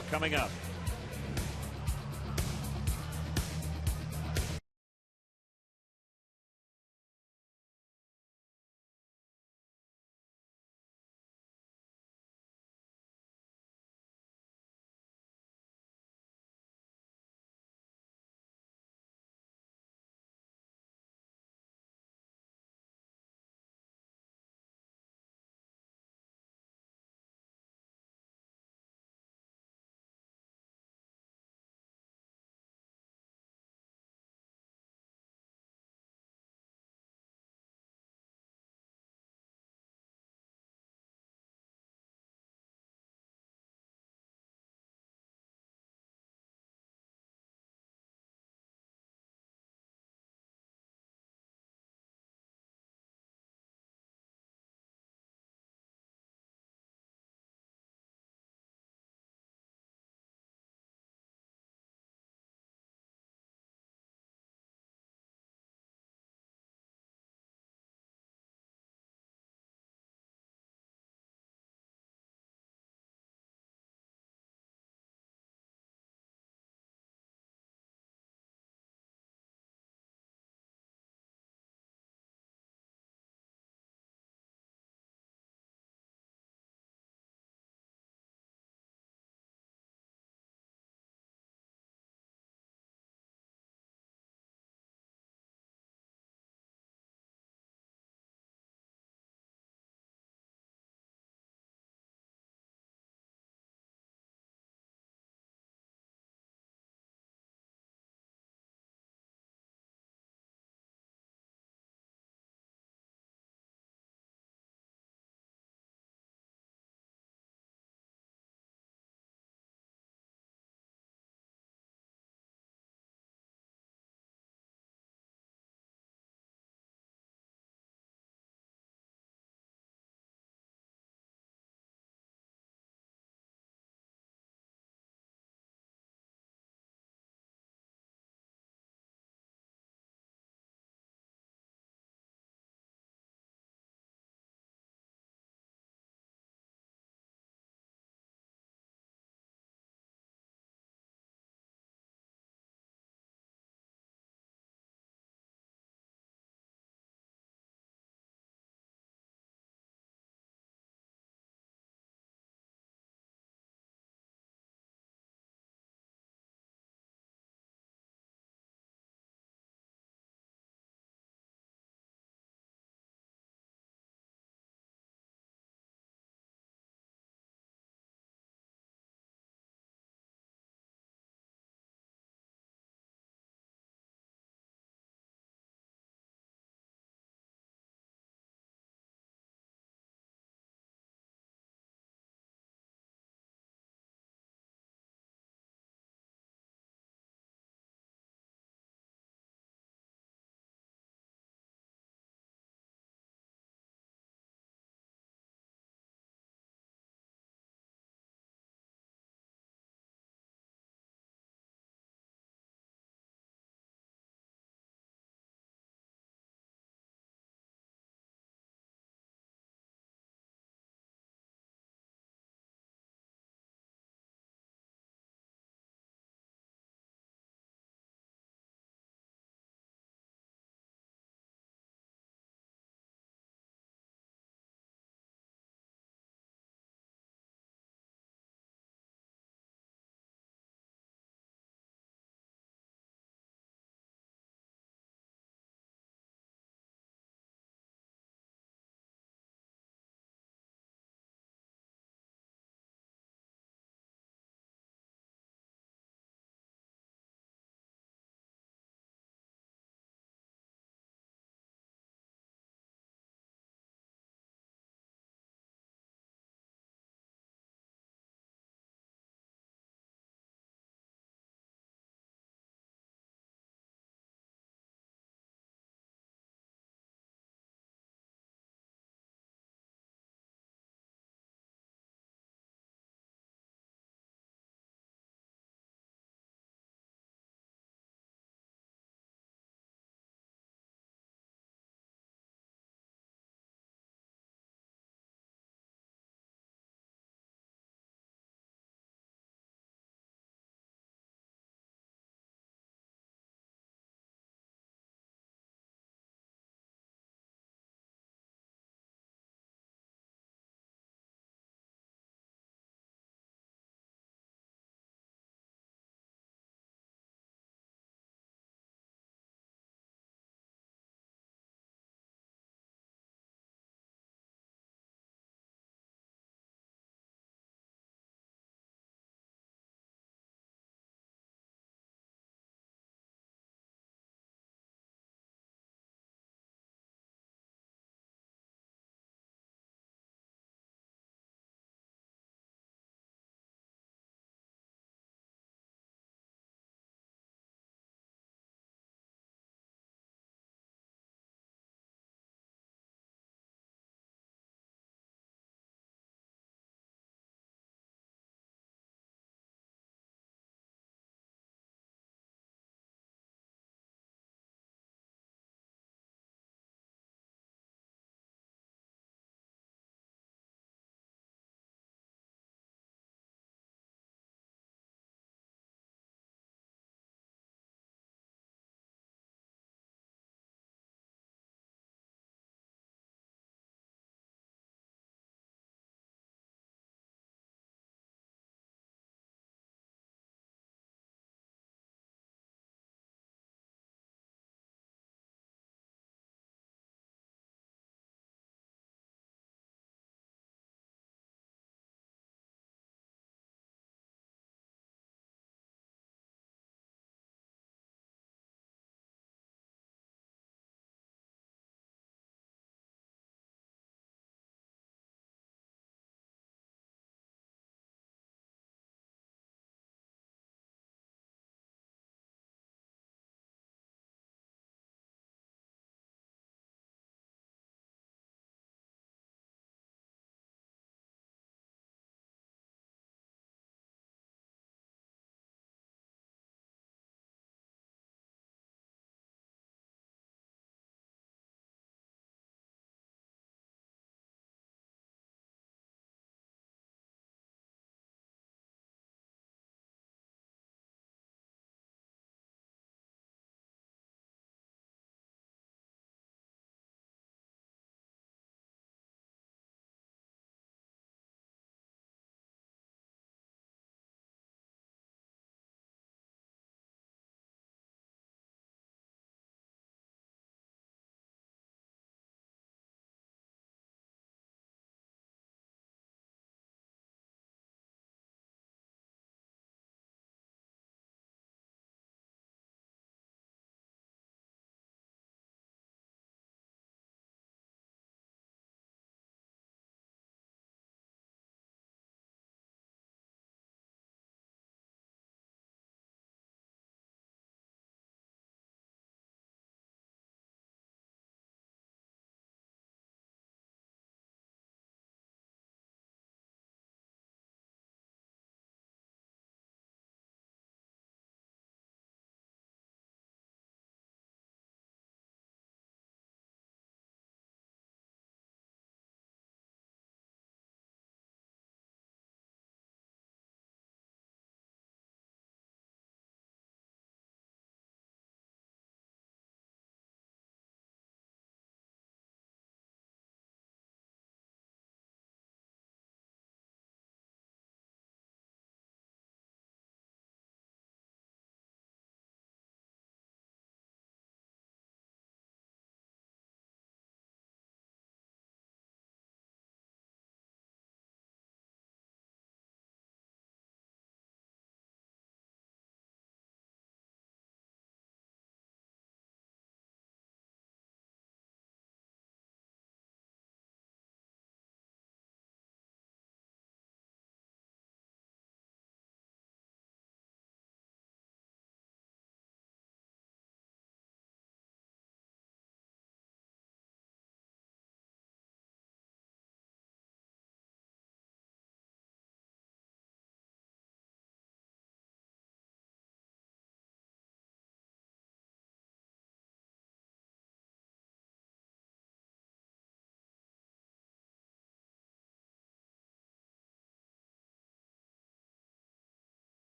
Coming up.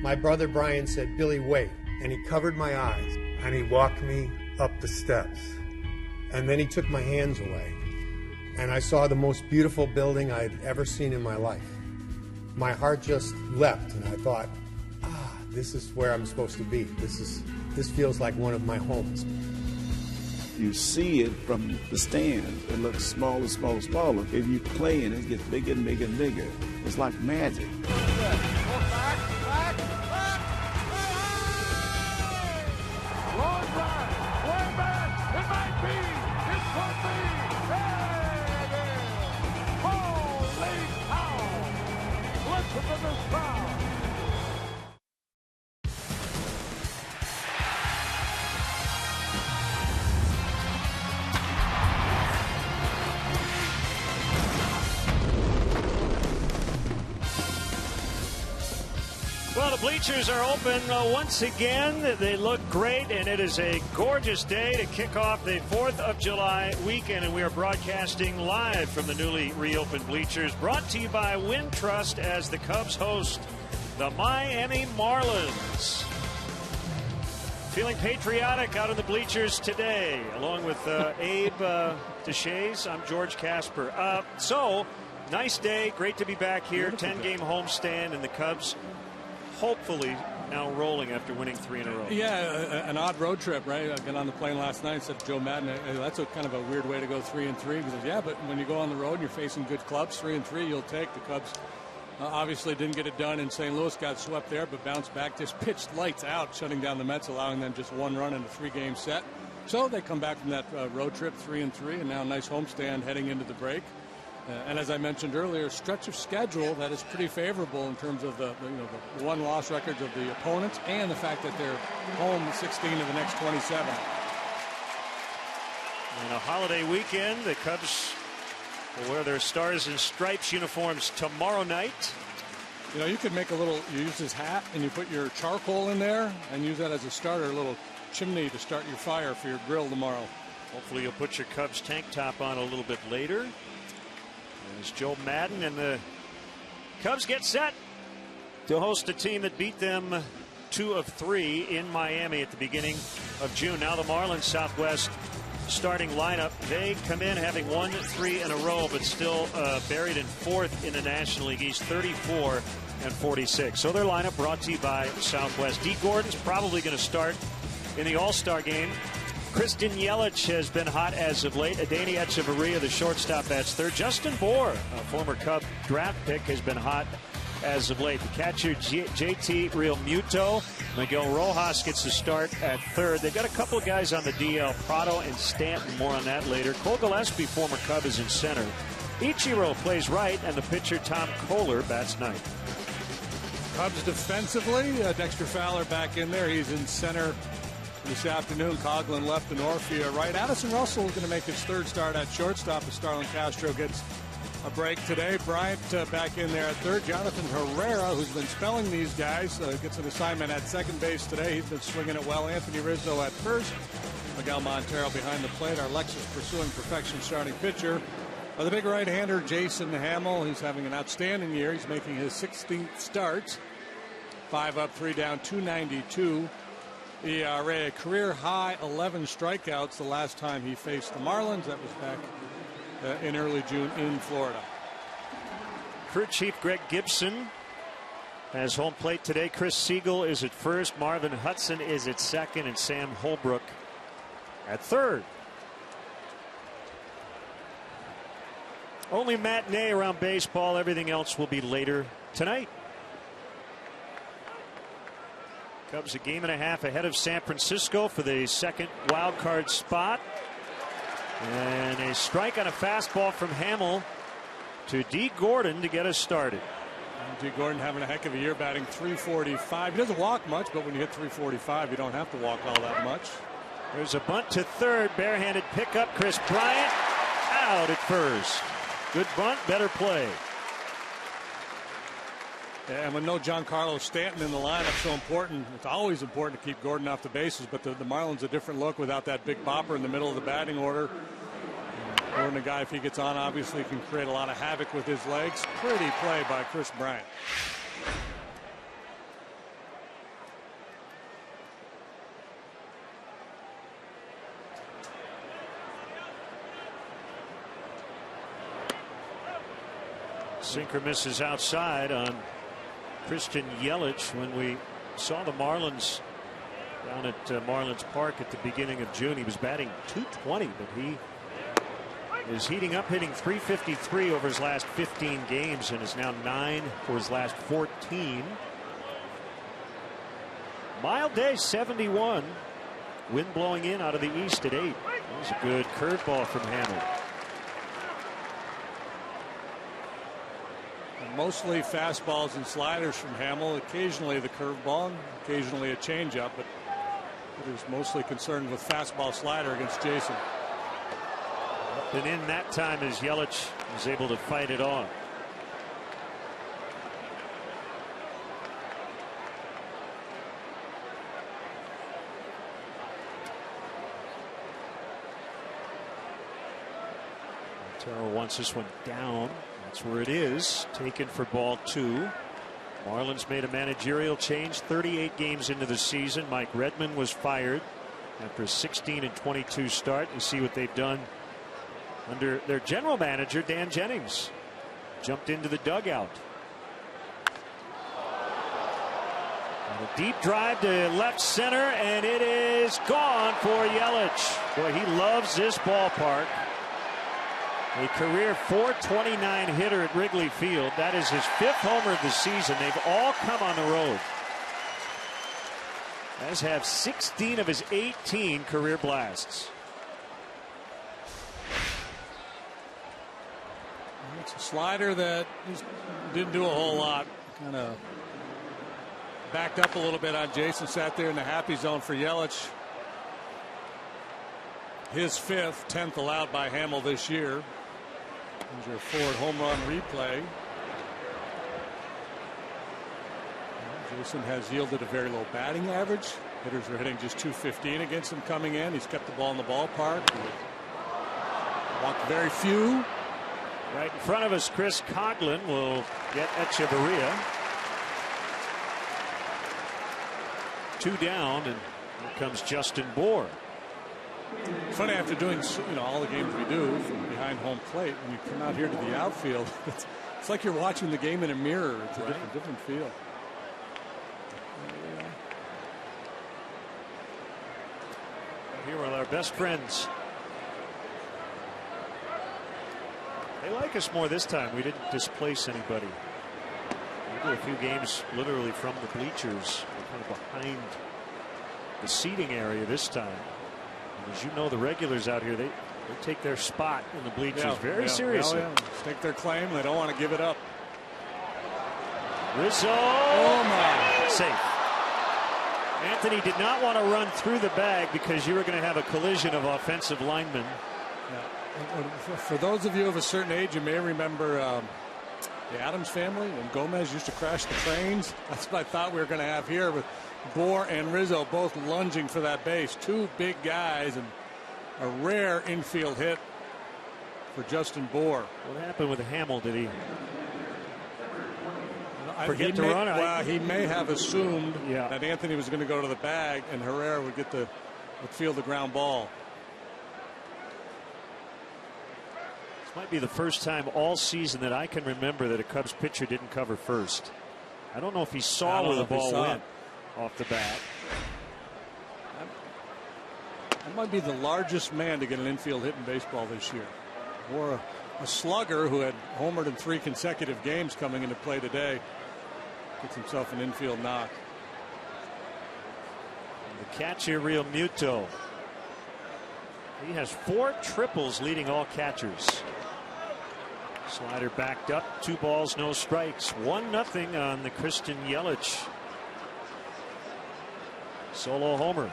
My brother Brian said, "Billy, wait." And he covered my eyes and he walked me up the steps. And then he took my hands away. And I saw the most beautiful building I'd ever seen in my life. My heart just leapt and I thought, this is where I'm supposed to be. This feels like one of my homes. You see it from the stands. It looks smaller, smaller, smaller. If you play and it gets bigger and bigger and bigger, it's like magic. Well, the bleachers are open once again. They look great, and it is a gorgeous day to kick off the 4th of July weekend, and we are broadcasting live from the newly reopened bleachers, brought to you by Wintrust as the Cubs host the Miami Marlins. Feeling patriotic out in the bleachers today, along with Abe Deshays. I'm George Casper. So, nice day. Great to be back here. 10-game homestand, and the Cubs hopefully now rolling after winning 3 in a row. Yeah, an odd road trip, right? I got on the plane last night and said to Joe Madden, that's a kind of a weird way to go 3-3. He says, yeah, but when you go on the road and you're facing good clubs, 3-3 you'll take. The Cubs obviously didn't get it done in St. Louis, got swept there, but bounced back, just pitched lights out, shutting down the Mets, allowing them just one run in a 3-game set. So they come back from that road trip 3-3, and now a nice homestand heading into the break. And as I mentioned earlier, stretch of schedule that is pretty favorable in terms of the one-loss records of the opponents and the fact that they're home 16 of the next 27. And a holiday weekend, the Cubs will wear their Stars and Stripes uniforms tomorrow night. You know, you could make you use this hat and you put your charcoal in there and use that as a starter, a little chimney to start your fire for your grill tomorrow. Hopefully you'll put your Cubs tank top on a little bit later. There's Joe Madden, and the Cubs get set to host a team that beat them 2 of 3 in Miami at the beginning of June. Now the Marlins Southwest starting lineup. They come in having won 3 in a row, but still buried in 4th in the National League East, 34-46. So their lineup brought to you by Southwest. D. Gordon's probably going to start in the All-Star game. Kristen Yelich has been hot as of late. Adeiny Echeverria, the shortstop, bats third. Justin Bour, a former Cub draft pick, has been hot as of late. The catcher, JT Realmuto. Miguel Rojas gets the start at third. They've got a couple of guys on the DL, Prado and Stanton. More on that later. Cole Gillespie, former Cub, is in center. Ichiro plays right, and the pitcher, Tom Kohler, bats ninth. Cubs defensively, Dexter Fowler back in there. He's in center this afternoon. Coughlin left and Orfia right. Addison Russell is going to make his 3rd start at shortstop as Starlin Castro gets a break today. Bryant back in there at 3rd. Jonathan Herrera, who's been spelling these guys, gets an assignment at 2nd base today. He's been swinging it well. Anthony Rizzo at 1st. Miguel Montero behind the plate. Our Lexus pursuing perfection starting pitcher. The big right-hander, Jason Hamill. He's having an outstanding year. He's making his 16th start. 5 up, 3 down, 292. ERA, career high 11 strikeouts the last time he faced the Marlins. That was back in early June in Florida. Crew chief Greg Gibson has home plate today. Chris Siegel is at 1st. Marvin Hudson is at 2nd, and Sam Holbrook at 3rd. Only matinee around baseball. Everything else will be later tonight. Cubs a game and a half ahead of San Francisco for the 2nd wild card spot. And a strike on a fastball from Hamill to D. Gordon to get us started. D. Gordon having a heck of a year, batting .345. He doesn't walk much, but when you hit .345, you don't have to walk all that much. There's a bunt to 3rd. Barehanded pickup. Chris Bryant out at 1st. Good bunt, better play. And with no Giancarlo Stanton in the lineup, so important. It's always important to keep Gordon off the bases, but the Marlins a different look without that big bopper in the middle of the batting order. Gordon, a guy, if he gets on, obviously can create a lot of havoc with his legs. Pretty play by Chris Bryant. Sinker misses outside on Christian Yelich. When we saw the Marlins down at Marlins Park at the beginning of June, he was batting .220, but he is heating up, hitting .353 over his last 15 games and is now 9 for his last 14. Mild day, 71. Wind blowing in out of the east at 8. That was a good curveball from Hamel. Mostly fastballs and sliders from Hamel, occasionally the curveball, occasionally a changeup, but it is mostly concerned with fastball slider against Jason. And in that time as Yelich was able to fight it off. Montero wants this one down. That's where it is. Taken for ball 2. Marlins made a managerial change 38 games into the season. Mike Redmond was fired after a 16-22 start. You see what they've done under their general manager, Dan Jennings. Jumped into the dugout. And a deep drive to left center, and it is gone for Yelich. Boy, he loves this ballpark. A career .429 hitter at Wrigley Field. That is his 5th homer of the season. They've all come on the road, as have 16 of his 18 career blasts. It's a slider that didn't do a whole lot. Kind of backed up a little bit on Jason. Sat there in the happy zone for Yelich. His 5th, 10th allowed by Hamel this year. Here's your forward home run replay. Jason has yielded a very low batting average. Hitters are hitting just .215 against him coming in. He's kept the ball in the ballpark. Walked very few. Right in front of us, Chris Coghlan will get Echeverria. 2 down, and here comes Justin Bour. Funny, after doing all the games we do from behind home plate, when you come out here to the outfield, it's like you're watching the game in a mirror. It's a different feel. Here are our best friends. They like us more this time. We didn't displace anybody. We did a few games literally from the bleachers, kind of behind the seating area this time. As you know, the regulars out here, they take their spot in the bleachers very seriously. Take their claim. They don't want to give it up. Rizzo. Oh my. Safe. Anthony did not want to run through the bag because you were going to have a collision of offensive linemen. For those of you of a certain age, you may remember the Adams family when Gomez used to crash the trains. That's what I thought we were going to have here with Bour and Rizzo both lunging for that base. 2 big guys, and a rare infield hit for Justin Bour. What happened with Hamel? Did he forget to run? Well, he may have assumed that Anthony was going to go to the bag and Herrera would field the ground ball. This might be the first time all season that I can remember that a Cubs pitcher didn't cover first. I don't know if he saw where the ball went off the bat. That might be the largest man to get an infield hit in baseball this year. Or a slugger who had homered in 3 consecutive games coming into play today gets himself an infield knock. And the catcher, Real Muto. He has 4 triples leading all catchers. Slider backed up, 2 balls, no strikes. 1-0 on the Christian Yelich solo homer.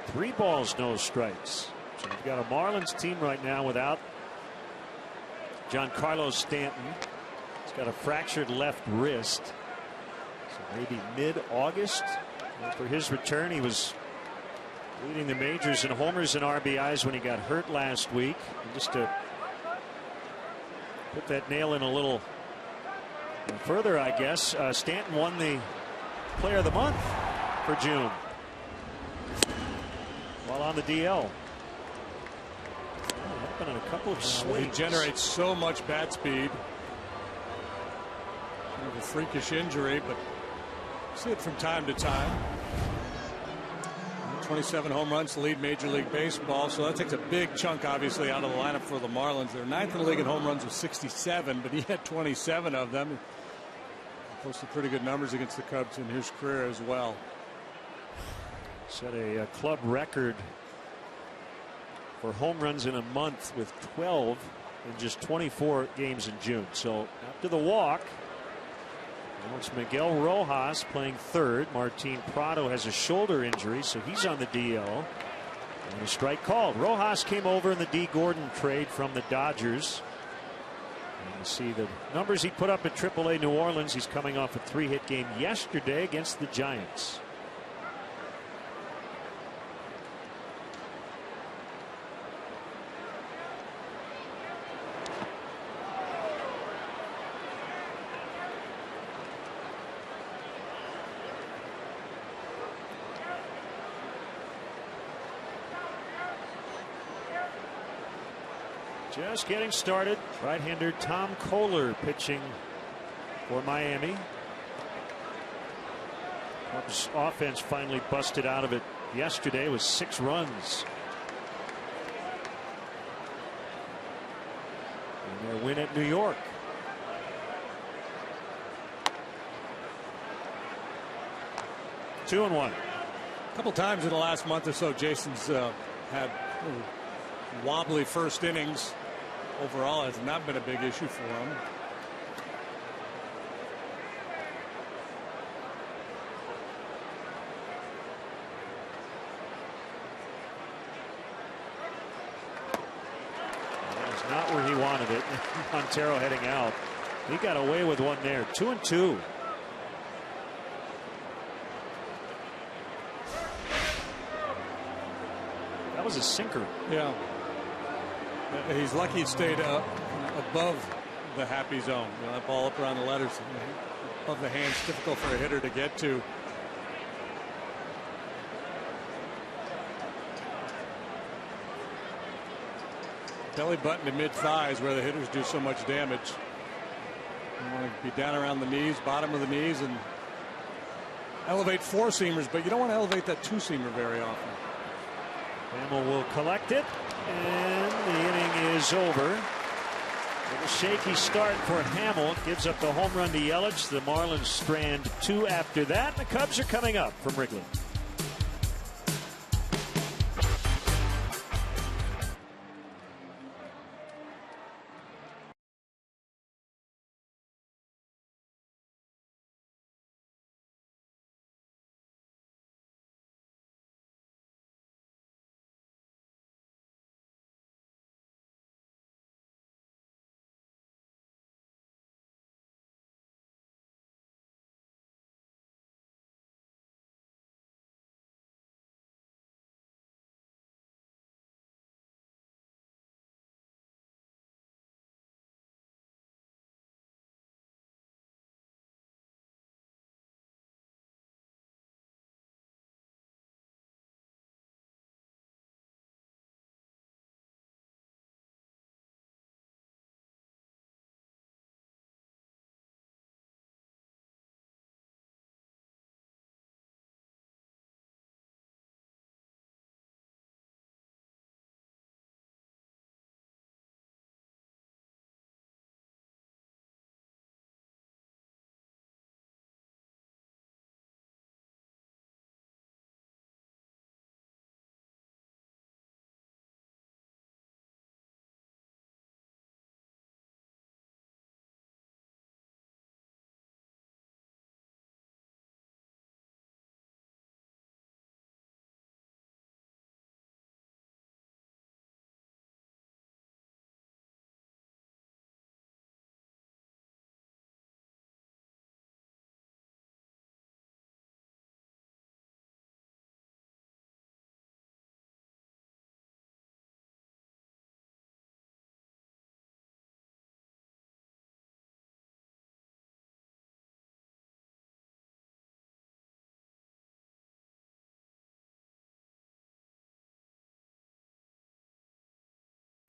Three balls, no strikes. So you've got a Marlins team right now without Giancarlo Stanton. He's got a fractured left wrist. So maybe mid-August. For his return, he was leading the majors in homers and RBIs when he got hurt last week. And just to put that nail in a little further, I guess, Stanton won the Player of the Month for June while on the DL. On a couple of swings. He generates so much bat speed. Kind of a freakish injury, but see it from time to time. 27 home runs to lead Major League Baseball, so that takes a big chunk, obviously, out of the lineup for the Marlins. They're ninth in the league in home runs with 67, but he had 27 of them. He posted pretty good numbers against the Cubs in his career as well. Set a club record for home runs in a month with 12 in just 24 games in June. So after the walk, now it's Miguel Rojas playing third. Martin Prado has a shoulder injury, so he's on the DL. And a strike called. Rojas came over in the D. Gordon trade from the Dodgers. And you see the numbers he put up at AAA New Orleans. He's coming off a 3-hit game yesterday against the Giants. Just getting started. Right-hander Tom Kohler pitching for Miami. Cubs offense finally busted out of it yesterday with 6 runs. And their win at New York. Two and one. A couple times in the last month or so, Jason's had wobbly first innings. Overall, has not been a big issue for him. That was not where he wanted it. Montero heading out. He got away with one there. 2-2. That was a sinker. Yeah. He's lucky he stayed above the happy zone. You know, that ball up around the letters, above the hands, difficult for a hitter to get to. Belly button to mid thighs where the hitters do so much damage. You want to be down around the knees, bottom of the knees, and elevate four seamers, but you don't want to elevate that two seamer very often. Hamill will collect it, and the inning is over. With a shaky start for Hamill, gives up the home run to Yelich. The Marlins strand 2 after that. The Cubs are coming up from Wrigley.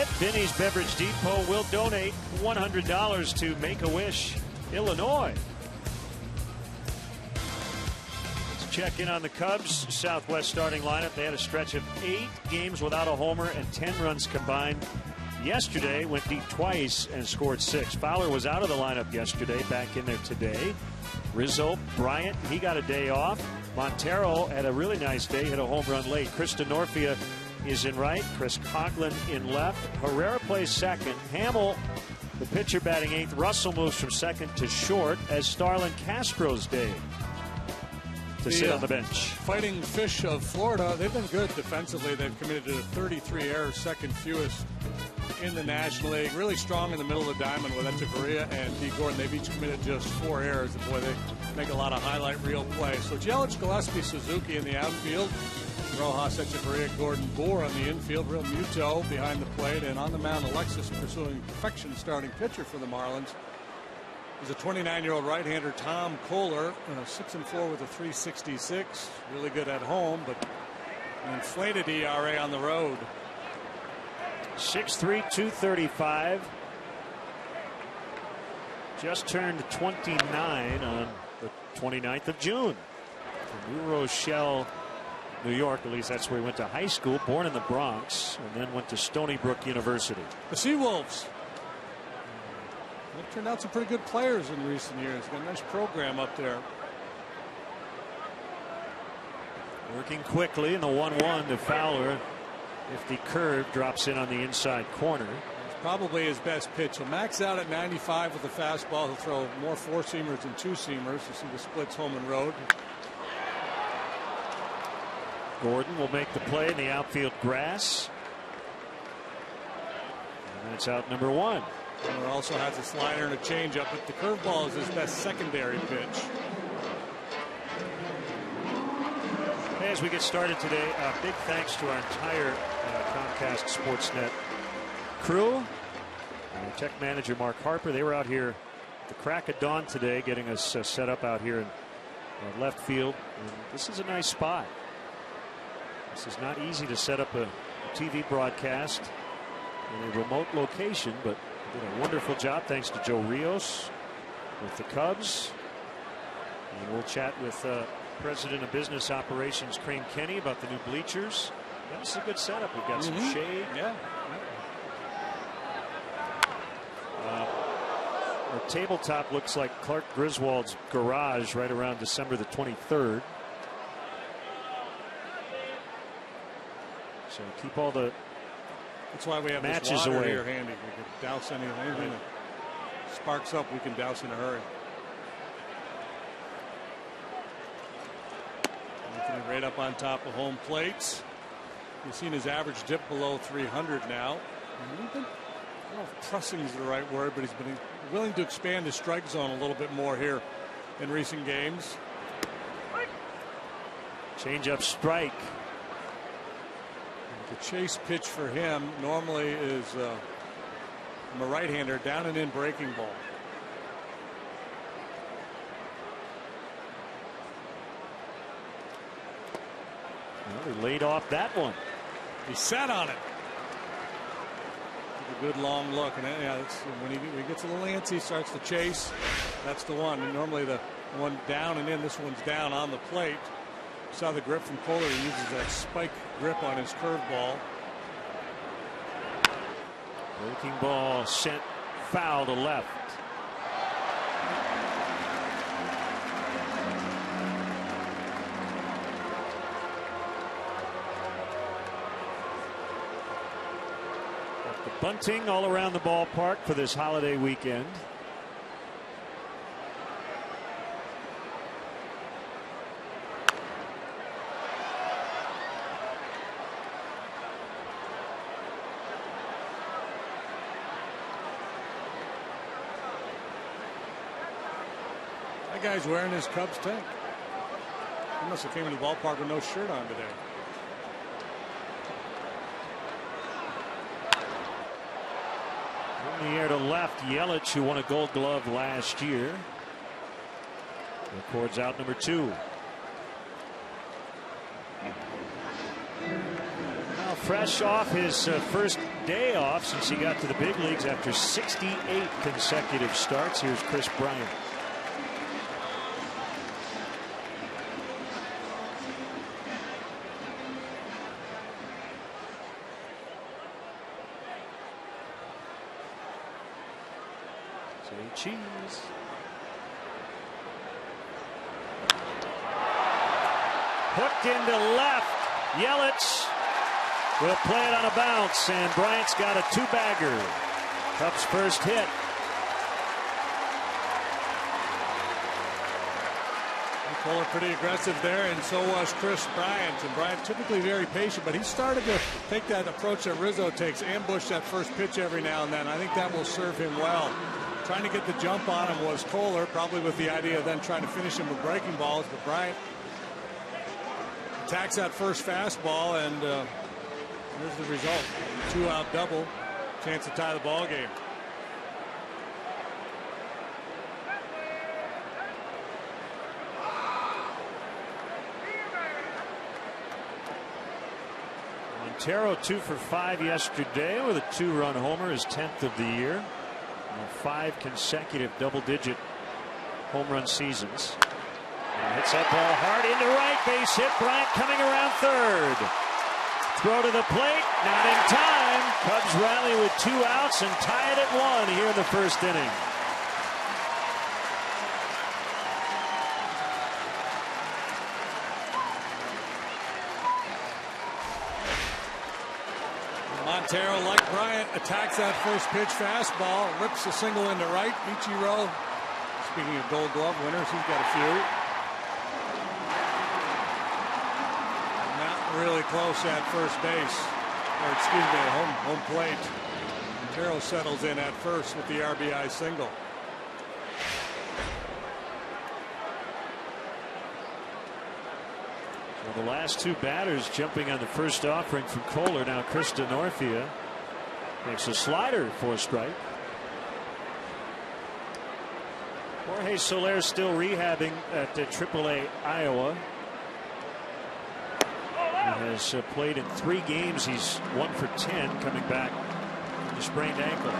Vinny's Beverage Depot will donate $100 to Make-A-Wish, Illinois. Let's check in on the Cubs Southwest starting lineup. They had a stretch of 8 games without a homer and 10 runs combined. Yesterday went deep twice and scored 6. Fowler was out of the lineup yesterday, back in there today. Rizzo, Bryant, he got a day off. Montero had a really nice day, hit a home run late. Chris Denorfia is in right, Chris Coughlin in left. Herrera plays second. Hamill, the pitcher, batting 8th. Russell moves from second to short as Starlin Castro's day to sit on the bench. Fighting Fish of Florida, they've been good defensively. They've committed to 33 errors, second fewest in the National League. Really strong in the middle of the diamond with Echeverria and D. Gordon. They've each committed just 4 errors. And boy, they make a lot of highlight reel plays. So Yelich, Gillespie, Suzuki in the outfield. Rojas, Echeverria, Gordon, Bohr on the infield. Real Muto behind the plate. And on the mound, Alexis pursuing perfection, starting pitcher for the Marlins. Is a 29-year-old right-hander, Tom Kohler, 6-4 with a 3.66. Really good at home, but an inflated ERA on the road. 6'3", 235. Just turned 29 on the 29th of June. From New Rochelle, New York, at least that's where he went to high school. Born in the Bronx, and then went to Stony Brook University. The Seawolves. They've turned out some pretty good players in recent years. Got a nice program up there. Working quickly in the 1-1 to Fowler. If the curve drops in on the inside corner. It's probably his best pitch. He'll max out at 95 with the fastball. He'll throw more 4-seamers than 2-seamers. You see the splits home and road. Gordon will make the play in the outfield grass. And that's out number 1. Miller also has a slider and a changeup, but the curveball is his best secondary pitch. As we get started today, big thanks to our entire Comcast Sportsnet crew. Our tech manager Mark Harper. They were out here at the crack of dawn today getting us set up out here in left field. And this is a nice spot. This is not easy to set up a TV broadcast in a remote location, but did a wonderful job thanks to Joe Rios with the Cubs. And we'll chat with President of Business Operations Crane Kenny about the new bleachers. That's a good setup. We've got some shade. Yeah. Our tabletop looks like Clark Griswold's garage right around December the 23rd. So keep all the That's why we have matches this water away here handy. We can douse anything that sparks up. We can douse in a hurry. Anthony right up on top of home plates. You've seen his average dip below 300 now. I don't know if pressing is the right word, but he's been willing to expand his strike zone a little bit more here in recent games. Change up strike. The chase pitch for him normally is from a right-hander, down and in breaking ball. Well, he laid off that one. He sat on it. Took a good long look, and yeah, that's when he gets a little antsy, starts to chase. That's the one. And normally the one down and in. This one's down on the plate. Saw the grip from Kohler. He uses that spike grip on his curveball. Breaking ball sent foul to left. Got the bunting all around the ballpark for this holiday weekend. Guy's wearing his Cubs tank. He must have came to the ballpark with no shirt on today. In the air to left, Yelich, who won a Gold Glove last year, records out number 2. Now fresh off his first day off since he got to the big leagues after 68 consecutive starts. Here's Chris Bryant. Say cheese. Hooked into left. Yelich will play it on a bounce, and Bryant's got a two-bagger. Cubs' first hit. Kohler pretty aggressive there, and so was Chris Bryant. And Bryant typically very patient, but he started to take that approach that Rizzo takes, ambush that first pitch every now and then. I think that will serve him well. Trying to get the jump on him was Kohler, probably with the idea of then trying to finish him with breaking balls, but Bryant attacks that first fastball, and here's the result. 2-out double. Chance to tie the ball game. Montero 2 for 5 yesterday with a 2-run homer, his 10th of the year. 5 consecutive double-digit home run seasons. And hits that ball hard into right, base hit. Bryant coming around third. Throw to the plate, not in time. Cubs rally with 2 outs and tie it at 1 here in the first inning. Montero, like Bryant, attacks that first pitch fastball, rips a single into right. Ichiro, speaking of Gold Glove winners, he's got a few. Not really close at first base, or excuse me, home plate. Montero settles in at first with the RBI single. Well, the last 2 batters jumping on the first offering from Kohler. Now Chris Denorfia makes a slider for a strike. Jorge Soler still rehabbing at AAA Iowa. He has played in 3 games. He's 1 for 10 coming back from the sprained ankle.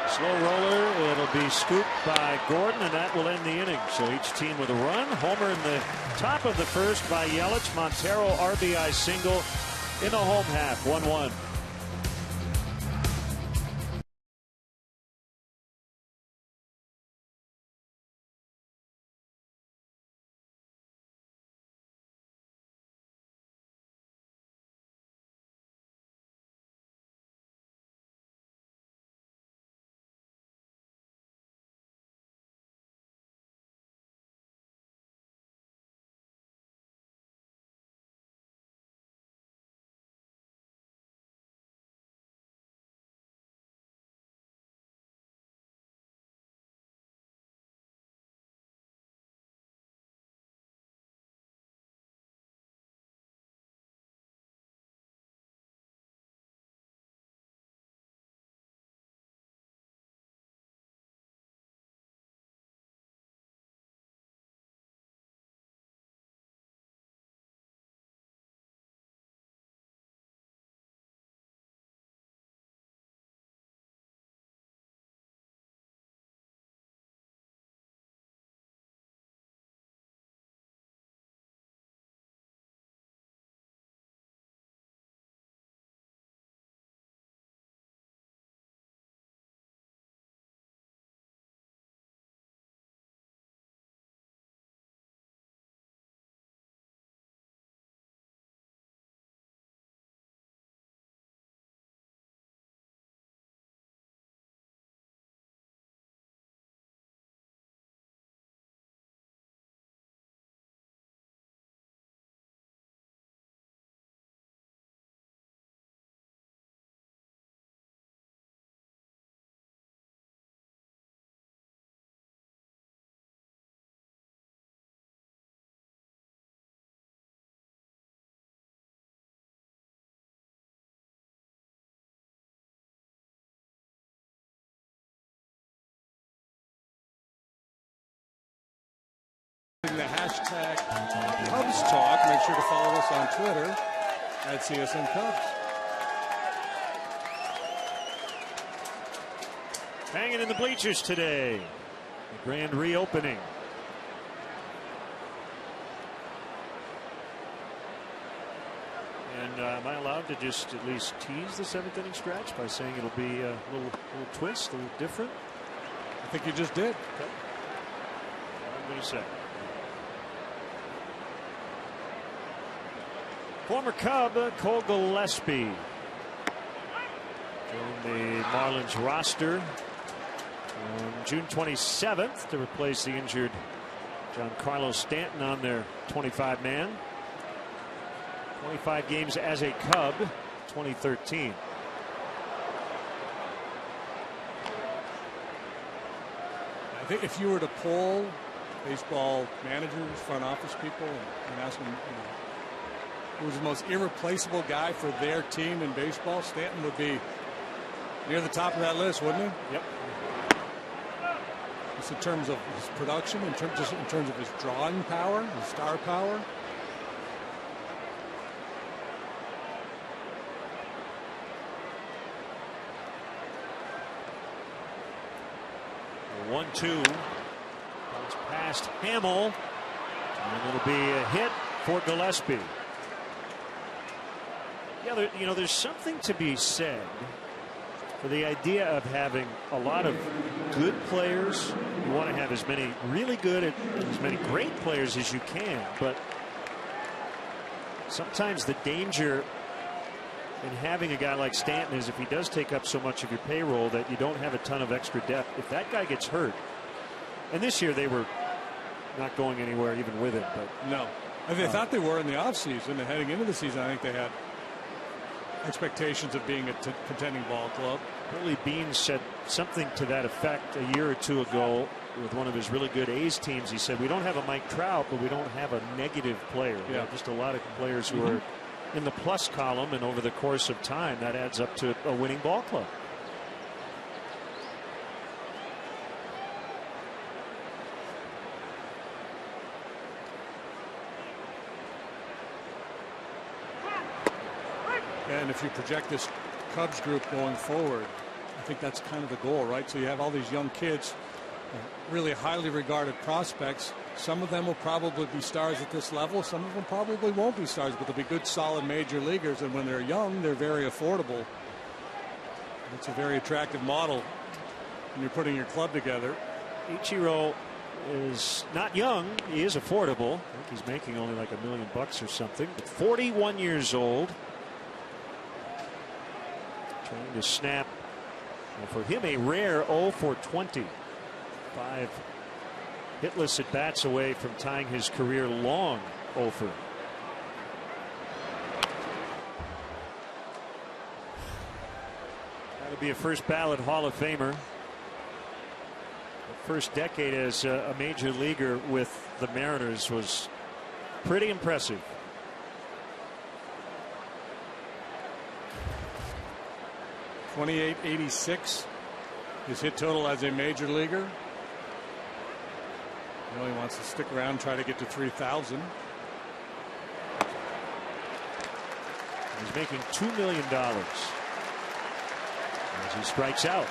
Slow roller. It'll be scooped by Gordon, and that will end the inning. So each team with a run. Homer in the top of the first by Yelich. Montero RBI single in the home half. 1-1. The hashtag Cubs Talk. Make sure to follow us on Twitter at CSN Cubs. Hanging in the bleachers today. The grand reopening. And am I allowed to just at least tease the 7th inning stretch by saying it'll be a little twist, a little different? I think you just did. Okay. What I'm going to say. Former Cub Cole Gillespie joined the Marlins roster on June 27th to replace the injured Giancarlo Stanton on their 25-man. 25 games as a Cub, 2013. I think if you were to poll baseball managers, front office people, and ask them, who was the most irreplaceable guy for their team in baseball, Stanton would be near the top of that list, wouldn't he? Yep. Just in terms of his production, in terms of his drawing power, his star power. The 1-2 comes past Hamill, and it'll be a hit for Gillespie. Yeah, there's something to be said for the idea of having a lot of good players. You want to have as many really good and as many great players as you can, but sometimes the danger in having a guy like Stanton is if he does take up so much of your payroll that you don't have a ton of extra depth. If that guy gets hurt, and this year they were not going anywhere even with it, but no, they thought they were in the offseason, and heading into the season I think they had expectations of being a contending ball club. Billy Beane said something to that effect a year or two ago with one of his really good A's teams. He said, we don't have a Mike Trout, but we don't have a negative player. Yeah. Just a lot of players who are in the plus column, and over the course of time that adds up to a winning ball club. And if you project this Cubs group going forward, I think that's kind of the goal, right? So you have all these young kids, really highly regarded prospects. Some of them will probably be stars at this level. Some of them probably won't be stars, but they'll be good, solid major leaguers. And when they're young, they're very affordable. It's a very attractive model when you're putting your club together. Ichiro is not young. He is affordable. I think he's making only like $1 million or something. But 41 years old. Trying to snap, for him, a rare 0 for 20. 5 hitless at bats away from tying his career long 0 for. That'll be a first ballot Hall of Famer. The first decade as a major leaguer with the Mariners was pretty impressive. .2886 his hit total as a major leaguer. He really wants to stick around and try to get to 3,000. He's making $2 million as he strikes out.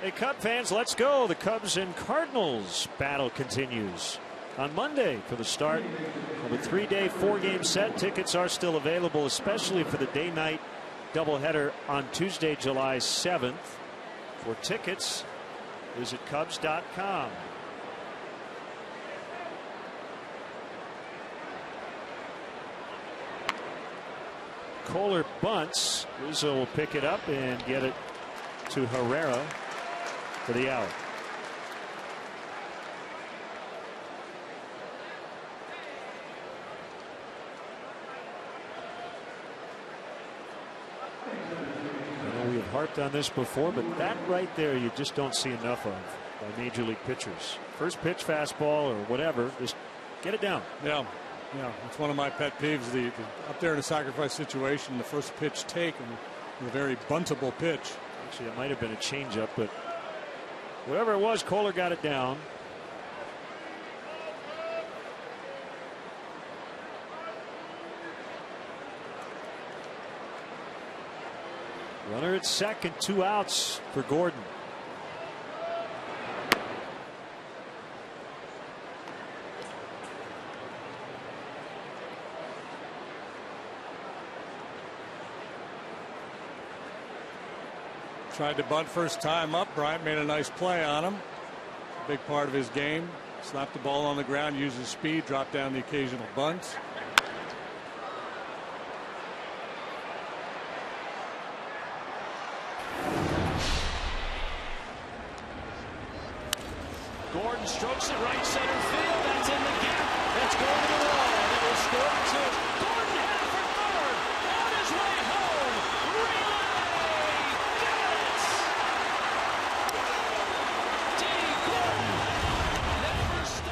Hey, Cub fans, let's go. The Cubs and Cardinals battle continues on Monday for the start of a 3-day 4-game set. Tickets are still available, especially for the day-night doubleheader on Tuesday, July 7th. For tickets, visit Cubs.com. Kohler bunts. Rizzo will pick it up and get it to Herrera for the out. Harped on this before, but that right there you just don't see enough of by major league pitchers. First pitch fastball or whatever, just get it down. Yeah, it's one of my pet peeves. The up there in a sacrifice situation, the first pitch taken with a very buntable pitch. Actually, it might have been a changeup, but Whoever it was, Kohler got it down. Runner at second, 2 outs for Gordon. Tried to bunt first time up. Bryant made a nice play on him. Big part of his game. Slapped the ball on the ground, uses speed, dropped down the occasional bunt. Gordon strokes it right center field. That's in the gap. That's going to the wall. It will score 2. Gordon headed for third. On his way home. Relay. Got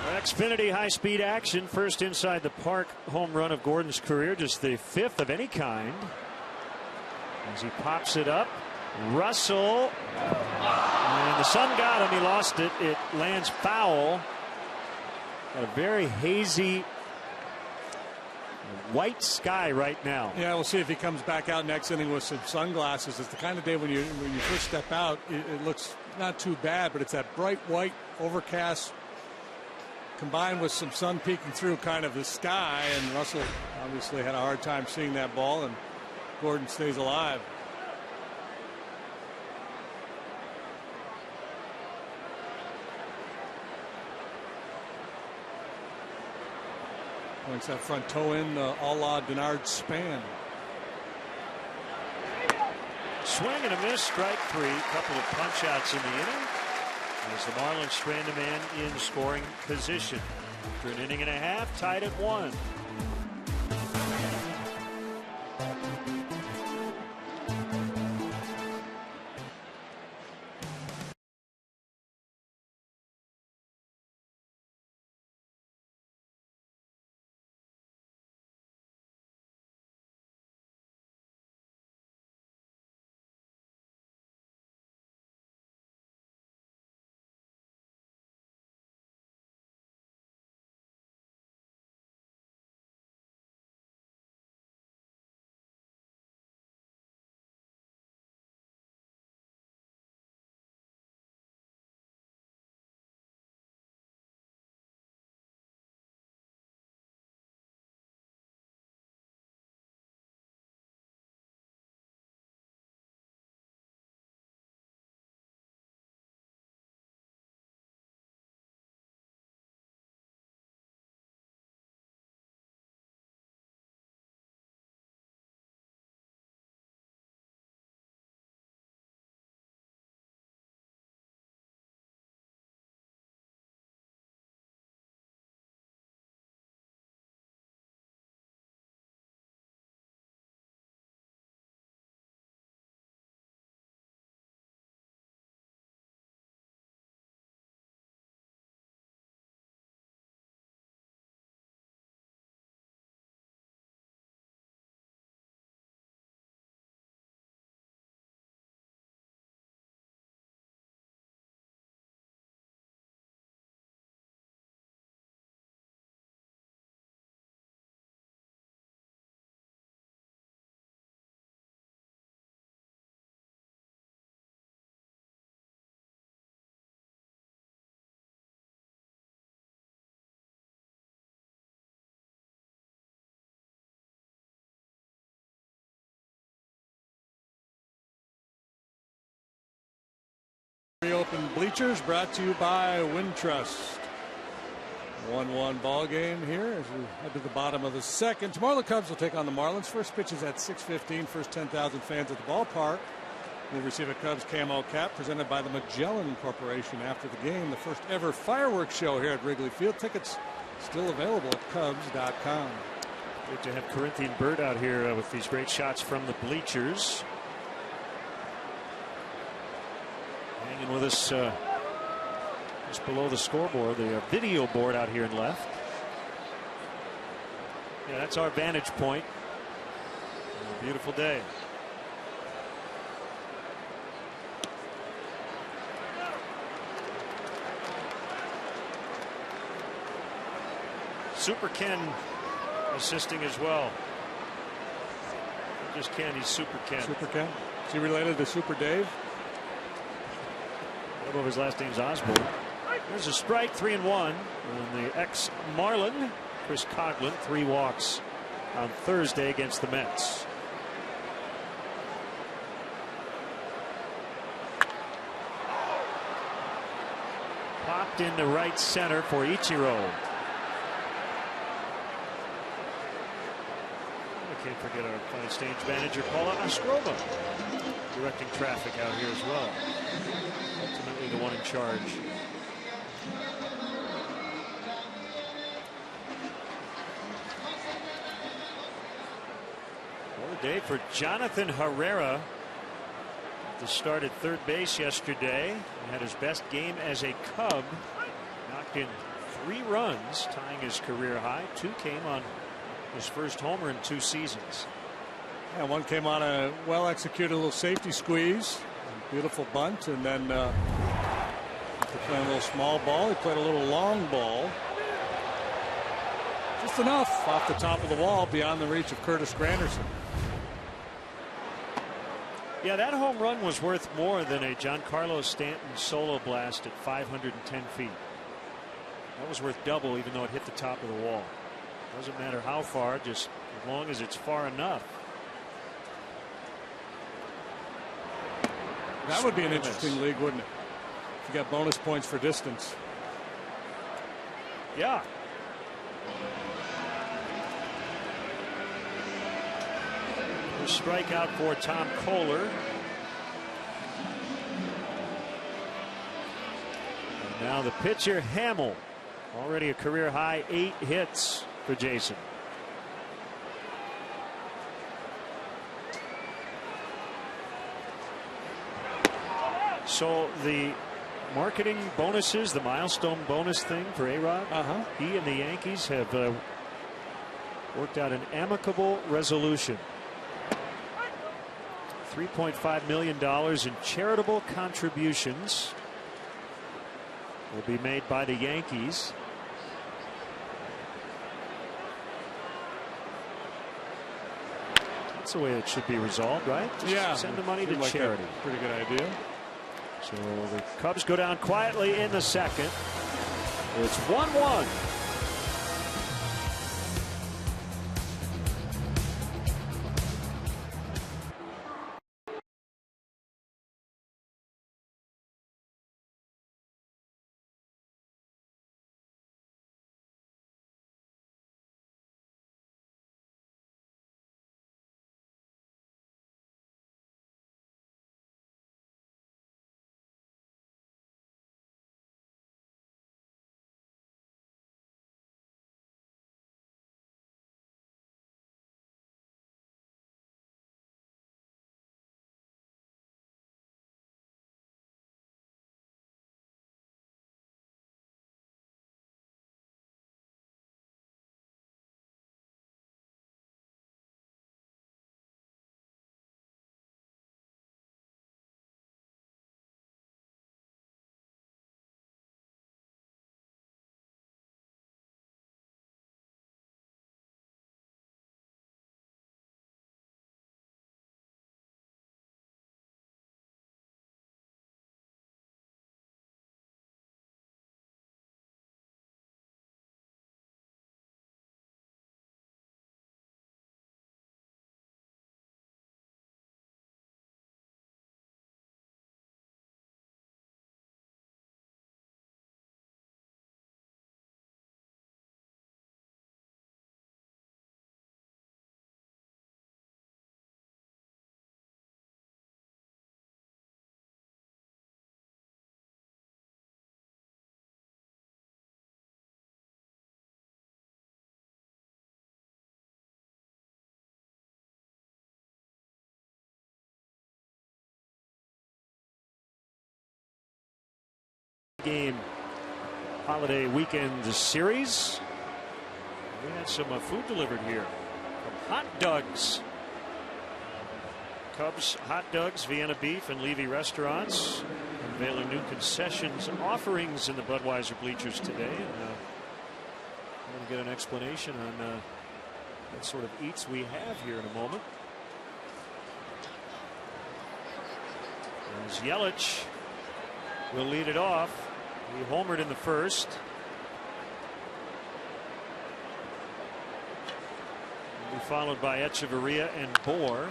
it. Xfinity high-speed action. First inside the park home run of Gordon's career. Just the 5th of any kind. As he pops it up. Russell. And the sun got him. He lost it. It lands foul. Got a very hazy white sky right now. Yeah, we'll see if he comes back out next inning with some sunglasses. It's the kind of day when you first step out, it looks not too bad, but it's that bright white overcast combined with some sun peeking through kind of the sky. And Russell obviously had a hard time seeing that ball, and Gordon stays alive. Points that front toe in, a la Denard Span. Swing and a miss, strike 3. Couple of punch outs in the inning as the Marlins strand a man in scoring position. After an inning and a half, tied at 1. Reopened bleachers brought to you by Wintrust. 1-1 ball game here as we head to the bottom of the second. Tomorrow the Cubs will take on the Marlins. First pitch is at 6:15. First 10,000 fans at the ballpark will receive a Cubs camo cap presented by the Magellan Corporation after the game. The first ever fireworks show here at Wrigley Field. Tickets still available at Cubs.com. Great to have Corinthian Bird out here with these great shots from the bleachers. Hanging with us just below the scoreboard, the video board out here in left. Yeah, that's our vantage point. A beautiful day. Super Ken assisting as well. Not just Ken, he's Super Ken. Super Ken. Is he related to Super Dave? I don't know if his last name's Osborne. There's a strike, 3-1 on the ex-Marlin, Chris Coghlan. 3 walks on Thursday against the Mets. Popped into right center for Ichiro. I can't forget our fine stage manager, Paula Ostrova, directing traffic out here as well. Ultimately the one in charge. What a day for Jonathan Herrera to start at third base yesterday. He had his best game as a Cub. Knocked in 3 runs, tying his career high. 2 came on his first homer in 2 seasons. Yeah, one came on a well executed little safety squeeze. Beautiful bunt, and then after playing a little small ball, he played a little long ball. Just enough off the top of the wall beyond the reach of Curtis Granderson. Yeah, that home run was worth more than a Giancarlo Stanton solo blast at 510 feet. That was worth double, even though it hit the top of the wall. Doesn't matter how far, just as long as it's far enough. That would be an interesting league, wouldn't it? If you got bonus points for distance. Yeah. A strikeout for Tom Kohler. And now the pitcher Hamill. Already a career high 8 hits for Jason. So the marketing bonuses, the milestone bonus thing for A-Rod, he and the Yankees have worked out an amicable resolution. $3.5 million in charitable contributions will be made by the Yankees. That's the way it should be resolved, right? Just send the money to charity. Pretty good idea. So the Cubs go down quietly in the second. It's 1-1. Game holiday weekend series. We had some food delivered here from Hot Dogs. Cubs Hot Dogs, Vienna Beef, and Levy Restaurants unveiling new concessions offerings in the Budweiser bleachers today. And get an explanation on what sort of eats we have here in a moment. As Yelich will lead it off. He homered in the first. He'll be followed by Echeverria and Bohr.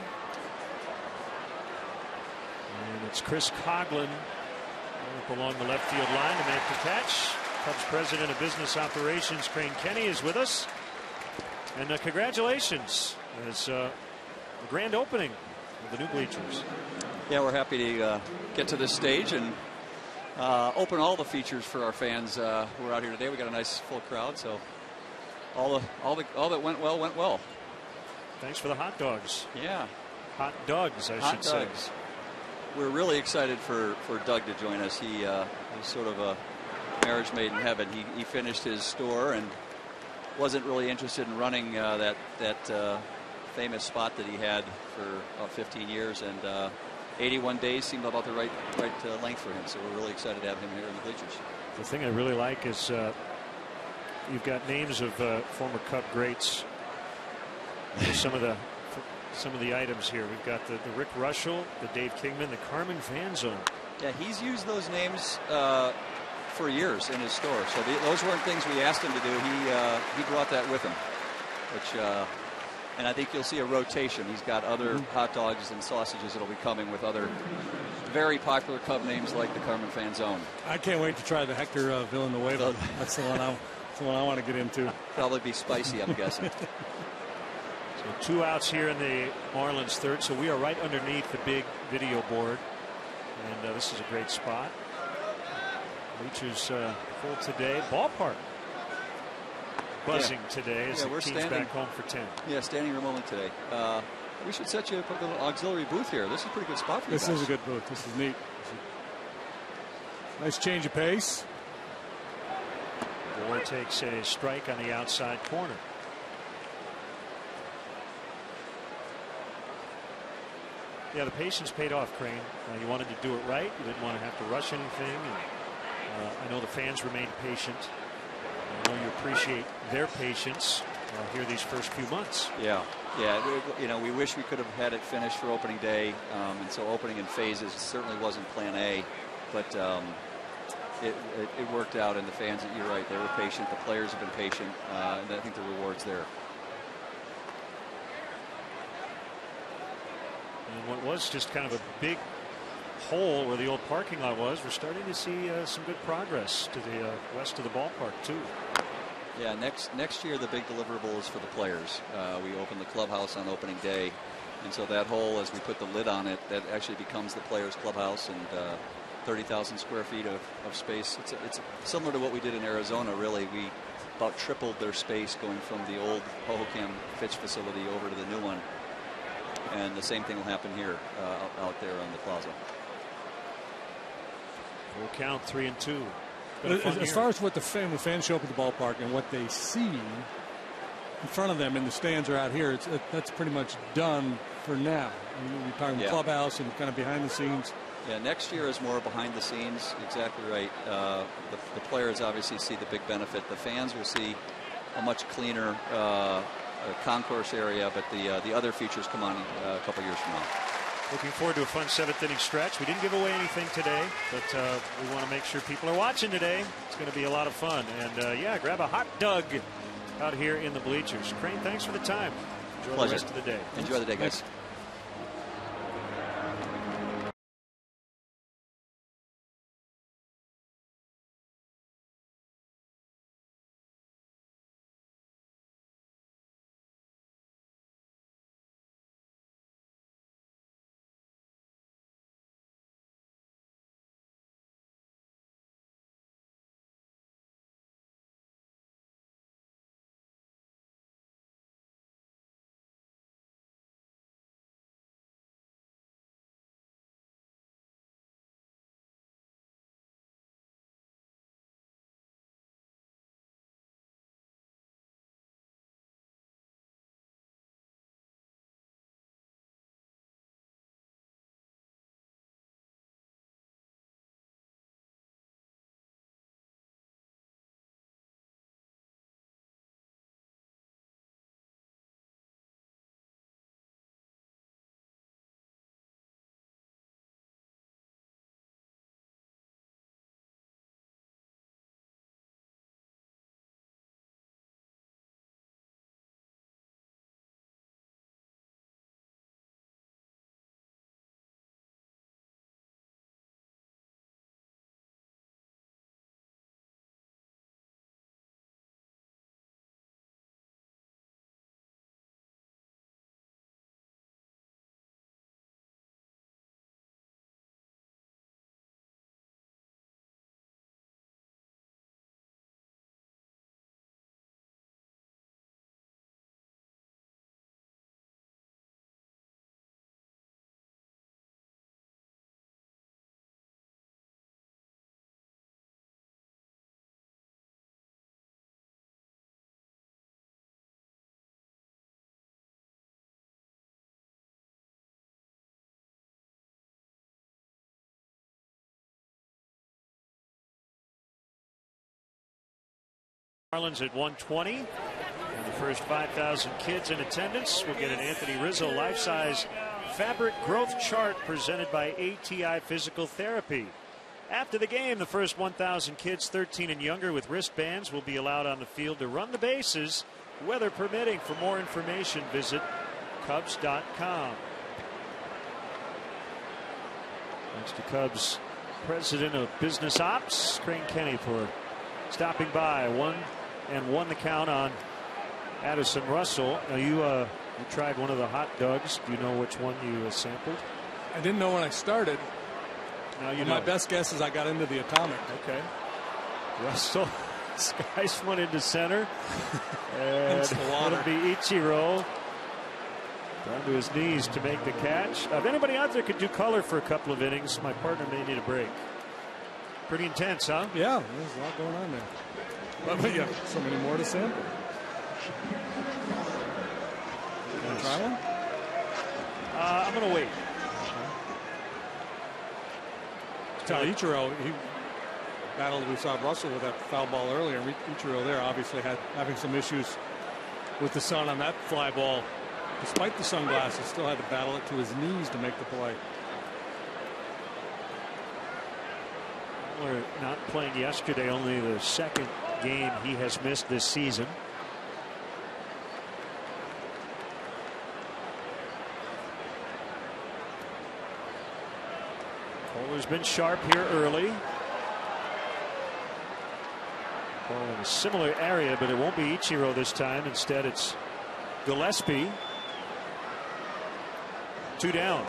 And it's Chris Coghlan up along the left field line to make the catch. Cubs President of Business Operations Crane Kenny is with us. And congratulations. It's the grand opening of the new bleachers. Yeah, we're happy to get to this stage and open all the features for our fans who are out here today. We got a nice full crowd, so all that went well went well. Thanks for the hot dogs. Yeah, hot dogs, I should say. We're really excited for Doug to join us. He was sort of a marriage made in heaven. He finished his store and wasn't really interested in running that famous spot that he had for about 15 years, and 81 days seemed about the right length for him. So we're really excited to have him here in the bleachers. The thing I really like is you've got names of former Cub greats. Some of the items here. We've got the Rick Russell, the Dave Kingman, the Carmen Fan Zone. Yeah, he's used those names for years in his store. So those weren't things we asked him to do. He brought that with him, which and I think you'll see a rotation. He's got other hot dogs and sausages that'll be coming with other very popular Cub names like the Carmen Fan Zone. I can't wait to try the Hector Villanueva. That's the one I want to get into. Probably be spicy, I'm guessing. So 2 outs here in the Marlins third. So we are right underneath the big video board. And this is a great spot. Bleachers full today. Ballpark buzzing today as the team's back home for 10. Yeah, standing room only today. We should set you up a little auxiliary booth here. This is a pretty good spot for you guys. This is a good booth. This is neat. Nice change of pace. Bohr takes a strike on the outside corner. Yeah, the patience paid off, Crane. You wanted to do it right. You didn't want to have to rush anything. And, I know the fans remained patient. I know you appreciate their patience here these first few months. Yeah. We wish we could have had it finished for opening day, and so opening in phases certainly wasn't Plan A, but it worked out. And the fans, you're right, they were patient. The players have been patient, and I think the reward's there. And what was just kind of a big hole where the old parking lot was, we're starting to see some good progress to the west of the ballpark too. Yeah, next year the big deliverable is for the players. We open the clubhouse on opening day, and so that hole, as we put the lid on it, that actually becomes the players' clubhouse, and 30,000 square feet of space. It's similar to what we did in Arizona. Really, we about tripled their space going from the old Hohokam Fitch facility over to the new one. And the same thing will happen here out there on the plaza. Full count, 3-2. As far as what the fans show up at the ballpark and what they see in front of them in the stands or out here, that's pretty much done for now. I mean, we're talking clubhouse and kind of behind the scenes. Yeah, next year is more behind the scenes. Exactly right. The players obviously see the big benefit. The fans will see a much cleaner concourse area, but the other features come on a couple years from now. Looking forward to a fun 7th inning stretch. We didn't give away anything today, but we want to make sure people are watching today. It's going to be a lot of fun. And yeah, grab a hot dog out here in the bleachers. Crane, thanks for the time. Enjoy the rest of the day. Enjoy the day, guys. Marlins at 120. And the first 5,000 kids in attendance will get an Anthony Rizzo life-size fabric growth chart presented by AT Physical Therapy. After the game, the first 1,000 kids 13 and younger with wristbands will be allowed on the field to run the bases, weather permitting. For more information, visit Cubs.com. Thanks to Cubs President of Business Ops, Crane Kenny, for stopping by. 1-1 the count on Addison Russell. Now you tried one of the hot dogs. Do you know which one you sampled? I didn't know when I started. Now you know. My best guess is I got into the Atomic. Okay. Russell skies one into center. And it'll be Ichiro down to his knees to make the catch. If anybody out there could do color for a couple of innings, my partner may need a break. Pretty intense, huh? Yeah, there's a lot going on there. But yeah, so many more to sample. You want to try one? I'm going to wait. Ichiro, he battled. We saw Russell with that foul ball earlier. Ichiro there obviously having some issues with the sun on that fly ball. Despite the sunglasses, still had to battle it to his knees to make the play. We're not playing yesterday, only the second game he has missed this season. Kohler's been sharp here early. Ball in a similar area, but it won't be Ichiro this time. Instead, it's Gillespie. 2 down.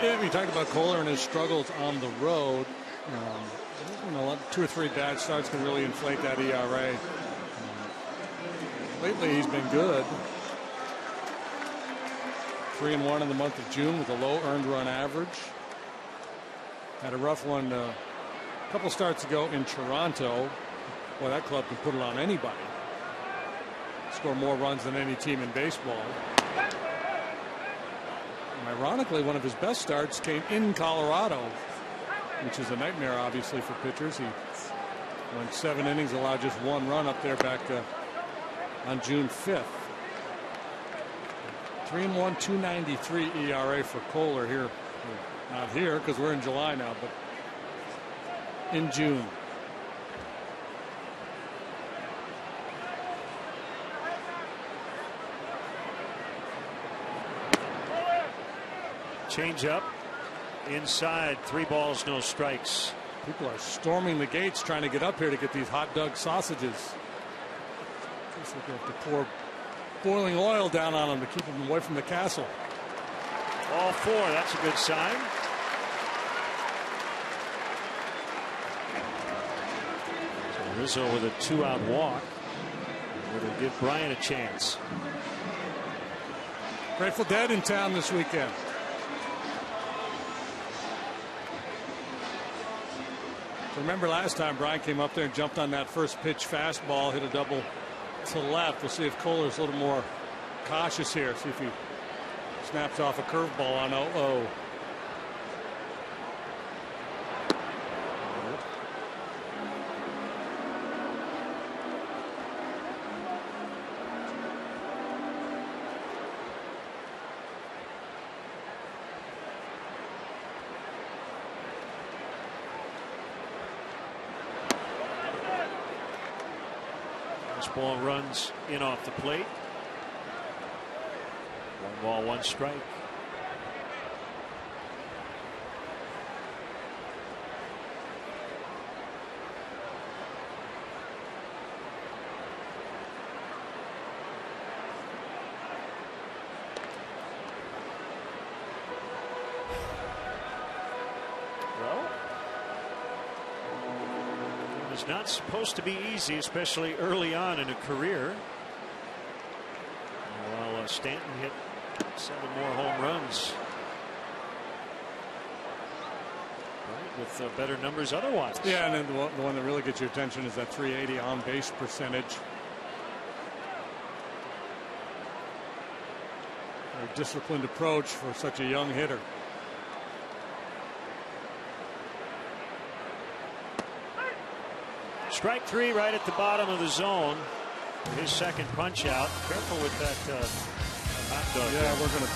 Yeah, we talked about Kohler and his struggles on the road. 2 or 3 bad starts can really inflate that ERA. Lately, he's been good. 3-1 in the month of June with a low earned run average. Had a rough one a couple starts ago in Toronto. Boy, that club can put it on anybody. Score more runs than any team in baseball. And ironically, one of his best starts came in Colorado, which is a nightmare, obviously, for pitchers. He went 7 innings, allowed just 1 run up there back on June 5th. 3-1, 2.93 ERA for Kohler here. Not here because we're in July now, but in June. Change up inside. 3 balls, no strikes. People are storming the gates trying to get up here to get these hot dog sausages. Looks like they have to pour boiling oil down on them to keep them away from the castle. All 4. That's a good sign. So Rizzo with a 2-out walk. It'll give Bryant a chance. Grateful Dead in town this weekend. Remember last time Bryant came up there and jumped on that first pitch fastball, hit a double to left. We'll see if Kohler's a little more cautious here. See if he snaps off a curveball on 0-0. Ball runs in off the plate. 1 ball, 1 strike. Well, it's not supposed to be easy, especially early on in a career. While Stanton hit 7 more home runs, right, with better numbers otherwise. Yeah, and then the one that really gets your attention is that 380 on base percentage. A disciplined approach for such a young hitter. Strike 3 right at the bottom of the zone. His second punch out. Careful with that hot dog. Yeah, we're going to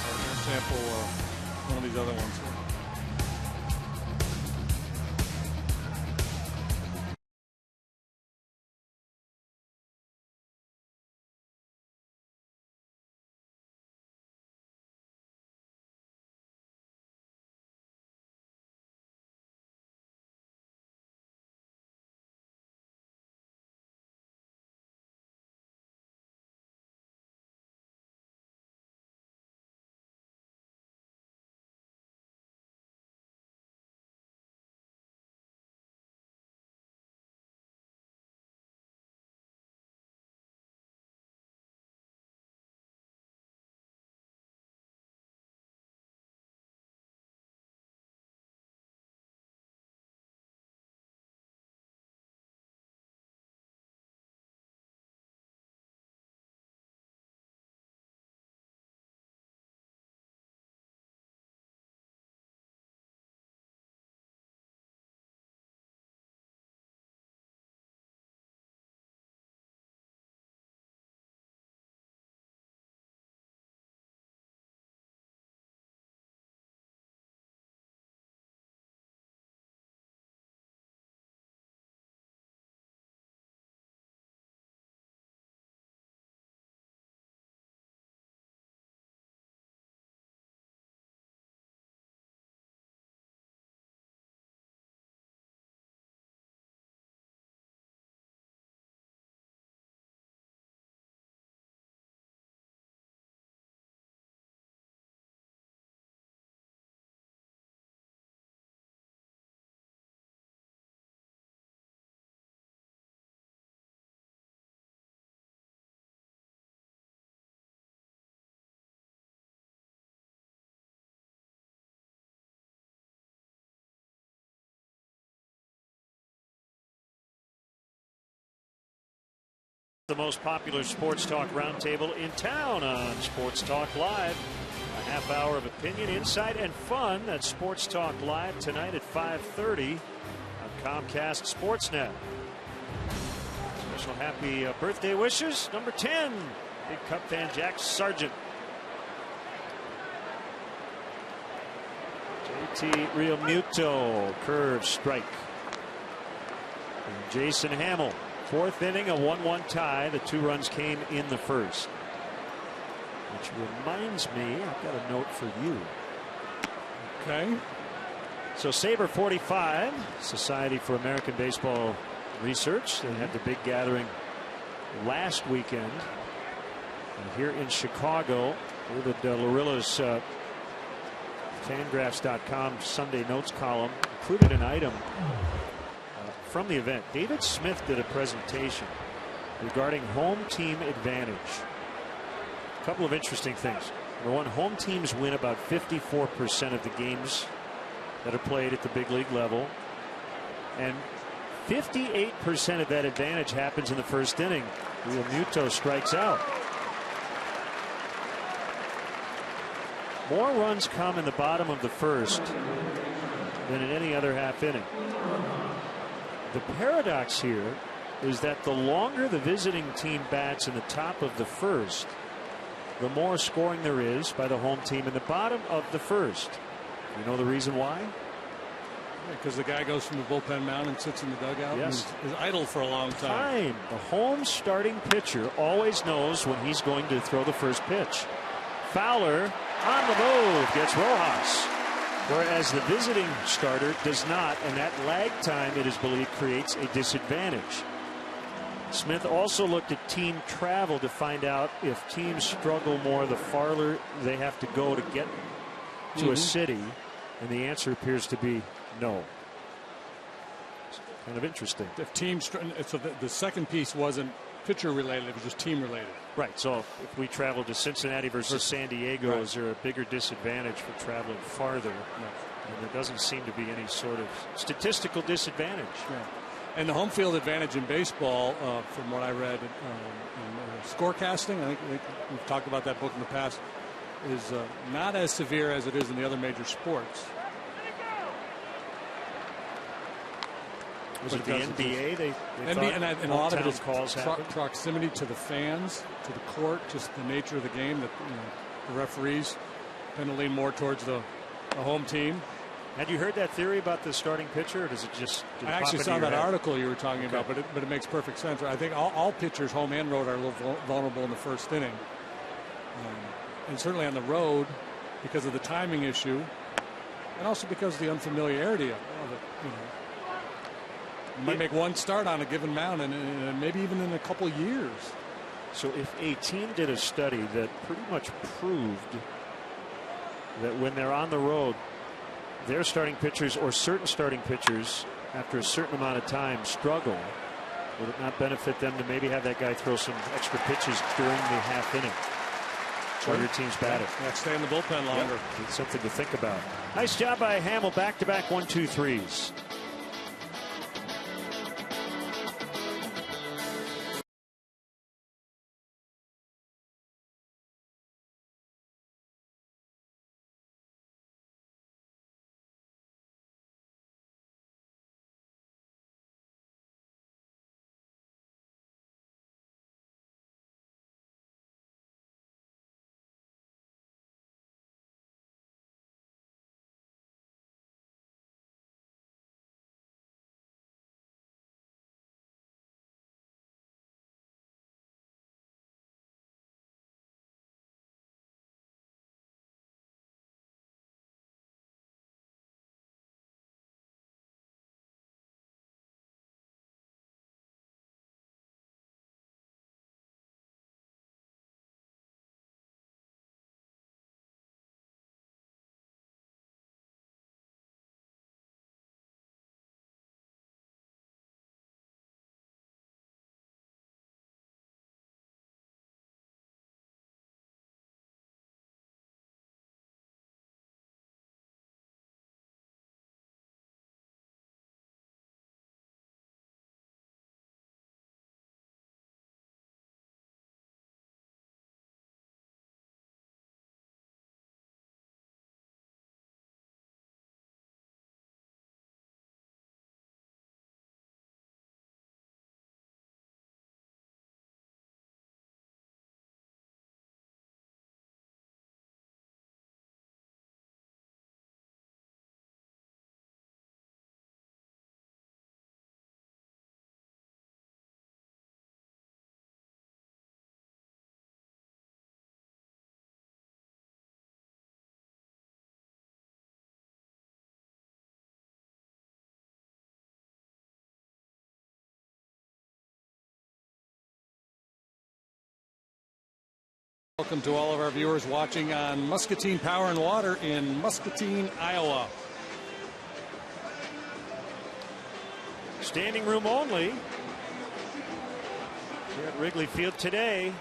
sample one of these other ones. The most popular sports talk roundtable in town on Sports Talk Live. A half hour of opinion, insight, and fun. That's Sports Talk Live tonight at 5:30 on Comcast Sportsnet. Special happy birthday wishes. Number 10, big Cub fan Jack Sargent. JT Realmuto, curve strike. And Jason Hamill. Fourth inning, a 1-1 tie. The 2 runs came in the first. Which reminds me, I've got a note for you. Okay. So Sabre 45, Society for American Baseball Research. They had the big gathering last weekend. And here in Chicago, David Larilla's Fangraphs.com Sunday notes column included an item from the event. David Smith did a presentation regarding home team advantage. A couple of interesting things. Number one, home teams win about 54% of the games that are played at the big league level, and 58% of that advantage happens in the first inning. Realmuto strikes out. More runs come in the bottom of the first than in any other half inning. The paradox here is that the longer the visiting team bats in the top of the first, the more scoring there is by the home team in the bottom of the first. You know the reason why? Because the guy goes from the bullpen mound and sits in the dugout. Yes. And is idle for a long time. The home starting pitcher always knows when he's going to throw the first pitch. Fowler on the move, gets Rojas. Whereas the visiting starter does not, and that lag time, it is believed, creates a disadvantage. Smith also looked at team travel to find out if teams struggle more the farther they have to go to get to a city, and the answer appears to be no. It's kind of interesting. If teams, so the second piece wasn't pitcher related, it was just team related. Right. So if we travel to Cincinnati versus San Diego, right, is there a bigger disadvantage for traveling farther? No. And there doesn't seem to be any sort of statistical disadvantage. Yeah. And the home field advantage in baseball, from what I read in scorecasting, I think we've talked about that book in the past, is not as severe as it is in the other major sports. Was it the NBA? They and a lot of it is calls proximity to the fans, to the court, just the nature of the game. That the referees tend to lean more towards the home team. Had you heard that theory about the starting pitcher, or does it just? I actually saw that article you were talking about, but it makes perfect sense. I think all pitchers, home and road, are a little vulnerable in the first inning, and certainly on the road because of the timing issue, and also because of the unfamiliarity of it. You might make one start on a given mound, and maybe even in a couple years. So if a team did a study that pretty much proved that when they're on the road, their starting pitchers or certain starting pitchers after a certain amount of time struggle, would it not benefit them to maybe have that guy throw some extra pitches during the half inning while your team's batting? Yeah, stay in the bullpen longer. Yep. It's something to think about. Nice job by Hamill. Back-to-back 1-2-3s. Welcome to all of our viewers watching on Muscatine Power and Water in Muscatine, Iowa. Standing room only here at Wrigley Field today.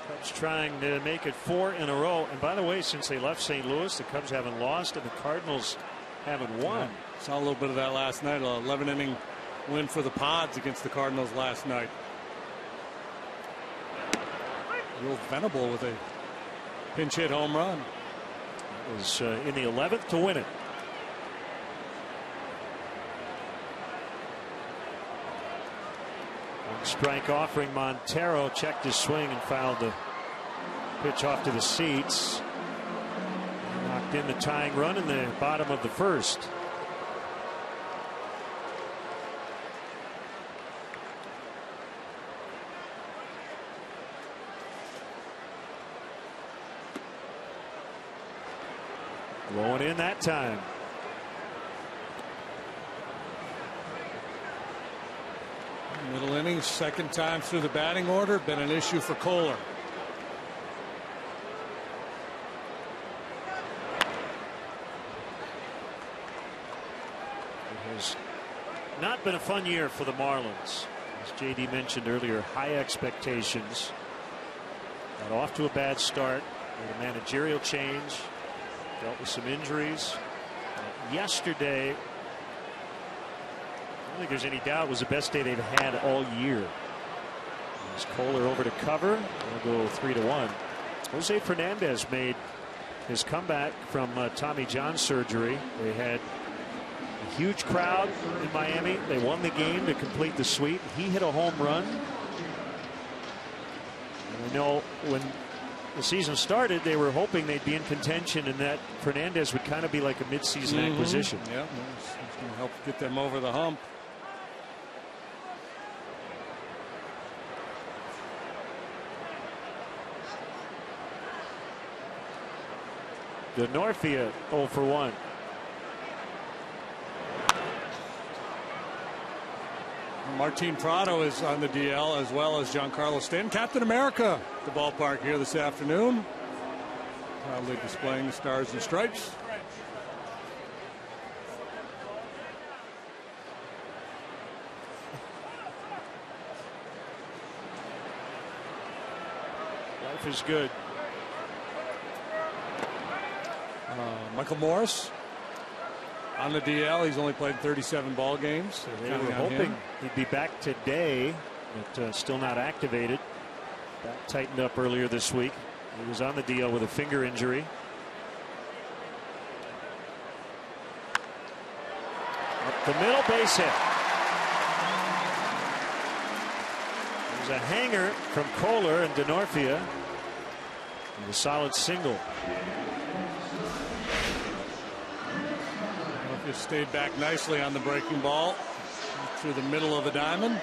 Cubs trying to make it 4 in a row. And by the way, since they left St. Louis, the Cubs haven't lost and the Cardinals haven't won. Yeah, saw a little bit of that last night. 11-inning win for the Pods against the Cardinals last night. Real Venable with a pinch hit home run. It was in the 11th to win it. One strike offering. Montero checked his swing and fouled the pitch off to the seats. Knocked in the tying run in the bottom of the first. Going in that time. Middle innings, second time through the batting order, been an issue for Kohler. It has not been a fun year for the Marlins. As JD mentioned earlier, high expectations. Got off to a bad start with a managerial change. Dealt with some injuries. Yesterday, I don't think there's any doubt, was the best day they've had all year. As Kohler over to cover. They'll go 3-1. Jose Fernandez made his comeback from Tommy John surgery. They had a Huge crowd in Miami. They won the game to complete the sweep. He hit a home run. And we know when the season started, they were hoping they'd be in contention and that Fernandez would kind of be like a midseason acquisition. Yeah, it's going to help get them over the hump. Denorfia 0 for 1. Martin Prado is on the DL, as well as Giancarlo Stanton, Captain America, at the ballpark here this afternoon. Proudly displaying the stars and stripes. Life is good. Michael Morris on the DL. He's only played 37 ball games. So they were hoping he'd be back today, but still not activated. Back tightened up earlier this week. He was on the DL with a finger injury. Up the middle, base hit. There's a hanger from Kohler and Denorfia. And a solid single. Just stayed back nicely on the breaking ball through the middle of the diamond.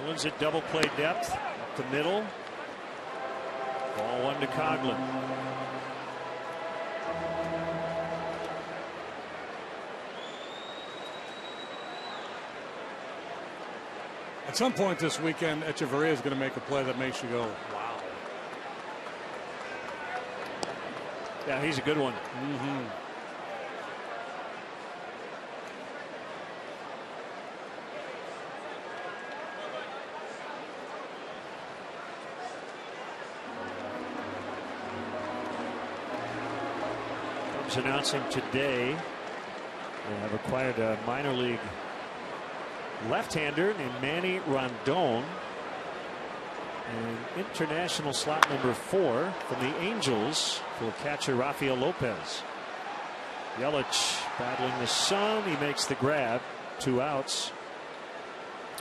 Marlins at double play depth up the middle. Ball one to Coghlan. At some point this weekend, Echeverria is going to make a play that makes you go, wow. Yeah, he's a good one. Announcing today they have acquired a minor league left-hander named Manny Rondon and international slot number 4 from the Angels for catcher Rafael Lopez. Yelich battling the sun. He makes the grab. 2 outs.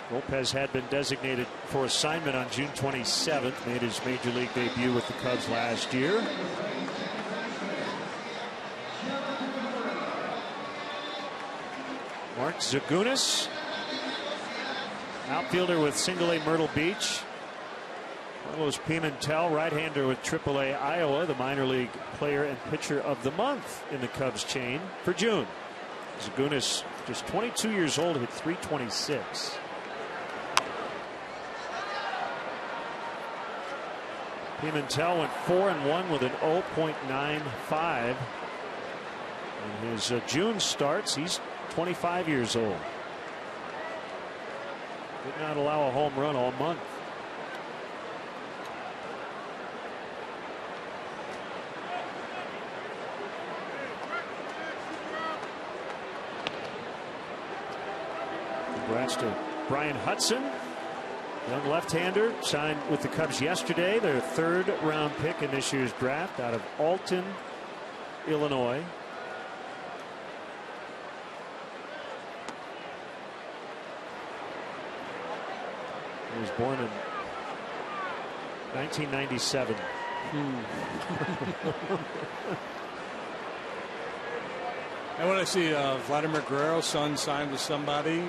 Lopez had been designated for assignment on June 27th. Made his major league debut with the Cubs last year. Mark Zagunis, outfielder with Single-A Myrtle Beach. Carlos Pimentel, right-hander with Triple-A Iowa, the minor league player and pitcher of the month in the Cubs chain for June. Zagunis, just 22 years old, hit .326. Pimentel went 4-1 with an 0.95. In his June starts, he's 25 years old. Did not allow a home run all month. Congrats to Brian Hudson, young left-hander, signed with the Cubs yesterday. Their 3rd round pick in this year's draft out of Alton, Illinois. He was born in 1997. And when I see Vladimir Guerrero's son signed with somebody.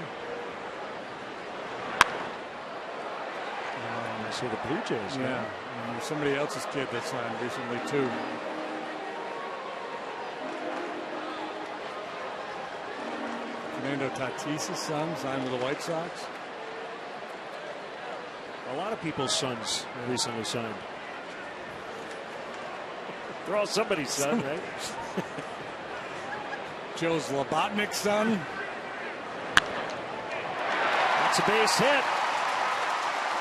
I see the Blue Jays. Yeah. And there's somebody else's kid that signed recently too. Fernando Tatis' son signed with the White Sox. A lot of people's sons recently signed. They're all somebody's son, right? Joe Zlotnick's son. That's a base hit.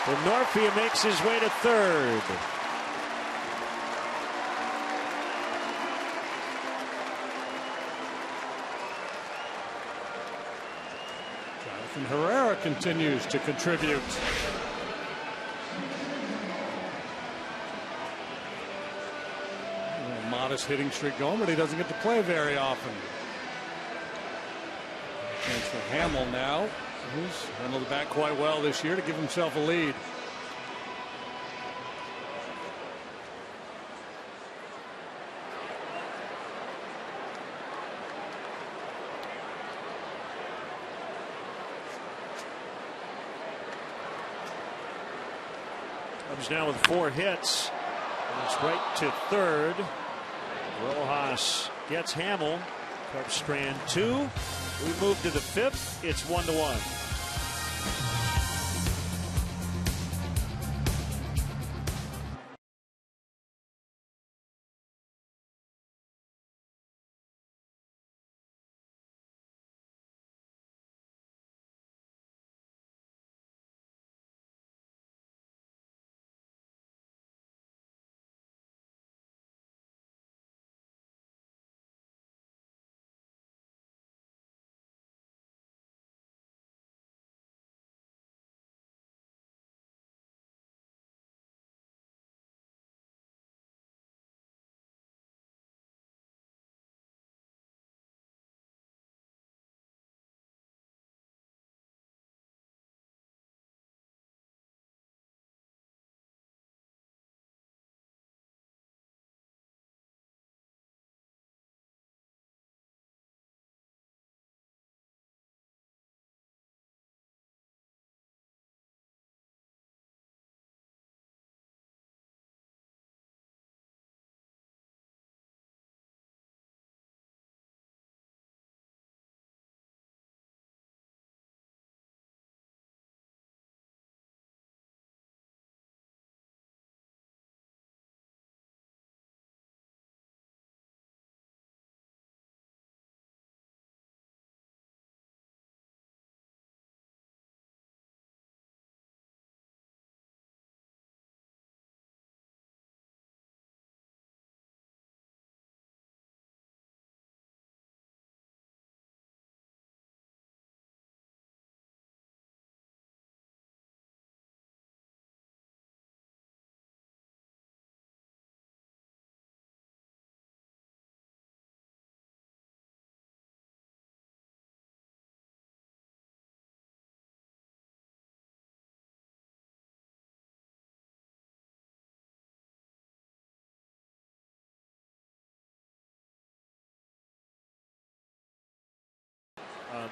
Denorfia makes his way to 3rd. And Herrera continues to contribute. A modest hitting streak going, but he doesn't get to play very often. Chance for Hamill now, who's handled the bat quite well this year to give himself a lead. Comes down with 4 hits. It's right to third. Rojas gets Hamill. Cubs strand 2. We move to the 5th. It's 1-1.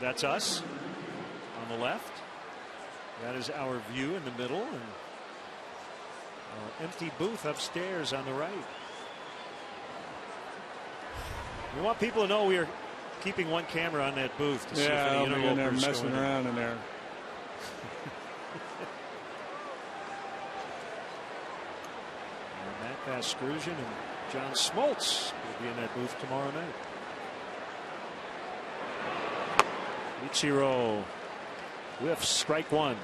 That's us on the left. That is our view in the middle, and our empty booth upstairs on the right. We want people to know we are keeping one camera on that booth to see if any in there interlopers messing around in there. Matt Vasgersian and John Smoltz will be in that booth tomorrow night. Ichiro whiffs, strike 1.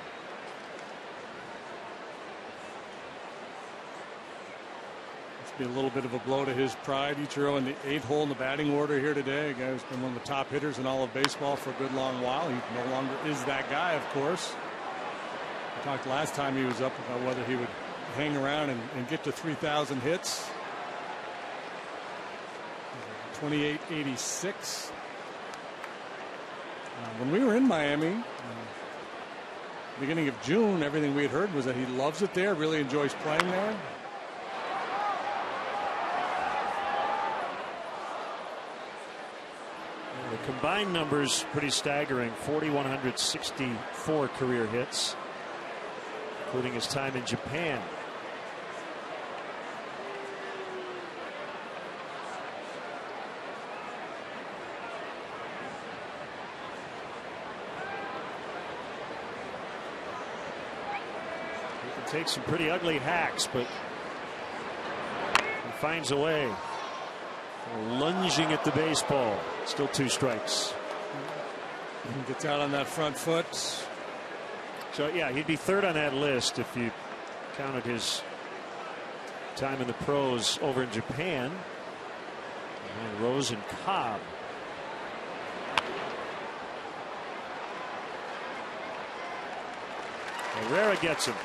Must be a little bit of a blow to his pride. Ichiro in the 8th hole in the batting order here today. A guy who's been one of the top hitters in all of baseball for a good long while. He no longer is that guy, of course. We talked last time he was up about whether he would hang around and get to 3,000 hits. 2886. When we were in Miami, beginning of June, everything we had heard was that he loves it there, really enjoys playing there. The combined numbers pretty staggering. 4,164 career hits, including his time in Japan. Takes some pretty ugly hacks, but he finds a way. Lunging at the baseball. Still 2 strikes. He gets out on that front foot. So yeah, he'd be 3rd on that list if you counted his time in the pros over in Japan. And Rose and Cobb. Herrera gets him.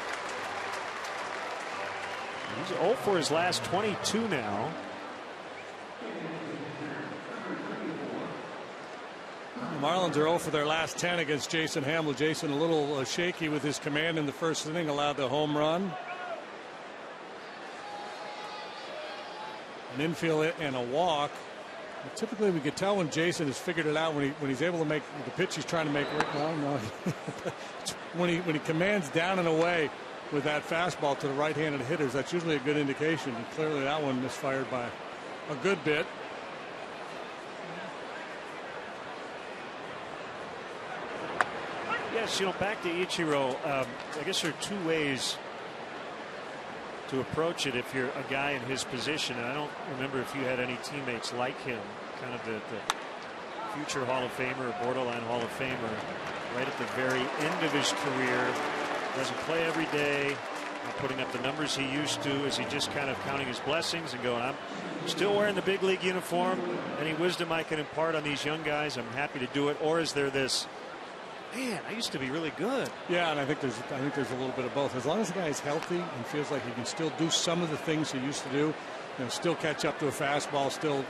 He's 0 for his last 22 now. The Marlins are 0 for their last 10 against Jason Hammel. Jason a little shaky with his command in the first inning, allowed the home run. An infield and a walk. Typically, we could tell when Jason has figured it out when he's able to make the pitch he's trying to make. No. when he commands down and away with that fastball to the right-handed hitters, that's usually a good indication. And clearly, that one misfired by a good bit. Yes, back to Ichiro. I guess there are two ways to approach it if you're a guy in his position. And I don't remember if you had any teammates like him, kind of the future Hall of Famer or borderline Hall of Famer, right at the very end of his career. Doesn't play every day, not putting up the numbers he used to. Is he just kind of counting his blessings and going, I'm still wearing the big league uniform? Any wisdom I can impart on these young guys, I'm happy to do it. Or is there this, man, I used to be really good? Yeah, and I think there's a little bit of both. As long as the guy is healthy and feels like he can still do some of the things he used to do, still catch up to a fastball, still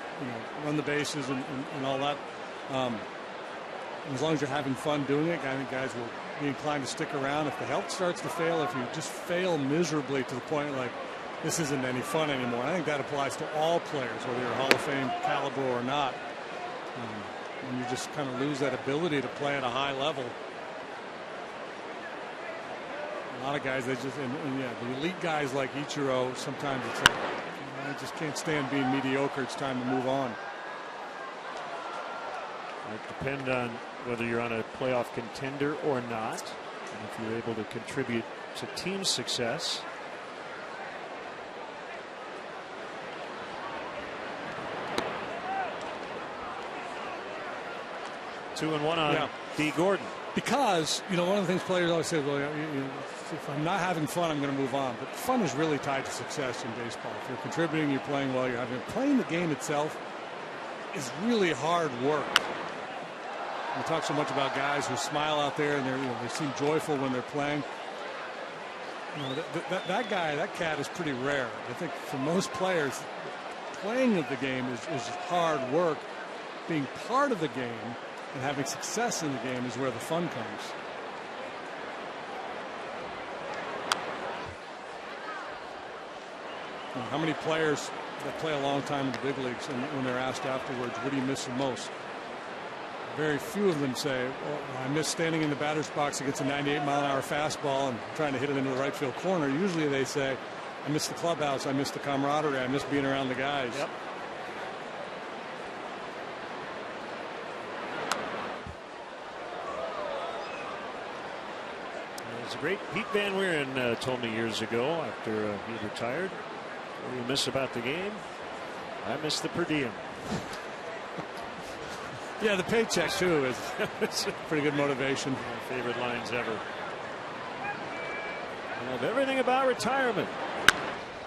run the bases and all that. As long as you're having fun doing it, I think guys will be inclined to stick around. If the health starts to fail, if you just fail miserably to the point like this isn't any fun anymore, I think that applies to all players, whether you're Hall of Fame caliber or not. And you just kind of lose that ability to play at a high level. A lot of guys, they just, and the elite guys like Ichiro, sometimes it's like, I just can't stand being mediocre. It's time to move on. It depends on whether you're on a playoff contender or not, and if you're able to contribute to team success. Two and one on D. Gordon. Because, one of the things players always say, well, if I'm not having fun, I'm going to move on. But fun is really tied to success in baseball. If you're contributing, you're playing well, playing the game itself is really hard work. We talk so much about guys who smile out there and they seem joyful when they're playing. That guy, that cat is pretty rare. I think for most players, playing of the game is hard work. Being part of the game and having success in the game is where the fun comes. How many players that play a long time in the big leagues, and when they're asked afterwards, what do you miss the most? Very few of them say, well, I miss standing in the batter's box against a 98-mile-an-hour fastball and trying to hit it into the right field corner. Usually they say, I miss the clubhouse, I miss the camaraderie, I miss being around the guys. Yep. There's a great Pete Van Wieren told me years ago after he retired, what do you miss about the game? I miss the per diem. Yeah, the paycheck too is pretty good motivation. My favorite lines ever. I love everything about retirement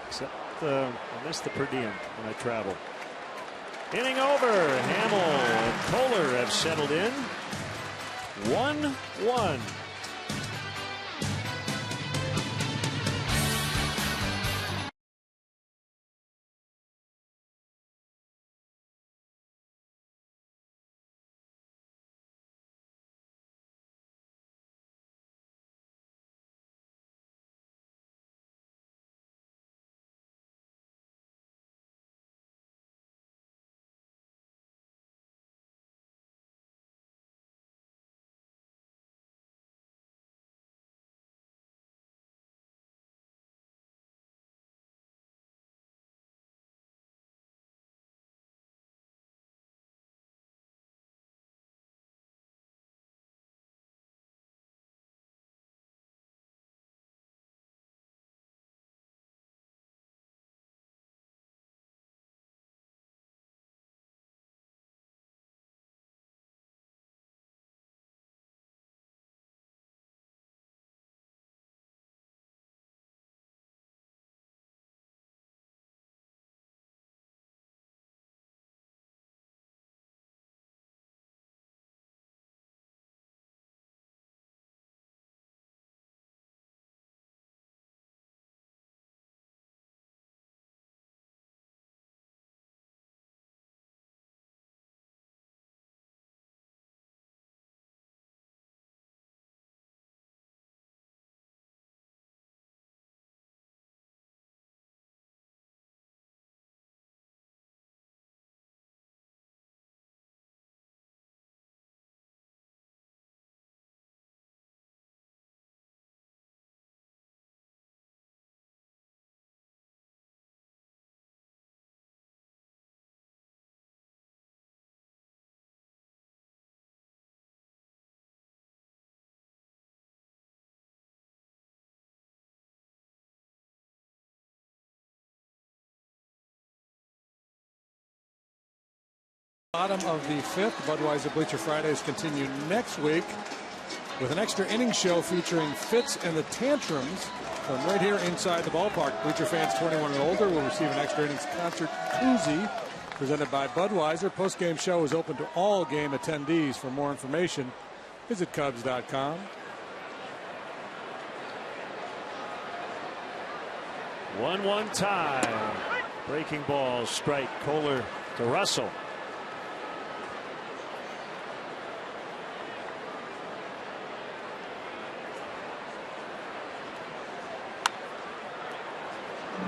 except I miss the per diem when I travel. Inning over. Hammel and Kohler have settled in. 1-1. Bottom of the 5th. Budweiser Bleacher Fridays continue next week with an extra inning show featuring Fitz and the Tantrums from right here inside the ballpark. Bleacher fans 21 and older will receive an extra innings concert koozie presented by Budweiser. Post-game show is open to all game attendees. For more information, visit Cubs.com. 1-1 tie. Breaking ball, strike. Kohler to Russell.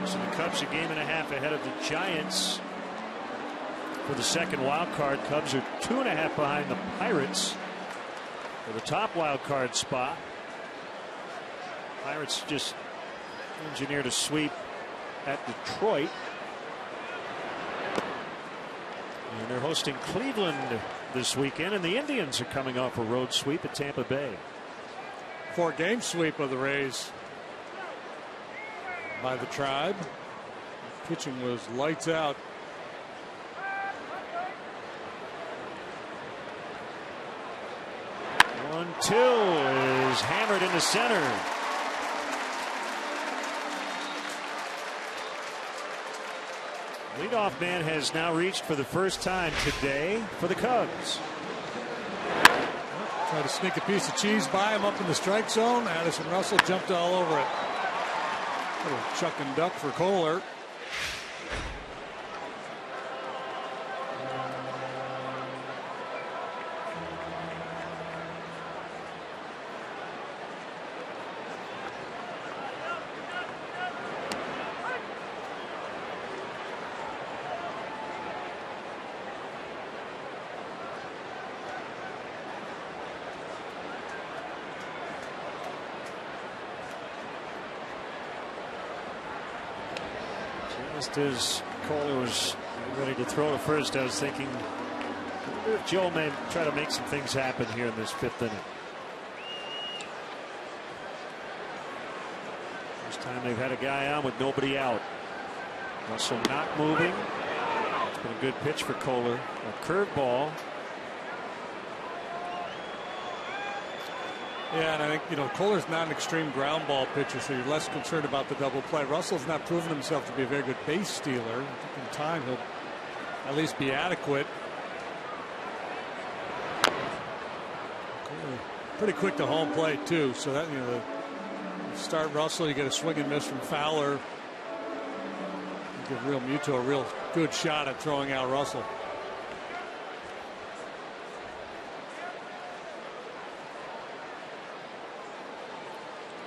So the Cubs a game and a half ahead of the Giants for the second wild card. Cubs are 2.5 behind the Pirates for the top wild card spot. Pirates just engineered a sweep at Detroit. And they're hosting Cleveland this weekend, and the Indians are coming off a road sweep at Tampa Bay. 4-game sweep of the Rays by the Tribe. Pitching was lights out. One, two is hammered into center. Leadoff man has now reached for the first time today for the Cubs. Try to sneak a piece of cheese by him up in the strike zone. Addison Russell jumped all over it. Little chuck and duck for Kohler. Just as Kohler was ready to throw to first, I was thinking if Joe may try to make some things happen here in this 5th inning. First time they've had a guy on with nobody out. Russell not moving. It's been a good pitch for Kohler. A curveball. Yeah, and I think, Kohler's not an extreme ground ball pitcher, so you're less concerned about the double play. Russell's not proven himself to be a very good base stealer. In time, he'll at least be adequate. Pretty quick to home plate, too. So that, you start Russell, you get a swing and miss from Fowler. You give Real Muto a real good shot at throwing out Russell.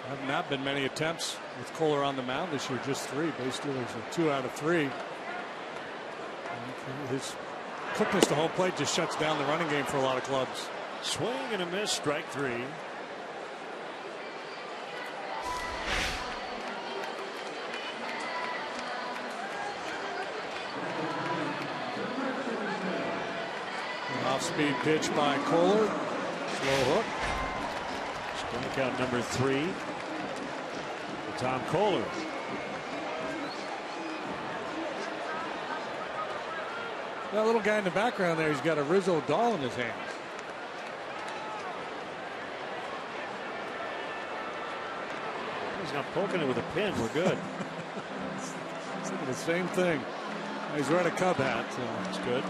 Have not been many attempts with Kohler on the mound this year, just 3. Base stealers are 2 out of 3. And his quickness to home plate just shuts down the running game for a lot of clubs. Swing and a miss, strike 3. An off-speed pitch by Kohler. Slow hook. Strikeout number 3. Tom Kohler. That little guy in the background there, he's got a Rizzo doll in his hands. He's not poking it with a pin. We're good. It's like the same thing. He's wearing a Cub hat, so that's good.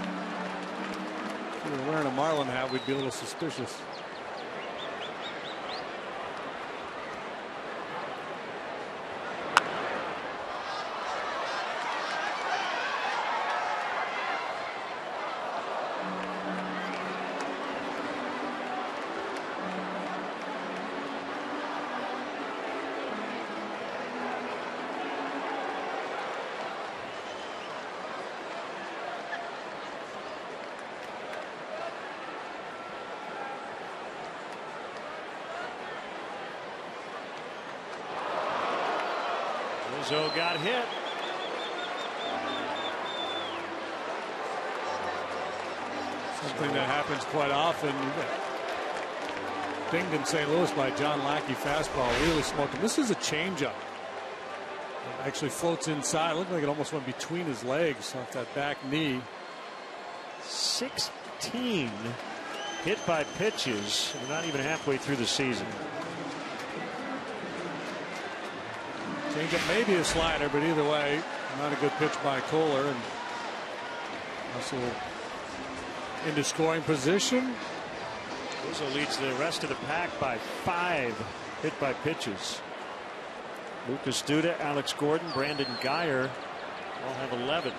If we were wearing a Marlin hat, we'd be a little suspicious. Rizzo got hit. Something that happens quite often. Dinged in St. Louis by John Lackey fastball, really smoked him. This is a changeup. It actually floats inside. Looked like it almost went between his legs off that back knee. 16 hit by pitches. We're not even halfway through the season. Changeup, maybe a slider, but either way, not a good pitch by Kohler. And Russell into scoring position. Rizzo leads the rest of the pack by 5 hit by pitches. Lucas Duda, Alex Gordon, Brandon Guyer all have 11.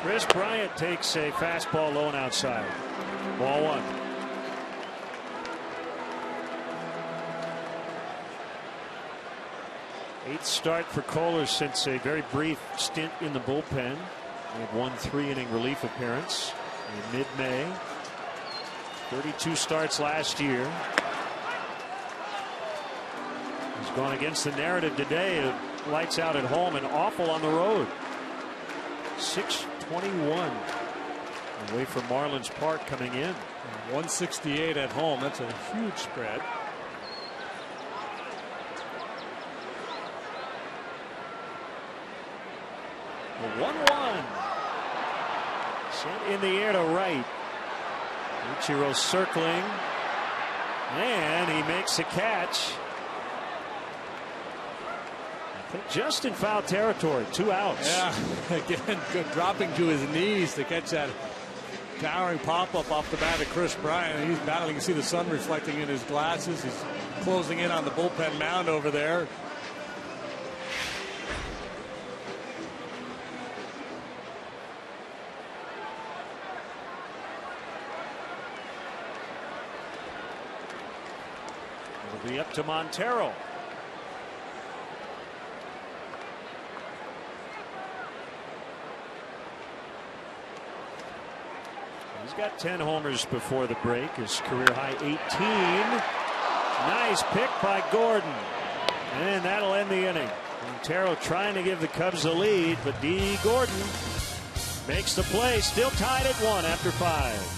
Chris Bryant takes a fastball low and outside. Ball 1. Eighth start for Kohler since a very brief stint in the bullpen. He had 1 3-inning relief appearance in mid-May. 32 starts last year. He's gone against the narrative today of lights out at home and awful on the road. 621 away from Marlins Park coming in. 168 at home. That's a huge spread. The 1-1 sent in the air to right. Ichiro circling, and he makes a catch. I think just in foul territory. 2 outs. Yeah, again, good dropping to his knees to catch that towering pop-up off the bat of Chris Bryant. He's battling. You see the sun reflecting in his glasses. He's closing in on the bullpen mound over there. It'll be up to Montero. He's got 10 homers before the break. His career high 18. Nice pick by Gordon. And that'll end the inning. Montero trying to give the Cubs the lead, but D. Gordon makes the play. Still tied at 1 after 5.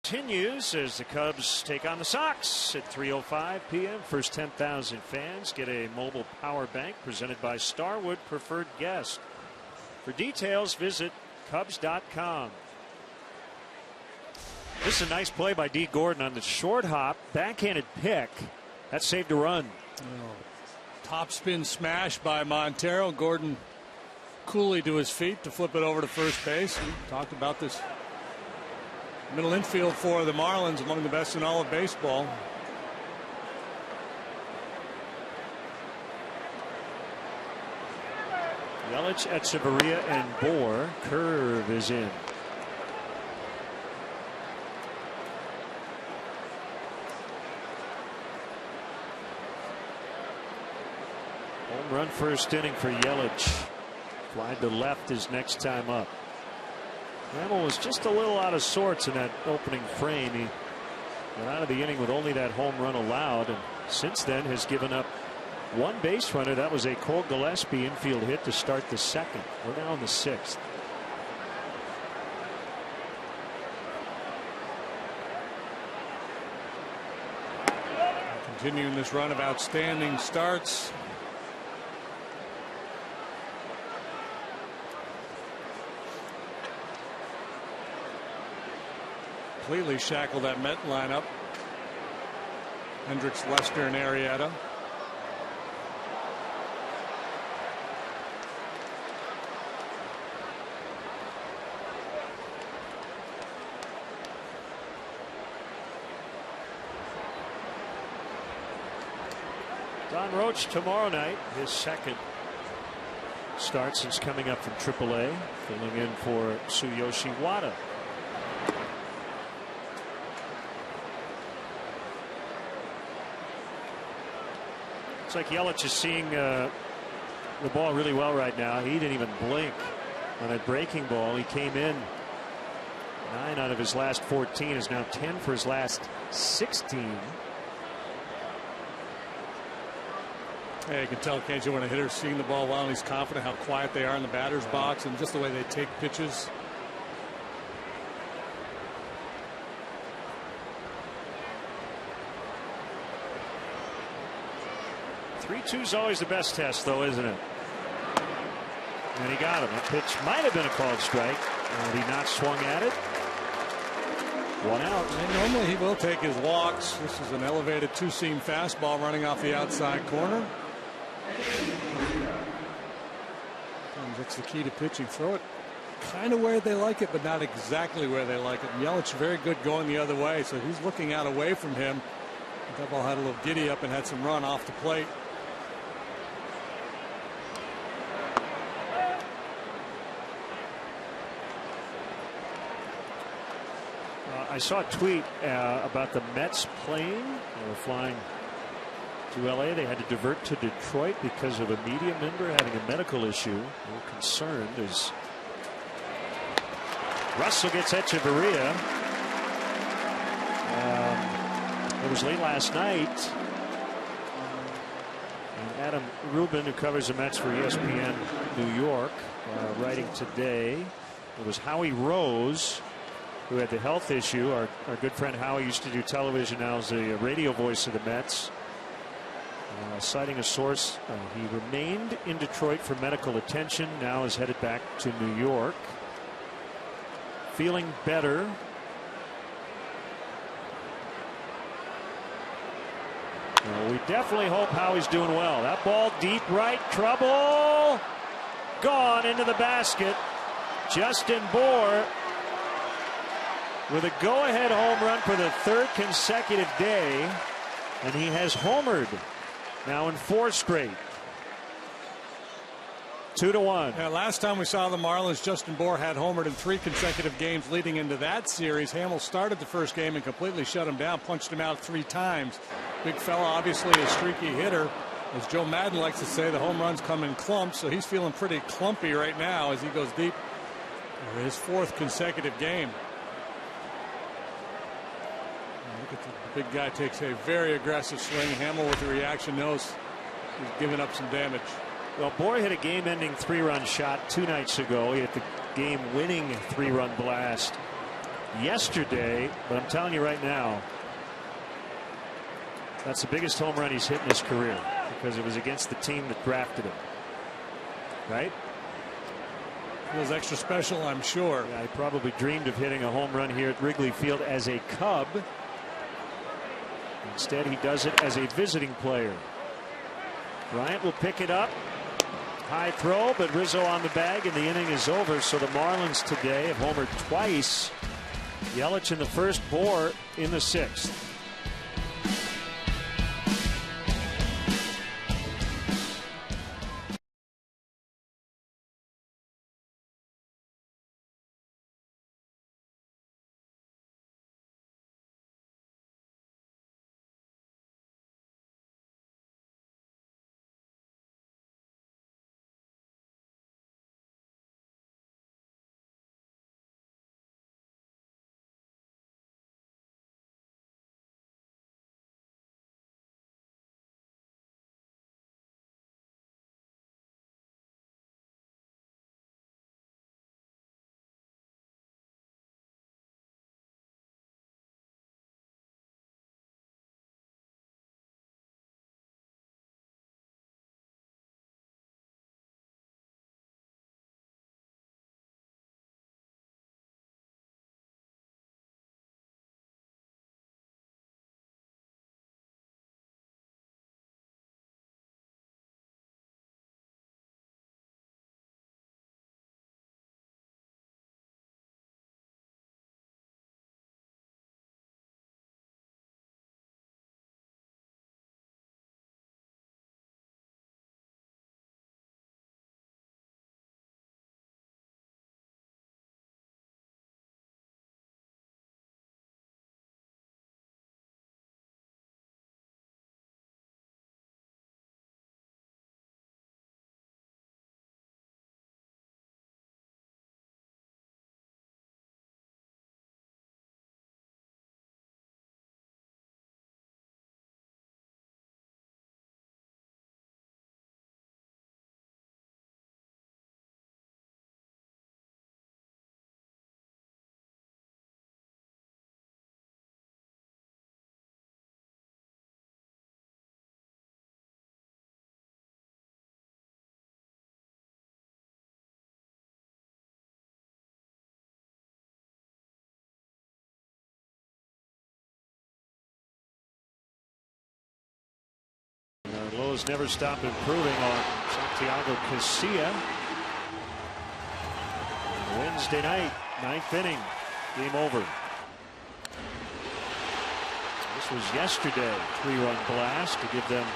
Continues as the Cubs take on the Sox at 3:05 p.m. First 10,000 fans get a mobile power bank presented by Starwood Preferred Guest. For details, visit Cubs.com. This is a nice play by D. Gordon on the short hop, backhanded pick. That saved a run. Topspin smash by Montero. Gordon coolly to his feet to flip it over to first base. We talked about this middle infield for the Marlins, among the best in all of baseball. Yelich, Echeverria, and Bohr. Curve is in. Home run first inning for Yelich. Fly to left his next time up. Hamill was just a little out of sorts in that opening frame. He got out of the inning with only that home run allowed, and since then has given up one base runner. That was a Cole Gillespie infield hit to start the second. We're now in the sixth. Continuing this run of outstanding starts. Completely shackled that Met lineup. Hendricks, Lester, and Arrieta. Don Roach tomorrow night, his second start since coming up from AAA, filling in for Tsuyoshi Wada. It's like Yelich is seeing the ball really well right now. He didn't even blink on that breaking ball. He came in 9 out of his last 14, is now 10 for his last 16. Hey, you can tell, can't you, when a hitter's seeing the ball well and he's confident, how quiet they are in the batter's box and just the way they take pitches. Two's always the best test, though, isn't it? And he got him. That pitch might have been a called strike. And he not swung at it. 1 out. And normally he will take his walks. This is an elevated two-seam fastball running off the outside corner. And that's the key to pitching. Throw it kind of where they like it, but not exactly where they like it. And Yelich very good going the other way, so he's looking out away from him. That ball had a little giddy up and had some run off the plate. I saw a tweet about the Mets plane. They were flying to LA. They had to divert to Detroit because of a media member having a medical issue. A little concerned as Russell gets Echeverria. It was late last night. And Adam Rubin, who covers the Mets for ESPN New York, writing today, it was Howie Rose who had the health issue. Our good friend Howie used to do television, now is the radio voice of the Mets. Citing a source, he remained in Detroit for medical attention, now is headed back to New York. Feeling better. Well, we definitely hope Howie's doing well. That ball deep right, trouble. Gone into the basket. Justin Bohr with a go-ahead home run for the third consecutive day, and he has homered now in 4 straight. 2-1. Yeah, last time we saw the Marlins, Justin Bohr had homered in 3 consecutive games leading into that series. Hamill started the first game and completely shut him down, punched him out 3 times. Big fella, obviously a streaky hitter. As Joe Madden likes to say, the home runs come in clumps, so he's feeling pretty clumpy right now as he goes deep for his 4th consecutive game. Look at the big guy takes a very aggressive swing. Hamill with the reaction knows he's giving up some damage. Well, Bohr hit a game-ending 3-run shot 2 nights ago. He hit the game-winning 3-run blast yesterday. But I'm telling you right now, that's the biggest home run he's hit in his career because it was against the team that drafted him. Right? Feels extra special, I'm sure. Yeah, he probably dreamed of hitting a home run here at Wrigley Field as a Cub. Instead, he does it as a visiting player. Bryant will pick it up. High throw, but Rizzo on the bag, and the inning is over. So the Marlins today have homered twice. Yelich in the first, Bohr in the sixth. Lowe's never stopped improving on Santiago Casilla. Wednesday night, 9th inning, game over. This was yesterday, 3-run blast to give them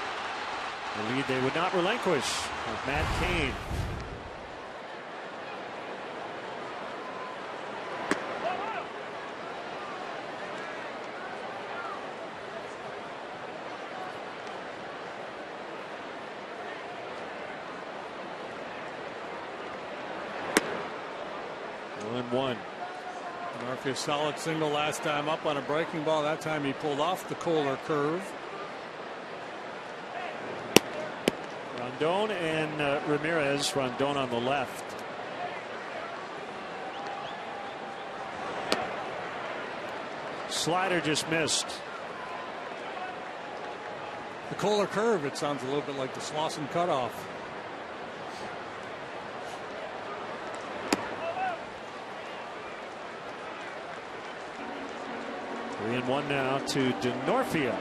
the lead they would not relinquish with Matt Cain. One. Murphy a solid single last time up on a breaking ball. That time he pulled off the Kohler curve. Rondon and Ramirez. Rondon on the left. Slider just missed. The Kohler curve, it sounds a little bit like the Slauson cutoff. And 1 now to Denorfia.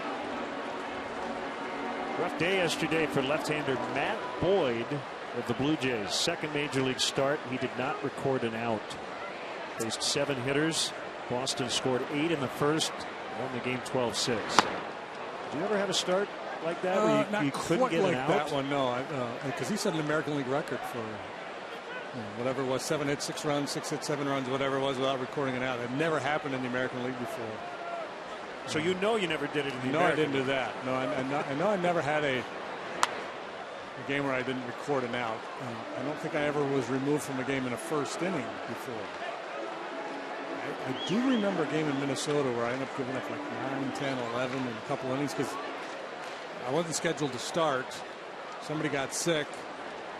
Rough day yesterday for left-hander Matt Boyd of the Blue Jays. Second major league start. He did not record an out. Faced 7 hitters. Boston scored 8 in the first. Won the game 12-6. Did you ever have a start like that where you couldn't get an out? That one, no. Because he set an American League record for whatever it was, 7 hits, 6 runs, 6 hits, 7 runs, whatever it was, without recording an out. It never happened in the American League before. So you know you never did it in the American League. No, I didn't do that. No, I know I never had a game where I didn't record an out. I don't think I ever was removed from a game in a first inning before. I do remember a game in Minnesota where I ended up giving up like 9, 10, 11 in a couple innings because I wasn't scheduled to start. Somebody got sick.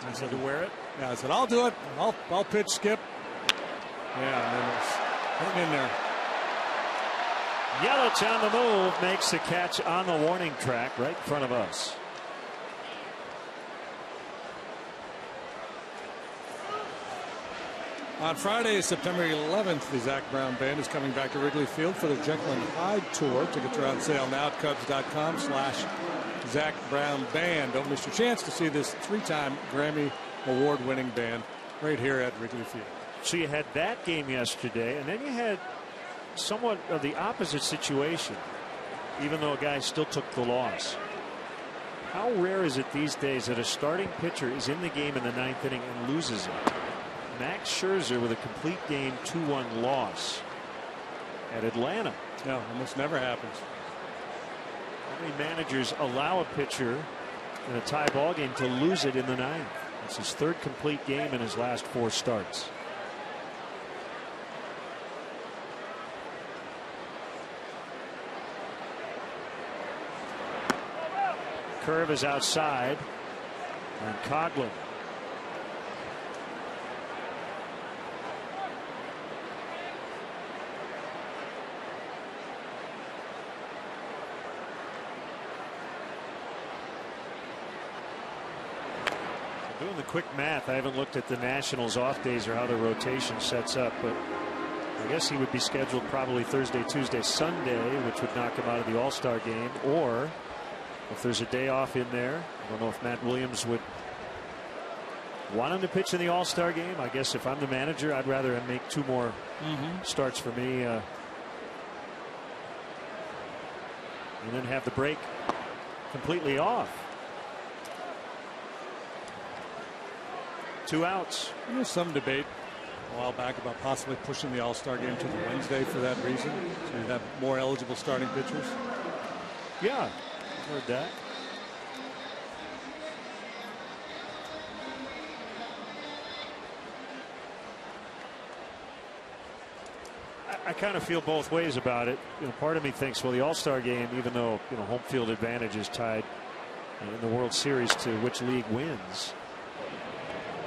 I said to wear it? Yeah, I said, I'll do it. I'll pitch, skip. Yeah, and then it was hanging in there. Yelich on the move, makes the catch on the warning track right in front of us. On Friday, September 11th, the Zach Brown Band is coming back to Wrigley Field for the Jekyll and Hyde Tour. Tickets are on sale now at Cubs.com/ZB Zac Brown Band. Don't miss your chance to see this 3-time Grammy Award-winning band right here at Wrigley Field. So you had that game yesterday, and then you had somewhat of the opposite situation, even though a guy still took the loss. How rare is it these days that a starting pitcher is in the game in the 9th inning and loses it? Max Scherzer with a complete game 2-1 loss at Atlanta. No, almost never happens. How many managers allow a pitcher in a tie ball game to lose it in the 9th? It's his 3rd complete game in his last 4 starts. Curve is outside, and Coghlan. Doing the quick math, I haven't looked at the Nationals off days or how the rotation sets up, but I guess he would be scheduled probably Thursday, Tuesday, Sunday, which would knock him out of the All-Star game, or if there's a day off in there. I don't know if Matt Williams would want him to pitch in the All-Star game. I guess if I'm the manager, I'd rather him make 2 more starts for me, and then have the break completely off. 2 outs. There's some debate a while back about possibly pushing the All-Star game to the Wednesday for that reason, so you have more eligible starting pitchers. Yeah, I've heard that. I kind of feel both ways about it. Part of me thinks, well, the All-Star game, even though home field advantage is tied in the World Series to which league wins,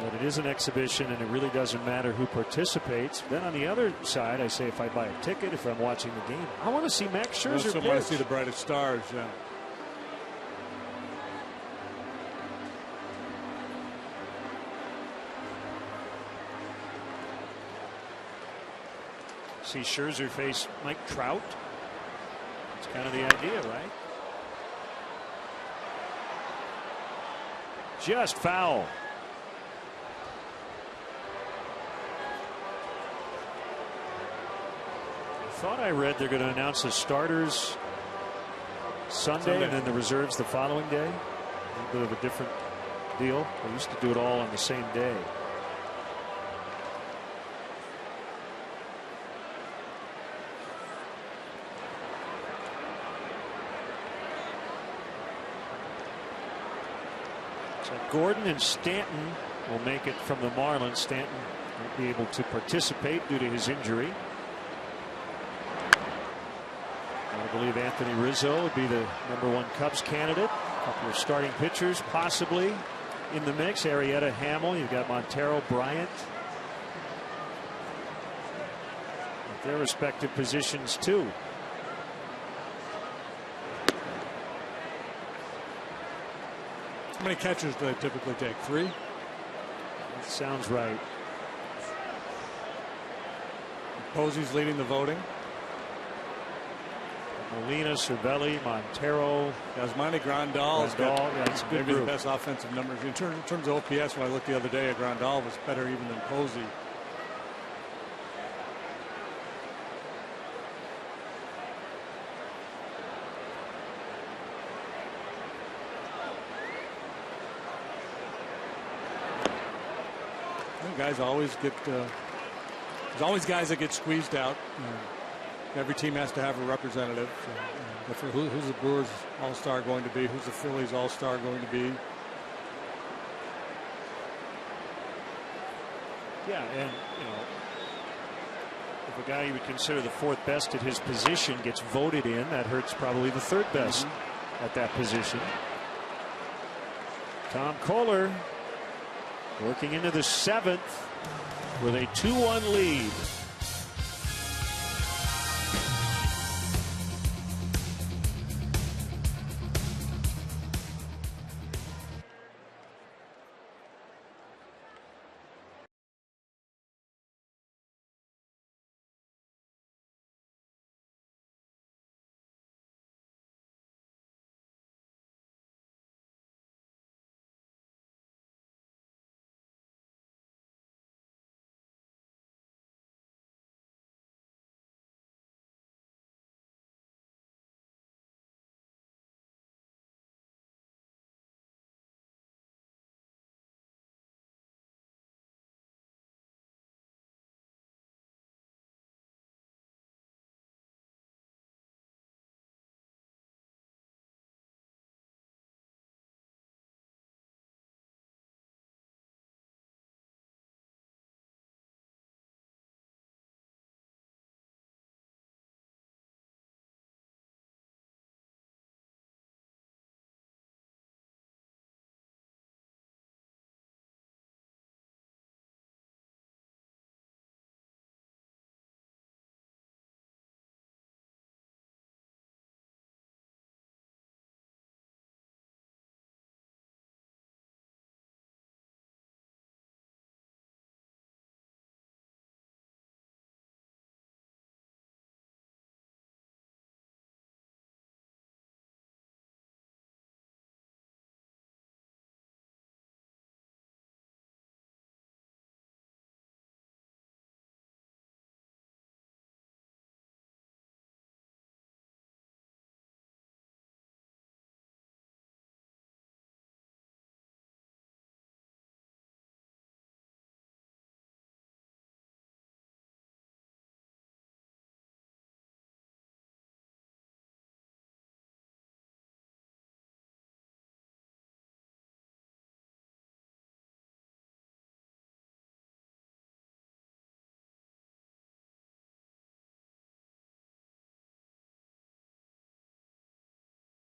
but it is an exhibition, and it really doesn't matter who participates. Then on the other side, I say if I buy a ticket, if I'm watching the game, I want to see Max Scherzer pitch. I want to see the brightest stars. Yeah. See Scherzer face Mike Trout. That's kind of the idea, right? Just foul. I thought I read they're going to announce the starters Sunday and then the reserves the following day. A bit of a different deal. They used to do it all on the same day. So Gordon and Stanton will make it from the Marlins. Stanton won't be able to participate due to his injury. I believe Anthony Rizzo would be the #1 Cubs candidate. A couple of starting pitchers possibly in the mix. Arrieta, Hamill. You've got Montero, Bryant. At their respective positions too. How many catchers do they typically take? 3? That sounds right. Posey's leading the voting. Molina, Cervelli, Montero, Yasmani Grandal. Yeah, it's a good maybe group. the best offensive numbers in terms of OPS. When I looked the other day, Grandal was better even than Posey. Guys always get. There's always guys that get squeezed out. Every team has to have a representative. Who's the Brewers All-Star going to be? Who's the Phillies All-Star going to be? Yeah, and if a guy you would consider the 4th best at his position gets voted in, that hurts probably the 3rd best at that position. Tom Kohler working into the 7th with a 2-1 lead.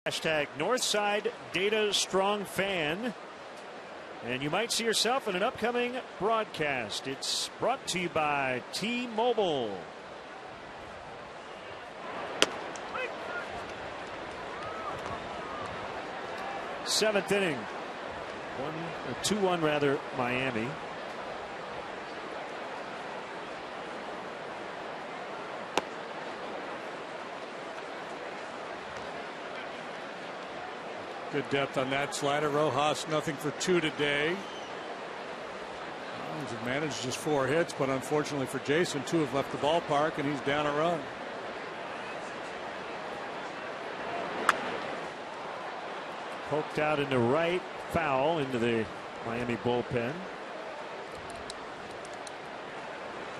Hashtag Northside Data Strong Fan. And you might see yourself in an upcoming broadcast. It's brought to you by T-Mobile. Seventh inning. 2-1 rather, Miami. Good depth on that slider. Rojas nothing for 2 today. He's managed just 4 hits, but unfortunately for Jason, 2 have left the ballpark, and he's down a run. Poked out into right, foul into the Miami bullpen.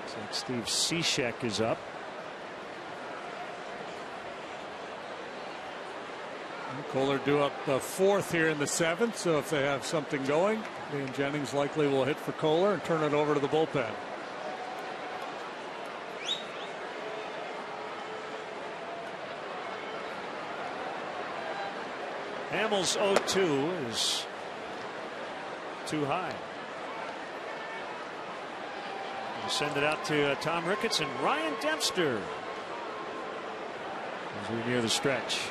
Looks like Steve Cishek is up. Kohler due up the 4th here in the 7th, so if they have something going, Dan Jennings likely will hit for Kohler and turn it over to the bullpen. Hamels 0-2 is too high. We'll send it out to Tom Ricketts and Ryan Dempster as we near the stretch.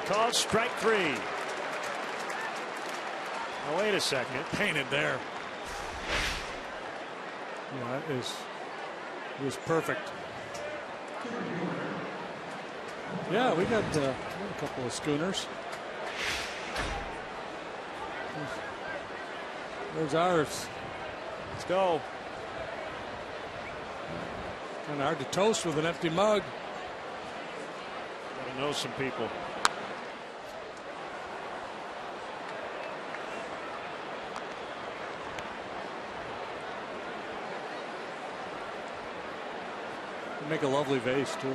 Called strike 3. Oh, wait a second. Painted there. Yeah, it was perfect. Yeah, we got a couple of schooners. There's ours. Let's go. Kind of hard to toast with an empty mug. Gotta know some people. Make a lovely vase too.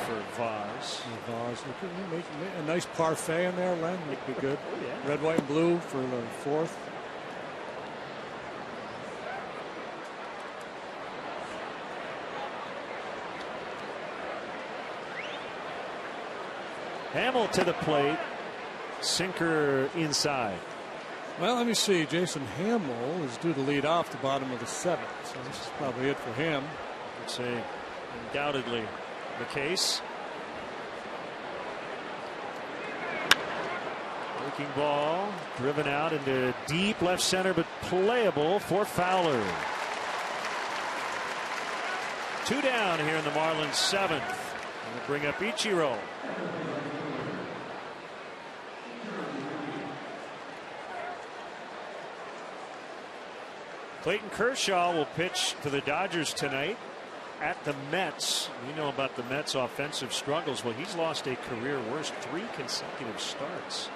For vase. Make a nice parfait in there, Len. Would be good. Yeah. Red, white, and blue for the 4th. Hamill to the plate. Sinker inside. Well, let me see. Jason Hamill is due to lead off the bottom of the 7th, so this is probably it for him. I'd say undoubtedly the case. Breaking ball driven out into deep left center, but playable for Fowler. 2 down here in the Marlins 7th. We'll bring up Ichiro. Clayton Kershaw will pitch for the Dodgers tonight at the Mets. We know about the Mets' offensive struggles. Well, he's lost a career worst 3 consecutive starts.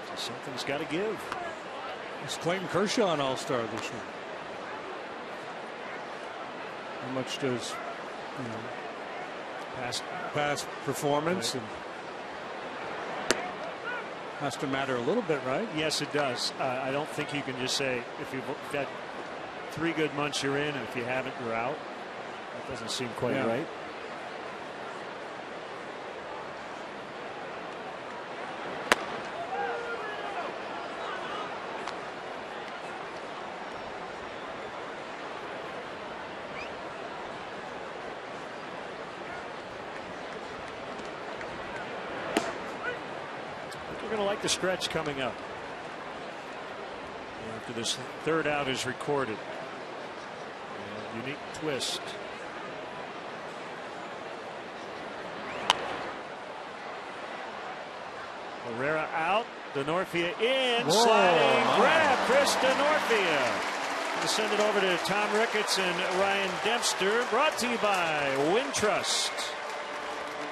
So something's got to give. Is Clayton Kershaw an all-star this year? How much does past performance and has to matter a little bit, right? Yes, it does. I don't think you can just say if you've had 3 good months you're in, and if you haven't, you're out. That doesn't seem quite right. We're going to like the stretch coming up after this 3rd out is recorded. A unique twist. Herrera out. Denorfia in. Sliding grab. Chris Denorfia. We'll send it over to Tom Ricketts and Ryan Dempster. Brought to you by Wintrust.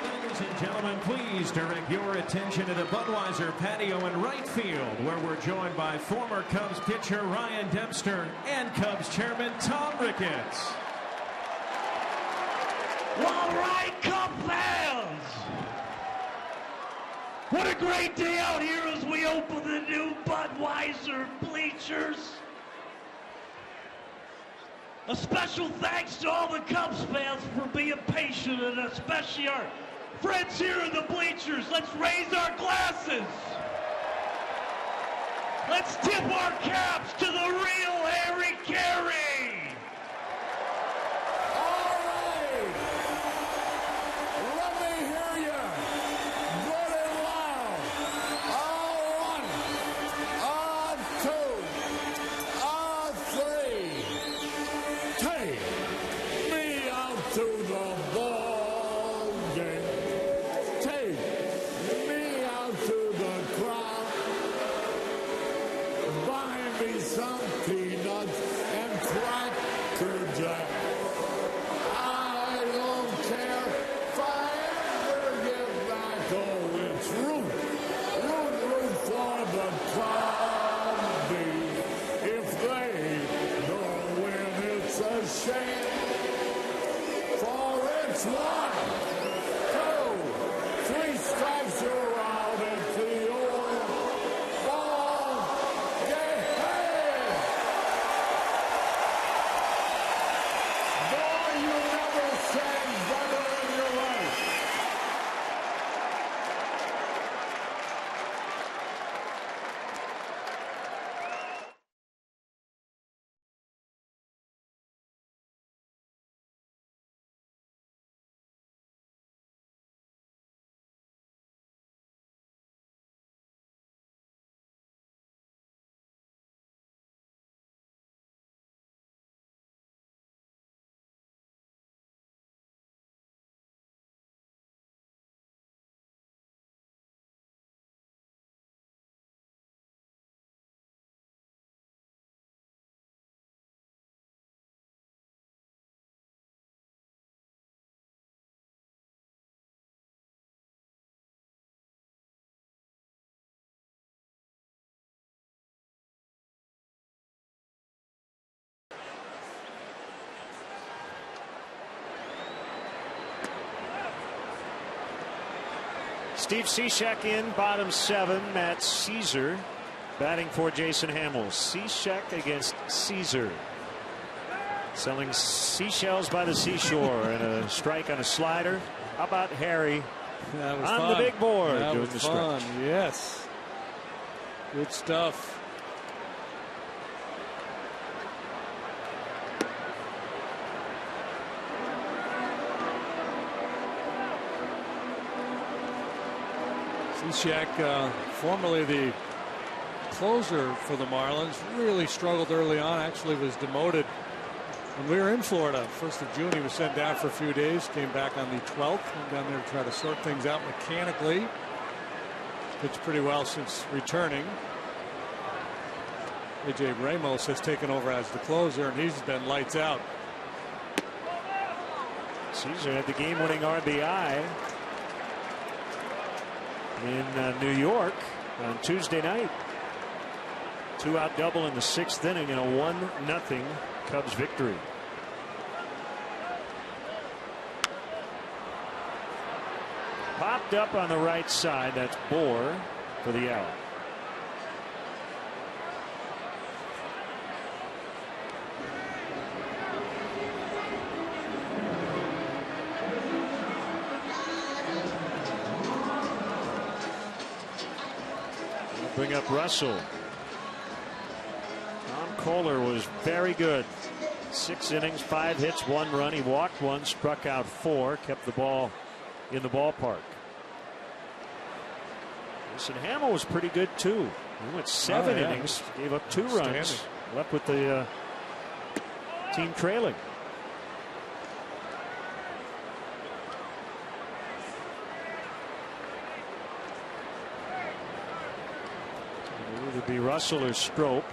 Ladies and gentlemen, please direct your attention to the Budweiser patio in right field, where we're joined by former Cubs pitcher Ryan Dempster and Cubs chairman Tom Ricketts. All right, Cub fans, What a great day out here as we open the new Budweiser bleachers. A special thanks to all the Cubs fans for being patient, and especially our friends here in the bleachers. Let's raise our glasses. Let's tip our caps to the real Harry Carey. All right. Let me hear you. Good and loud. On 1, on 2, on 3. Take me out to the ball game. Take me out to the crowd. Buy me some peanuts and Cracker Jack. I don't care if I ever get back. Oh, it's root for the Cubbies. If they don't win, it's a shame. For it's 1, 2, 3 strikes, you're out at the old ball game. Boy, you never sang better in your life. Steve Cishek in, bottom 7. Matt Caesar batting for Jason Hamill. Cishek against Caesar. Selling seashells by the seashore and a strike on a slider. How about Harry That was on fun. the big board That doing was the fun. stretch? Yes. Good stuff. Cishek, formerly the closer for the Marlins, really struggled early on. Actually was demoted when we were in Florida. 1st of June, he was sent down for a few days. Came back on the 12th. Went down there to try to sort things out mechanically. Pitched pretty well since returning. A.J. Ramos has taken over as the closer, and he's been lights out. Caesar had the game-winning RBI in New York on Tuesday night. 2-out double in the 6th inning in a 1-0 Cubs victory. Popped up on the right side. That's Bohr for the out. Bring up Russell. Tom Kohler was very good. 6 innings, 5 hits, 1 run. He walked 1, struck out 4, kept the ball in the ballpark. Listen, Hamill was pretty good too. He went 7 innings, gave up 2 runs, left with the team trailing. It would be Russell or Strop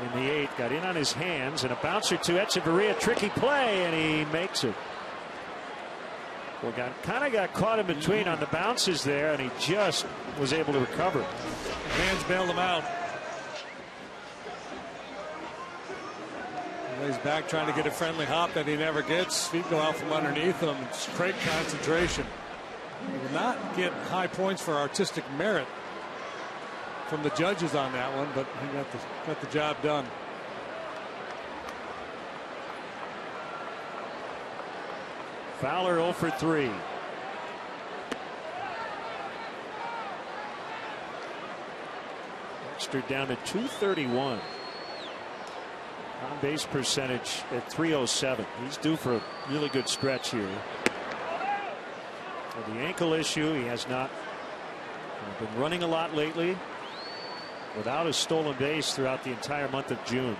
in the 8th. Got in on his hands and a bouncer to Echeverria. Tricky play, and he makes it. Well, kind of got caught in between on the bounces there, and he just was able to recover. Hands bailed him out. He's back trying to get a friendly hop that he never gets. Feet go out from underneath him. It's great concentration. He will not get high points for artistic merit from the judges on that one, but he got the job done. Fowler 0 for 3. Dexter down to 231. On base percentage at 307. He's due for a really good stretch here. With the ankle issue, he has not been running a lot lately. Without a stolen base throughout the entire month of June.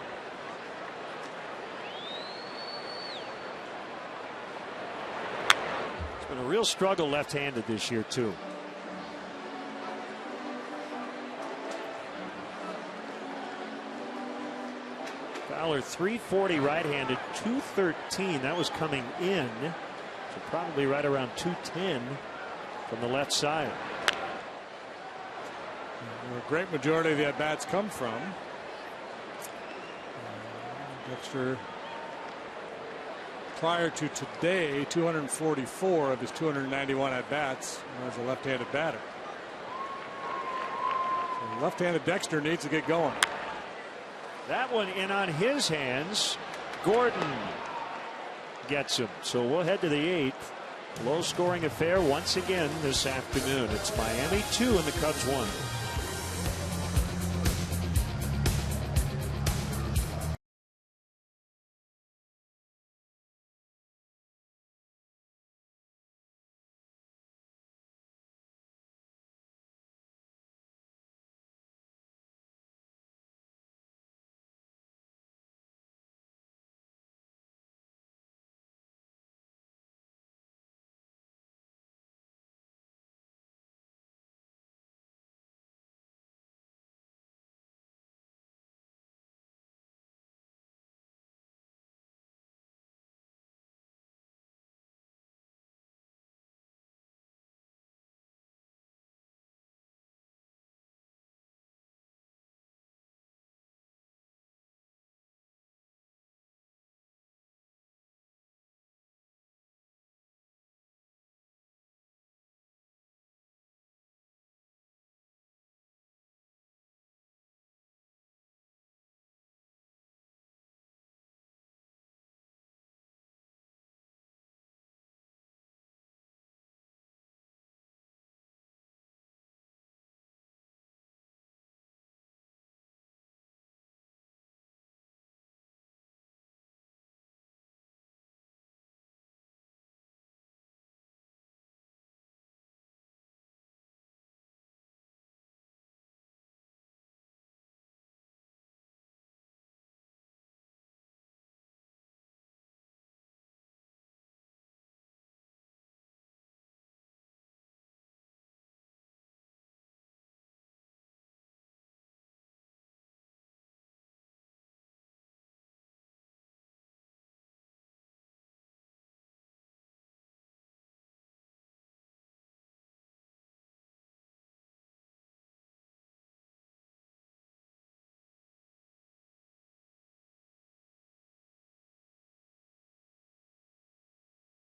It's been a real struggle left-handed this year too. Fowler 340 right-handed, 213. That was coming in, so probably right around 210 from the left side. Where a great majority of the at-bats come from. Dexter, prior to today, 244 of his 291 at-bats as a left-handed batter. So left-handed Dexter needs to get going. That one in on his hands. Gordon gets him. So we'll head to the 8th. Low scoring affair once again this afternoon. It's Miami 2 and the Cubs 1.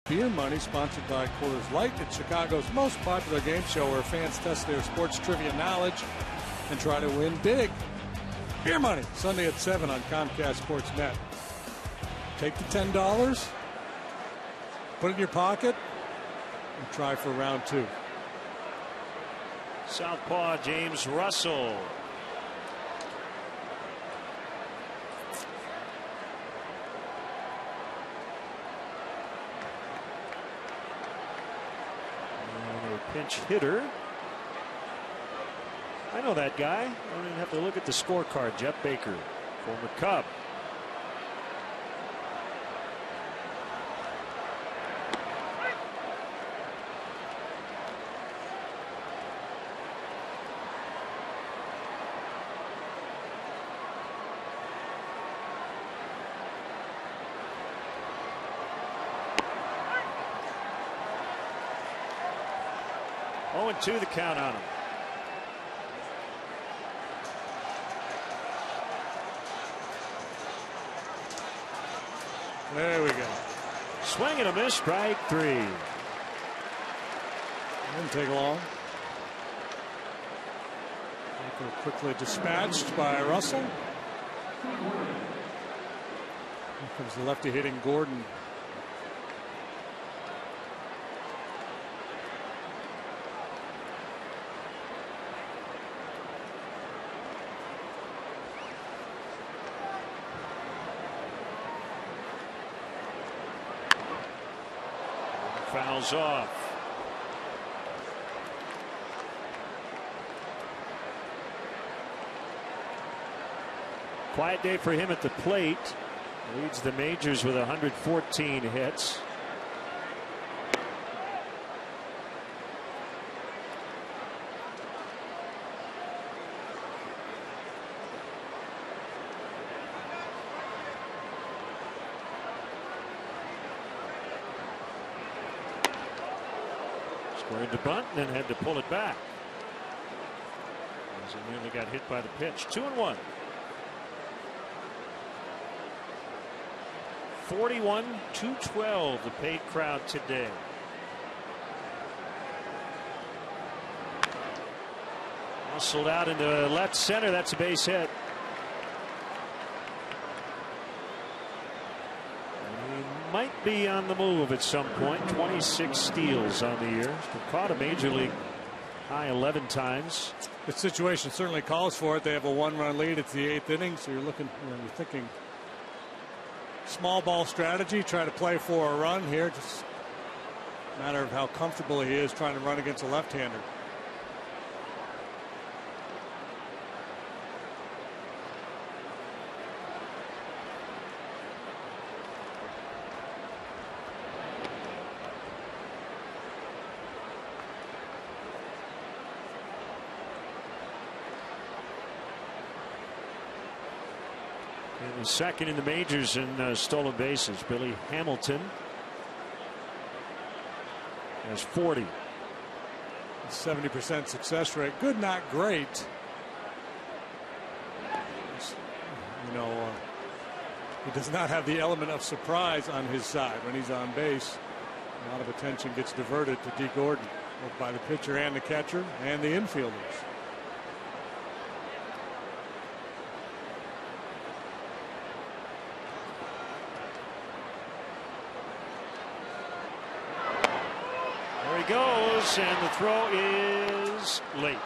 Beer Money, sponsored by Coors Light. It's Chicago's most popular game show where fans test their sports trivia knowledge and try to win big. Beer Money, Sunday at 7 on Comcast Sports Net. Take the $10, put it in your pocket, and try for round 2. Southpaw James Russell. Pinch hitter. I know that guy. I don't even have to look at the scorecard. Jeff Baker, former Cub. Oh, 2 the count on him. There we go. Swing and a miss, strike 3. Didn't take long. Quickly dispatched by Russell. Here comes the lefty hitting Gordon. Fouls off. Quiet day for him at the plate. Leads the majors with 114 hits. Squared to bunt and then had to pull it back as he nearly got hit by the pitch. 2-1. 41-12 the paid crowd today. Muscled out into left center. That's a base hit. He might be on the move at some point. 26 steals on the year. He's been caught a major league high 11 times. The situation certainly calls for it. They have a 1-run lead. It's the 8th inning, so you're looking, you're thinking small ball strategy, try to play for a run here. Just a matter of how comfortable he is trying to run against a left-hander. And the second in the majors in stolen bases. Billy Hamilton has 40. 70% success rate. Good, not great. You know, he does not have the element of surprise on his side when he's on base. A lot of attention gets diverted to D. Gordon, both by the pitcher and the catcher and the infielders. Goes, and the throw is late.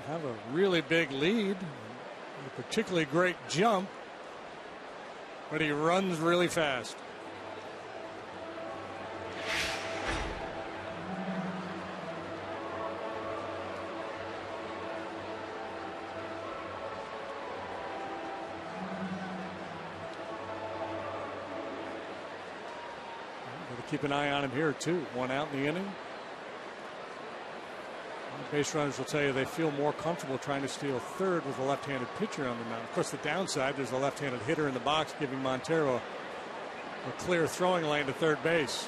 Have a really big lead, a particularly great jump, but he runs really fast. Keep an eye on him here too. 1 out in the inning. Base runners will tell you they feel more comfortable trying to steal third with a left-handed pitcher on the mound. Of course, the downside, there's a left-handed hitter in the box giving Montero a clear throwing lane to third base.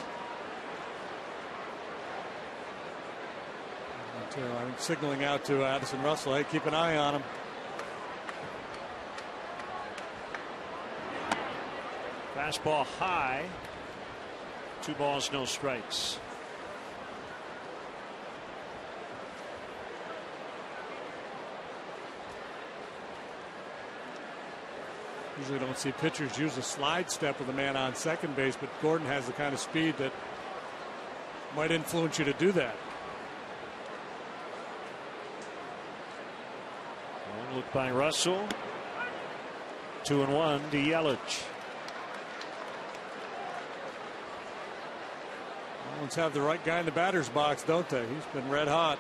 Montero, I think, signaling out to Addison Russell, hey, keep an eye on him. Fastball high. 2 balls, no strikes. Usually don't see pitchers use a slide step with a man on second base, but Gordon has the kind of speed that might influence you to do that. One look by Russell. 2-1 to Yelich. Marlins have the right guy in the batter's box, don't they? He's been red hot.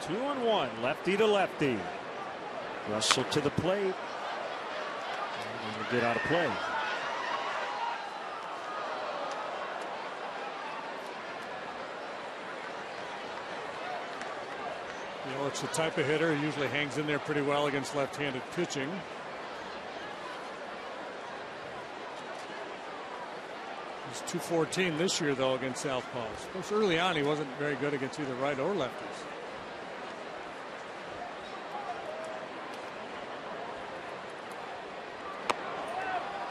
2-1, lefty to lefty. Russell to the plate. And he'll get out of play. You know, it's the type of hitter who usually hangs in there pretty well against left-handed pitching. He's .214 this year, though, against southpaws. Of course, early on, he wasn't very good against either right or lefties.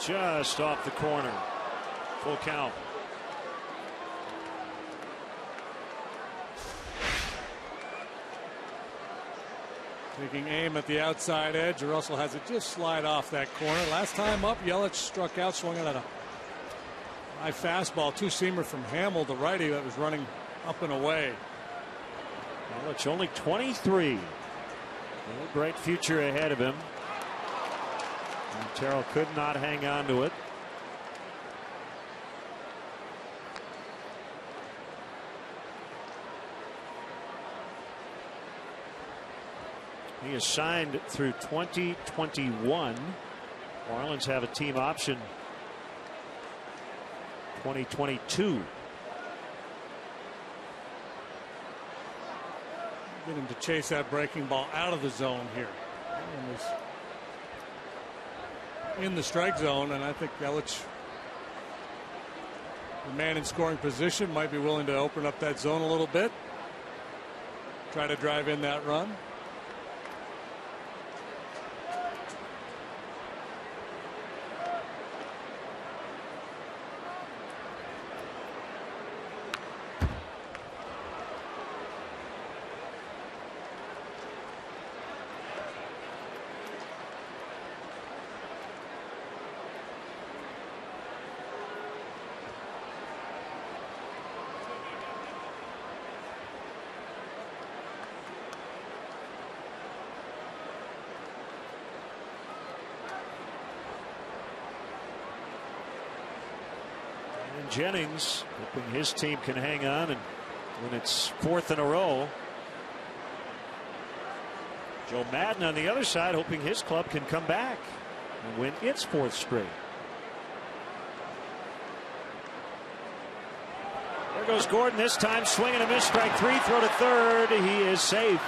Just off the corner. Full count. Taking aim at the outside edge. Russell has it just slide off that corner. Last time up, Yelich struck out, swung at a high fastball, two-seamer from Hamill, the righty that was running up and away. Yelich only 23. A great future ahead of him. Terrell could not hang on to it. He is signed through 2021. Marlins have a team option 2022. Get him to chase that breaking ball out of the zone here. And in the strike zone, and I think Yelich, the man in scoring position, might be willing to open up that zone a little bit, try to drive in that run. Jennings hoping his team can hang on, and when it's fourth in a row. Joe Madden on the other side hoping his club can come back and win its fourth straight. There goes Gordon, this time swinging a miss, strike three, throw to third. He is safe.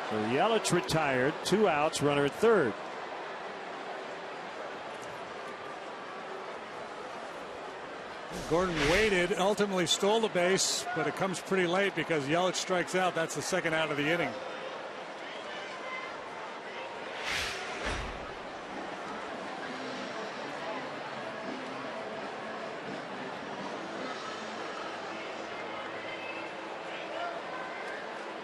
So Yelich retired, 2 outs, runner at third. Gordon waited, ultimately stole the base, but it comes pretty late because Yelich strikes out. That's the second out of the inning.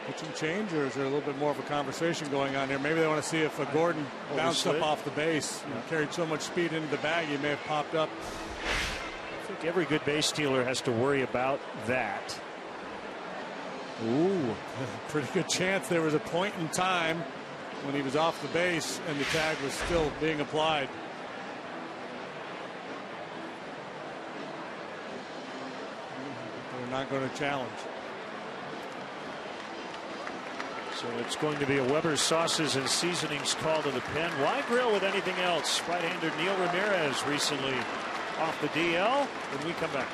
Pitching change, or is there a little bit more of a conversation going on here? Maybe they want to see if Gordon bounced up off the base. You know, carried so much speed into the bag, he may have popped up. I think every good base stealer has to worry about that. Ooh, pretty good chance there was a point in time when he was off the base and the tag was still being applied. They're not going to challenge. So it's going to be a Weber's Sauces and Seasonings call to the pen. Why grill with anything else? Right-hander Neil Ramirez recently off the DL when we come back.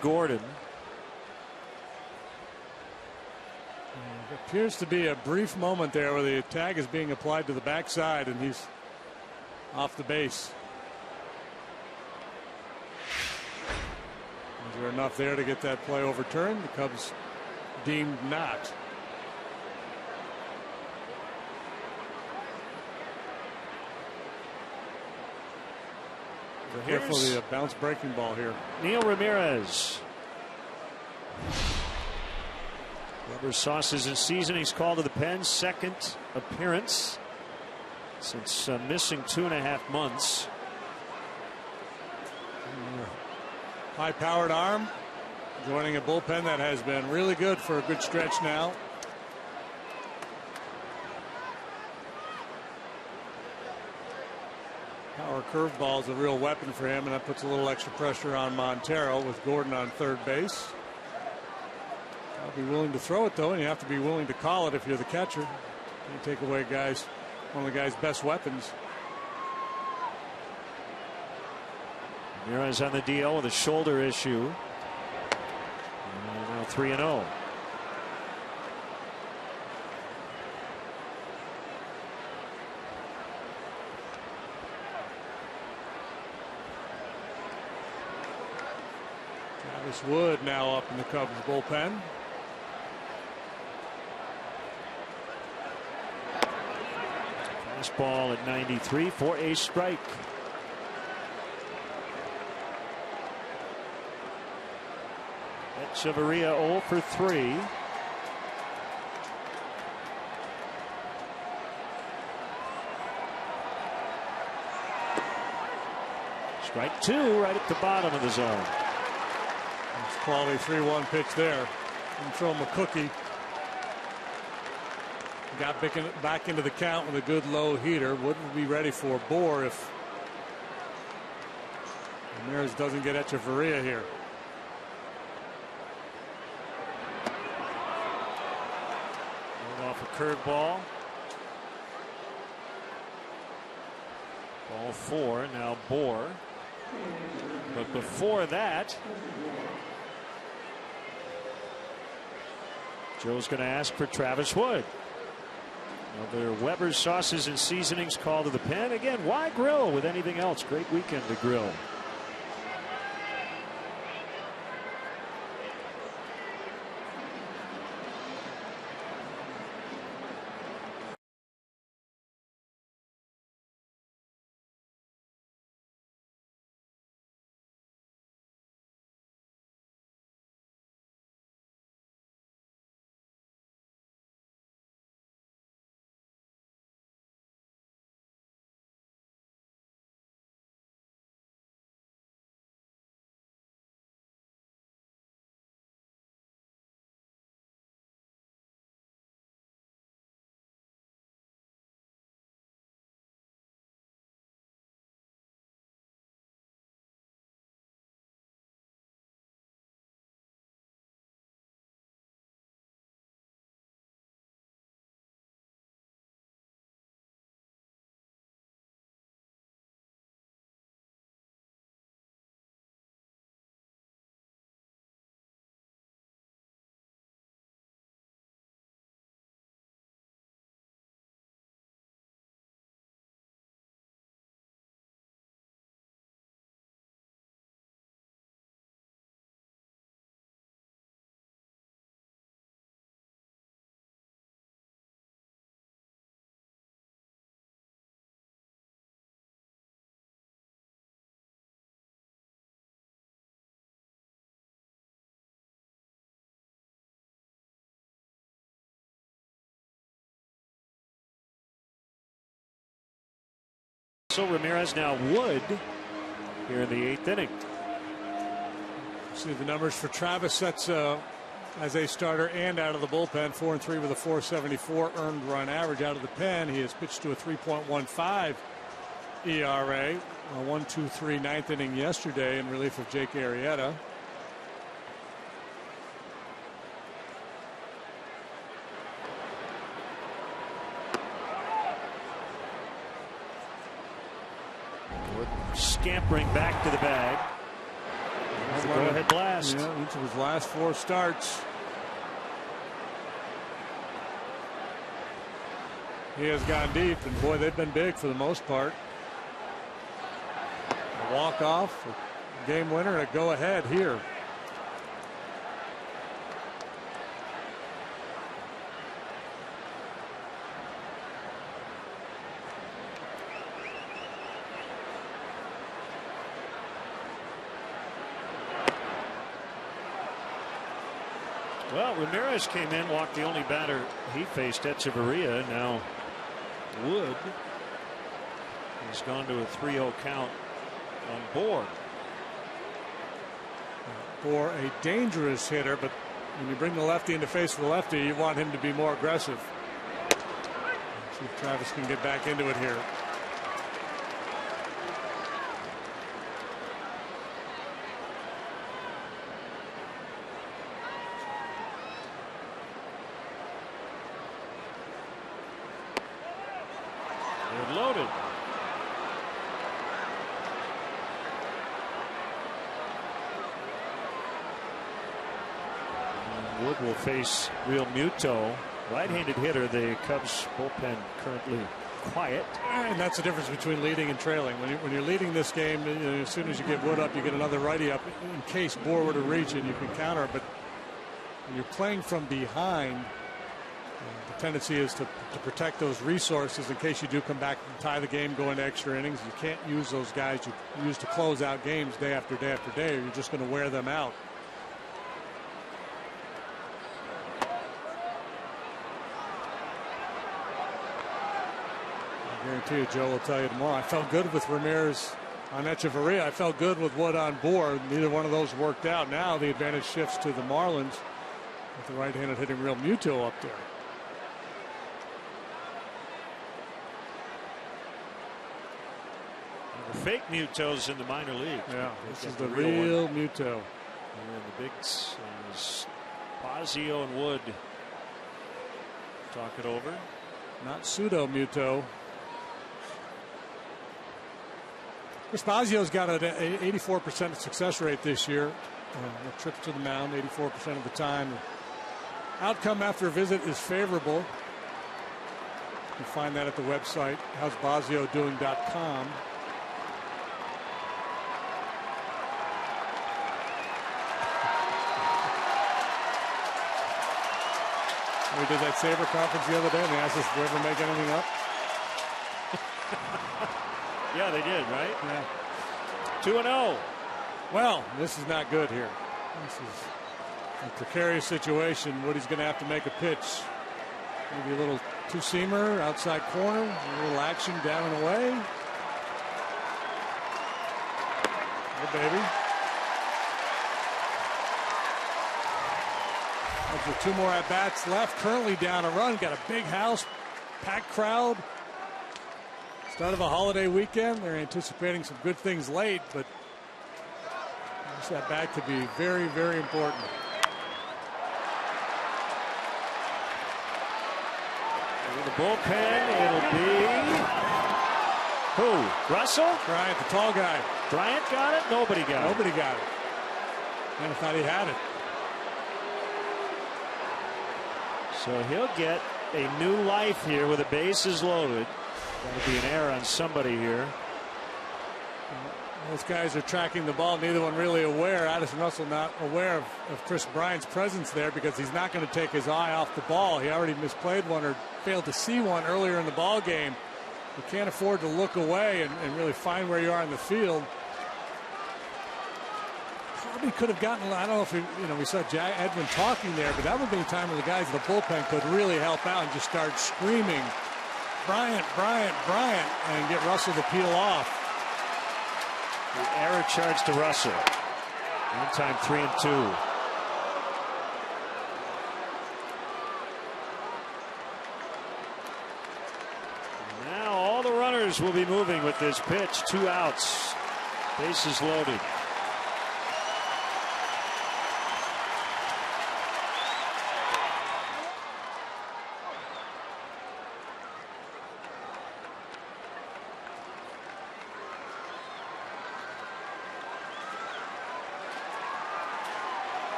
Gordon. It appears to be a brief moment there where the tag is being applied to the backside and he's off the base. Is there enough there to get that play overturned? The Cubs deemed not. Careful the bounce breaking ball here. Neil Ramirez. Rubber sauces and seasonings called to the pen. Second appearance since missing 2.5 months. High-powered arm, joining a bullpen that has been really good for a good stretch now. Power curveball is a real weapon for him, and that puts a little extra pressure on Montero with Gordon on third base. I'll be willing to throw it, though, and you have to be willing to call it if you're the catcher. You take away one of the guy's best weapons. Ramirez on the DL with a shoulder issue. And now 3-0. Travis Wood now up in the Cubs bullpen. Fastball at 93 for a strike. Echeverria 0 for 3. Strike 2 right at the bottom of the zone. It's quality 3-1 pitch there. And throw him a cookie. Got back into the count with a good low heater. Wouldn't be ready for Bohr if Ramirez doesn't get Echeverria here. Off a curveball. Ball 4 now Bohr. But before that, Joe's going to ask for Travis Wood. Another Weber's sauces and seasonings call to the pen. Again, why grill with anything else? Great weekend to grill. So Ramirez now Wood here in the 8th inning. See the numbers for Travis. That's as a starter and out of the bullpen. 4-3 with a 4.74 earned run average. Out of the pen, he has pitched to a 3.15 ERA. A 1-2-3 ninth inning yesterday in relief of Jake Arrieta. Scampering back to the bag. Go ahead blast. last. Yeah, each of his last 4 starts. He has gone deep, and boy, they've been big for the most part. A walk-off, a game winner, a go-ahead here. Well, Ramirez came in, walked the only batter he faced, Echeverria. Now Wood has gone to a 3-0 count on board. For a dangerous hitter, but when you bring the lefty into face for the lefty, you want him to be more aggressive. See if Travis can get back into it here. Loaded. And Wood will face Real Muto, right-handed hitter. The Cubs bullpen currently quiet. And that's the difference between leading and trailing. When you're leading this game, you know, as soon as you get Wood up, you get another righty up in case Bohr were to reach it, you can counter. But when you're playing from behind, the tendency is to protect those resources in case you do come back and tie the game, go into extra innings. You can't use those guys you use to close out games day after day after day, or you're just going to wear them out. I guarantee you, Joe will tell you tomorrow. I felt good with Ramirez on Echeverria. I felt good with Wood on board. Neither one of those worked out. Now the advantage shifts to the Marlins with the right-handed hitting Real Muto up there. The fake Mutos in the minor league. Yeah, this is the real Muto. And the bigs is Bosio and Wood talk it over. Not pseudo Muto. Basio's got an 84% success rate this year. Trips to the mound 84% of the time. Outcome after a visit is favorable. You can find that at the website howsbasiodoing.com. We did that Sabre conference the other day, and they asked us if we ever make anything up. Yeah, they did, right? Yeah. 2-0. Well, this is not good here. This is a precarious situation. Woody's going to have to make a pitch. Maybe a little two-seamer, outside corner, a little action down and away. Hey, baby. With 2 more at-bats left, currently down a run, got a big house, packed crowd. Start of a holiday weekend. They're anticipating some good things late, but this at-bat could be very, very important. In the bullpen, it'll be who? Russell? Bryant, the tall guy. Bryant got it? Nobody got it. Nobody got it. And I thought he had it. So he'll get a new life here with the bases loaded. That'll be an error on somebody here. Those guys are tracking the ball. Neither one really aware. Addison Russell not aware of Chris Bryant's presence there because he's not going to take his eye off the ball. He already misplayed one or failed to see one earlier in the ball game. You can't afford to look away and really find where you are in the field. Probably could have gotten, I don't know if we saw Edwin talking there, but that would be a time when the guys in the bullpen could really help out and just start screaming, Bryant, Bryant, Bryant, and get Russell to peel off. The error charge to Russell. One time 3-2. Now all the runners will be moving with this pitch. 2 outs. Bases loaded.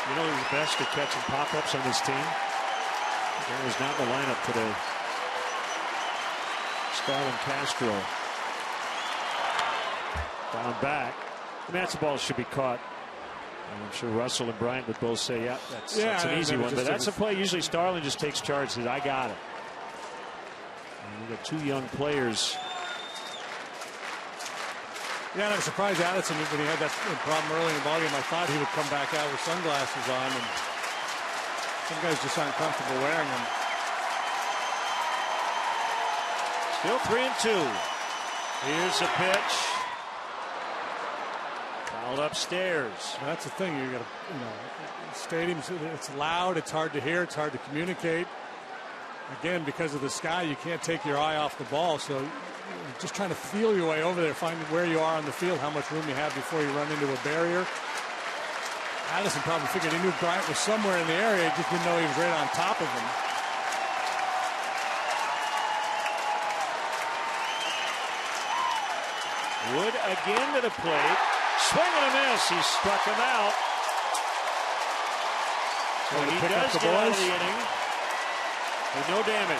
You know who's best at catching pop-ups on this team? He was not in the lineup today. Starlin Castro. Down back. I mean, that's a ball should be caught. And I'm sure Russell and Bryant would both say, yeah, that's an easy one. But that's a play. Usually Starlin just takes charge and says, I got it. And we got two young players. Yeah, and I'm surprised Addison, when he had that problem early in the ballgame, I thought he would come back out with sunglasses on. And some guys just aren't comfortable wearing them. Still 3-2. Here's a pitch. Fouled upstairs. That's the thing. You got to, stadiums. It's loud. It's hard to hear. It's hard to communicate. Again, because of the sky, you can't take your eye off the ball. So you're just trying to feel your way over there, find where you are on the field, how much room you have before you run into a barrier. Addison probably figured he knew Bryant was somewhere in the area. He just didn't know he was right on top of him. Wood again to the plate. Swing and a miss. He struck him out. So he does get out of the inning with no damage.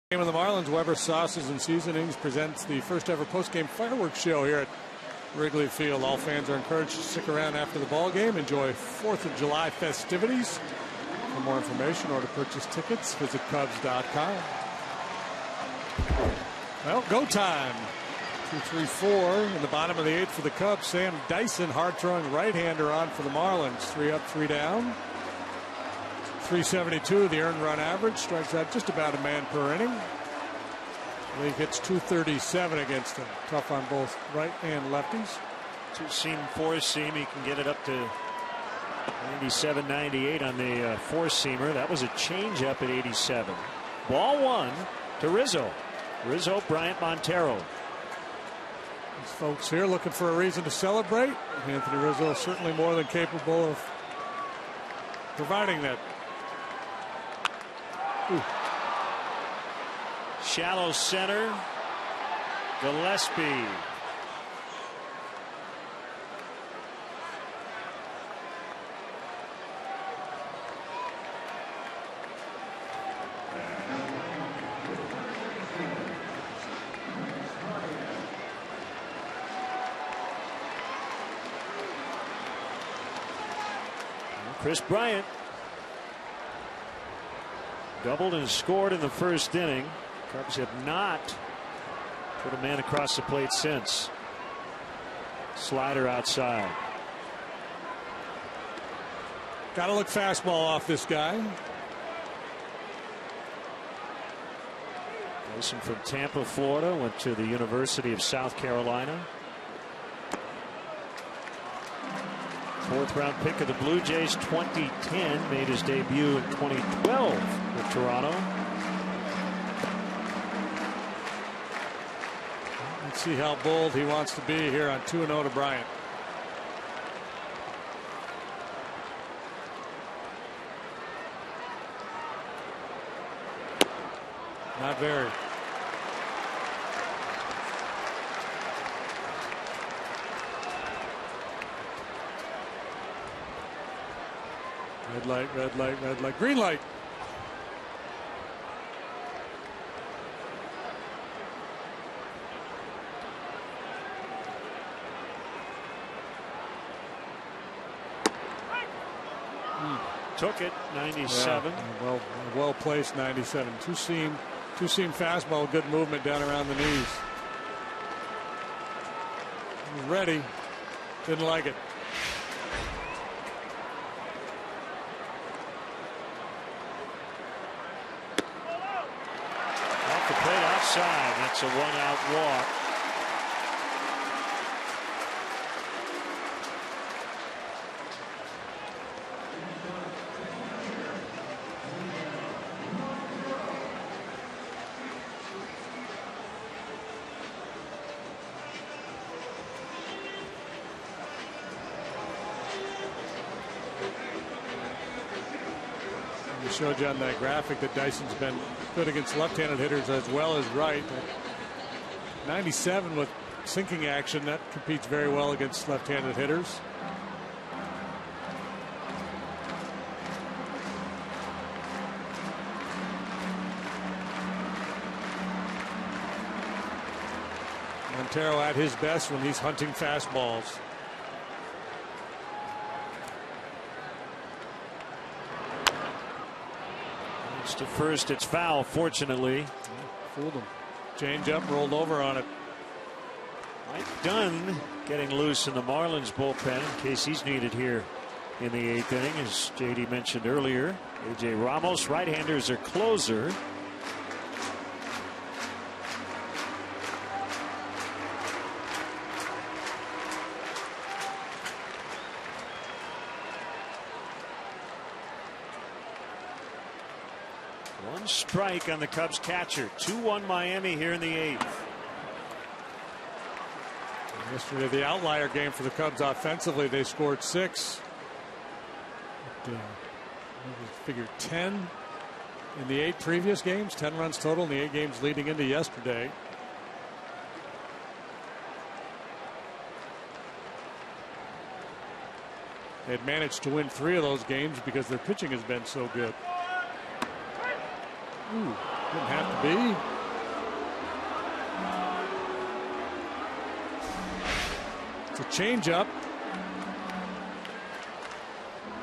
Game of the Marlins, Weber Sauces and Seasonings presents the first ever post-game fireworks show here at Wrigley Field. All fans are encouraged to stick around after the ball game. Enjoy 4th of July festivities. For more information or to purchase tickets, visit Cubs.com. Well, go time. 2-3-4 in the bottom of the 8th for the Cubs. Sam Dyson, hard-throwing right-hander on for the Marlins. 3 up, 3 down. 372 the earned run average, strikes out just about a man per inning. League hits 237 against him. Tough on both right and lefties. Two-seam, four-seam. He can get it up to 97, 98 on the four-seamer. That was a changeup at 87. Ball one to Rizzo. Rizzo, Bryant, Montero. These folks here looking for a reason to celebrate. Anthony Rizzo certainly more than capable of providing that. Ooh. Shallow center. Gillespie. Chris Bryant doubled and scored in the first inning. Cubs have not put a man across the plate since. Slider outside. Got to look fastball off this guy. Mason from Tampa, Florida, went to the University of South Carolina. 4th round pick of the Blue Jays, 2010, made his debut in 2012 with Toronto. Let's see how bold he wants to be here on 2-0 to Bryant. Not very. Red light, red light, red light, green light. Took it, 97. Yeah, well placed, 97. Two seam fastball, good movement down around the knees. He was ready, didn't like it. Off the plate outside. That's a 1-out walk. Showed you on that graphic that Dyson's been good against left-handed hitters as well as right. 97 with sinking action, that competes very well against left-handed hitters. Montero at his best when he's hunting fastballs. To first, it's foul, fortunately. Fooled him. Change up, rolled over on it. Mike Dunn getting loose in the Marlins bullpen in case he's needed here in the 8th inning, as JD mentioned earlier. AJ Ramos, right-handers are closer. One strike on the Cubs catcher. 2-1 Miami here in the 8th. Yesterday, the outlier game for the Cubs offensively, they scored 6. Figured 10 in the 8 previous games, 10 runs total in the 8 games leading into yesterday. They had managed to win 3 of those games because their pitching has been so good. Ooh, didn't have to be. It's a changeup.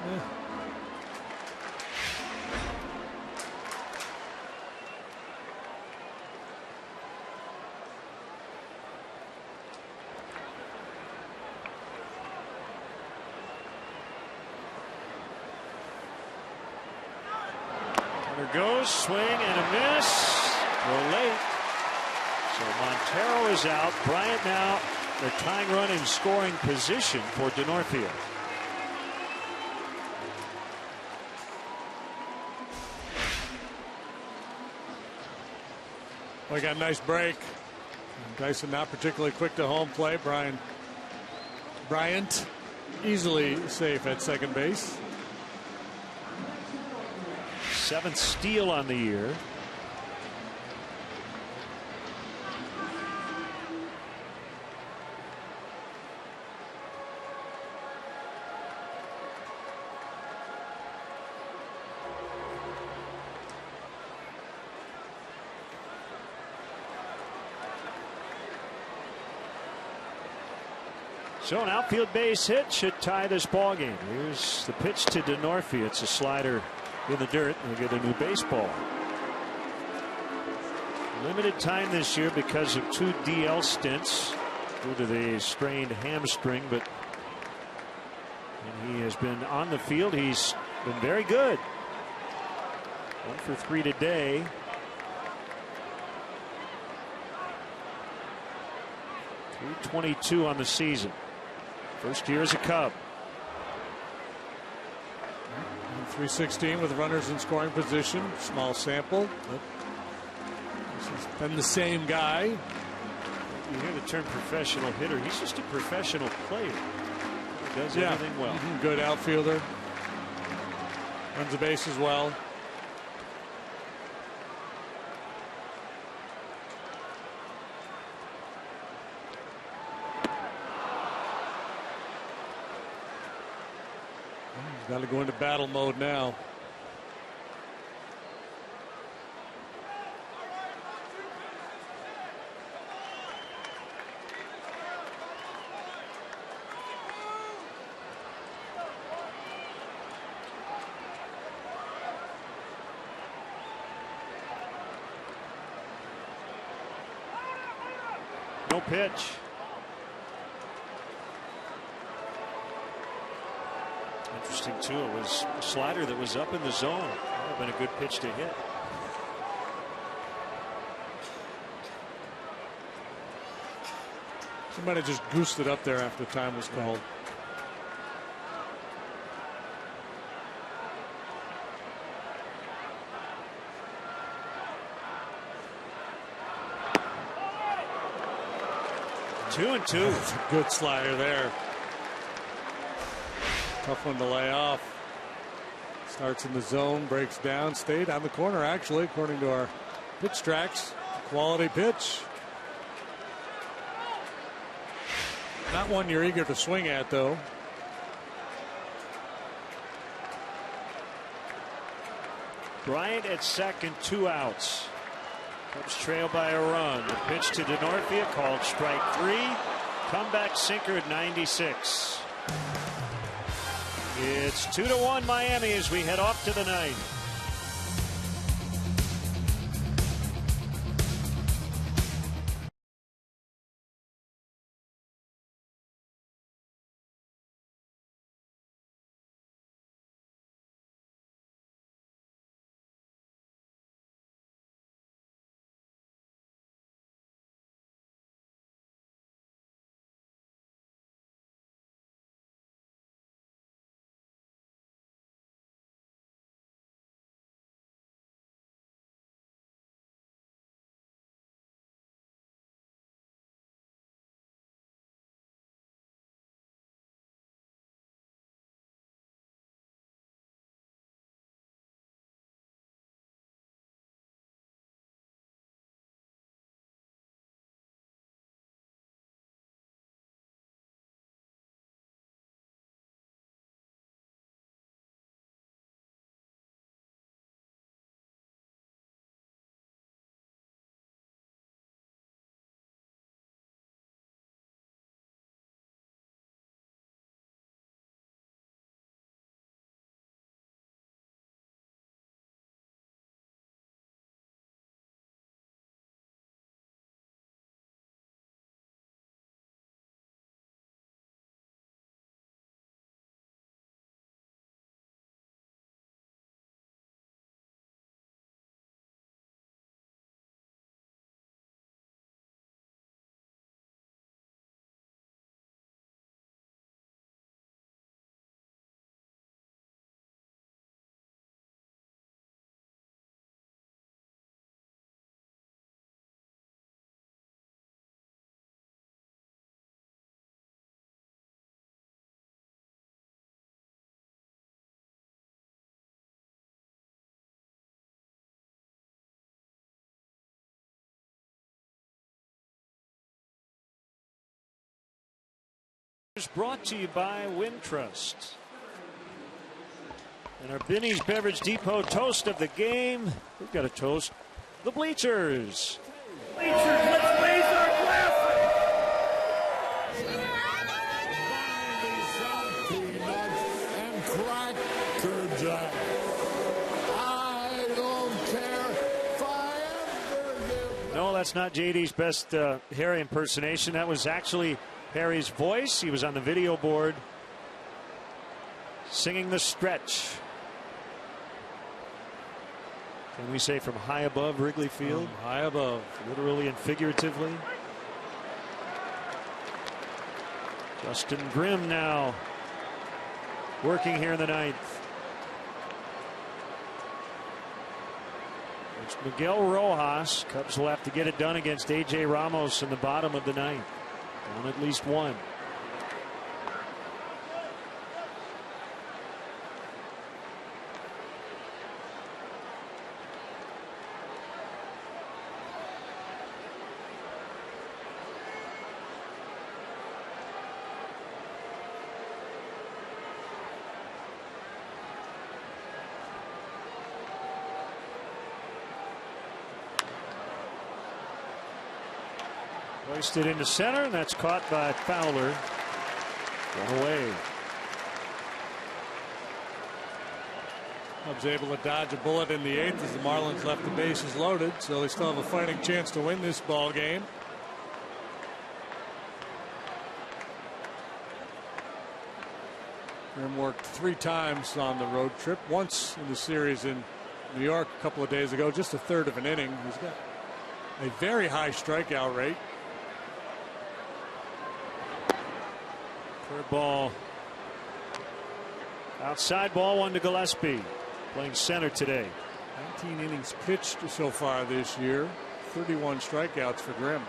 Yeah. Goes, swing and a miss. We're late. So Montero is out. Bryant now the tying run in scoring position for Denorfia. We got a nice break. Dyson not particularly quick to home plate. Bryant easily safe at second base. 7th steal on the year. So an outfield base hit should tie this ball game. Here's the pitch to Denorfia. It's a slider in the dirt. We'll get a new baseball. Limited time this year because of 2 DL stints. due to the strained hamstring, but he has been on the field. He's been very good. 1 for 3 today. .322 on the season. First year as a Cub. 316 with runners in scoring position. Small sample. But this has been the same guy. You hear the term professional hitter. He's just a professional player. He does everything well. Good outfielder. Runs the bases well. He's got to go into battle mode now. No pitch. Interesting too. It was a slider that was up in the zone. That would have been a good pitch to hit. Somebody just goosed it up there after time was called. Two and two. That's a good slider there. Tough one to lay off. Starts in the zone, breaks down, stayed on the corner actually, according to our pitch tracks. Quality pitch. Not one you're eager to swing at, though. Bryant at second, 2 outs. Cubs trail by a run. The pitch to DeNorfia called strike 3. Comeback sinker at 96. It's 2-1 Miami as we head off to the ninth. Brought to you by Wintrust. And our Binny's Beverage Depot toast of the game. We've got a toast. The Bleachers. Bleachers, let's raise our glasses. And Cracker Jack. I don't care if I ever give. No, that's that's not JD's best Harry impersonation. That was actually Harry's voice. He was on the video board singing the stretch. Can we say from high above Wrigley Field? High above. Literally and figuratively. Justin Grimm now working here in the ninth. It's Miguel Rojas. Cubs will have to get it done against A.J. Ramos in the bottom of the ninth. On at least one. Hoisted into center, and that's caught by Fowler. One away. Cubs able to dodge a bullet in the 8th as the Marlins left the bases loaded, so they still have a fighting chance to win this ball game. Grimm worked 3 times on the road trip, once in the series in New York a couple of days ago, just a third of an inning. He's got a very high strikeout rate. Third ball. Outside ball, 1 to Gillespie. Playing center today. 19 innings pitched so far this year. 31 strikeouts for Grimm.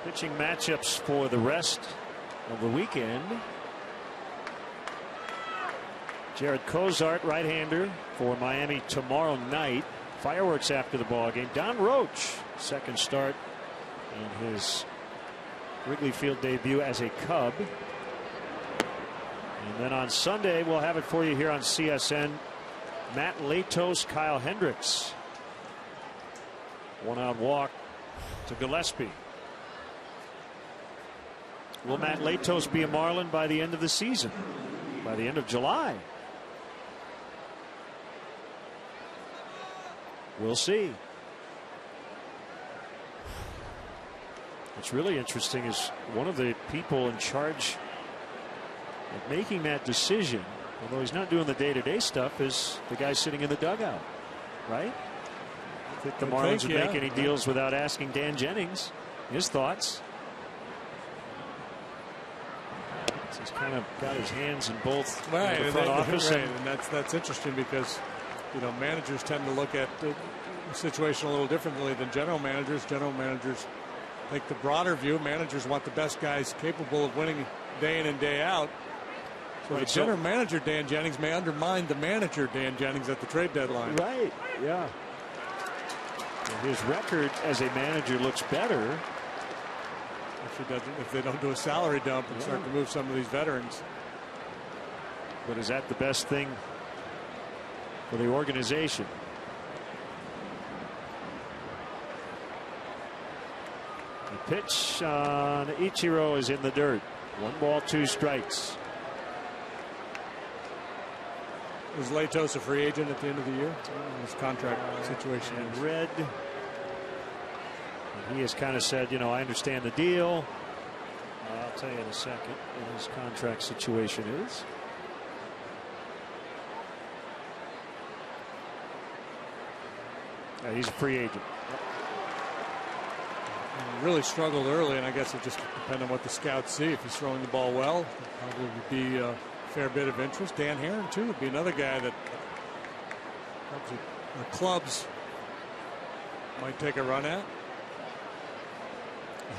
Pitching matchups for the rest of the weekend. Jared Cozart, right-hander for Miami tomorrow night. Fireworks after the ball game. Don Roach, second start in his Wrigley Field debut as a Cub. And then on Sunday, we'll have it for you here on CSN. Matt Latos, Kyle Hendricks. 1-out walk to Gillespie. Will Matt Latos be a Marlin by the end of the season? By the end of July? We'll see. What's really interesting is one of the people in charge of making that decision, although he's not doing the day-to-day stuff, is the guy sitting in the dugout, right? I think the Marlins would make any deals without asking Dan Jennings his thoughts. He's kind of got his hands in both the front office. Right. And that's interesting because, you know, managers tend to look at the situation a little differently than general managers. General managers take the broader view. Managers want the best guys capable of winning day in and day out. So the general manager, Dan Jennings, may undermine the manager, Dan Jennings, at the trade deadline. Right, yeah. And his record as a manager looks better if they don't do a salary dump and start to move some of these veterans. But is that the best thing for the organization? The pitch on Ichiro is in the dirt. 1 ball, 2 strikes. Is Latos a free agent at the end of the year? His contract situation is red. He has kind of said, you know, I understand the deal. I'll tell you in a second what his contract situation is. He's a free agent. He really struggled early, and I guess it just depends on what the scouts see. If he's throwing the ball well, probably would be a fair bit of interest. Dan Herron, too, would be another guy that the clubs might take a run at.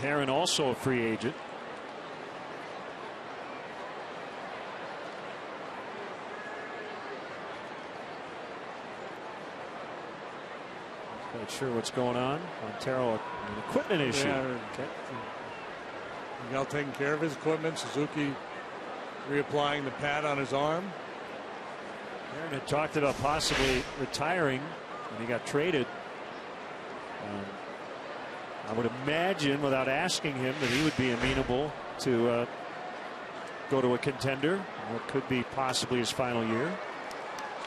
Herron also a free agent. Not sure what's going on. Montero, an equipment issue. Yeah, Miguel taking care of his equipment. Suzuki reapplying the pad on his arm. Aaron had talked about possibly retiring when he got traded. I would imagine, without asking him, that he would be amenable to go to a contender. What could be possibly his final year.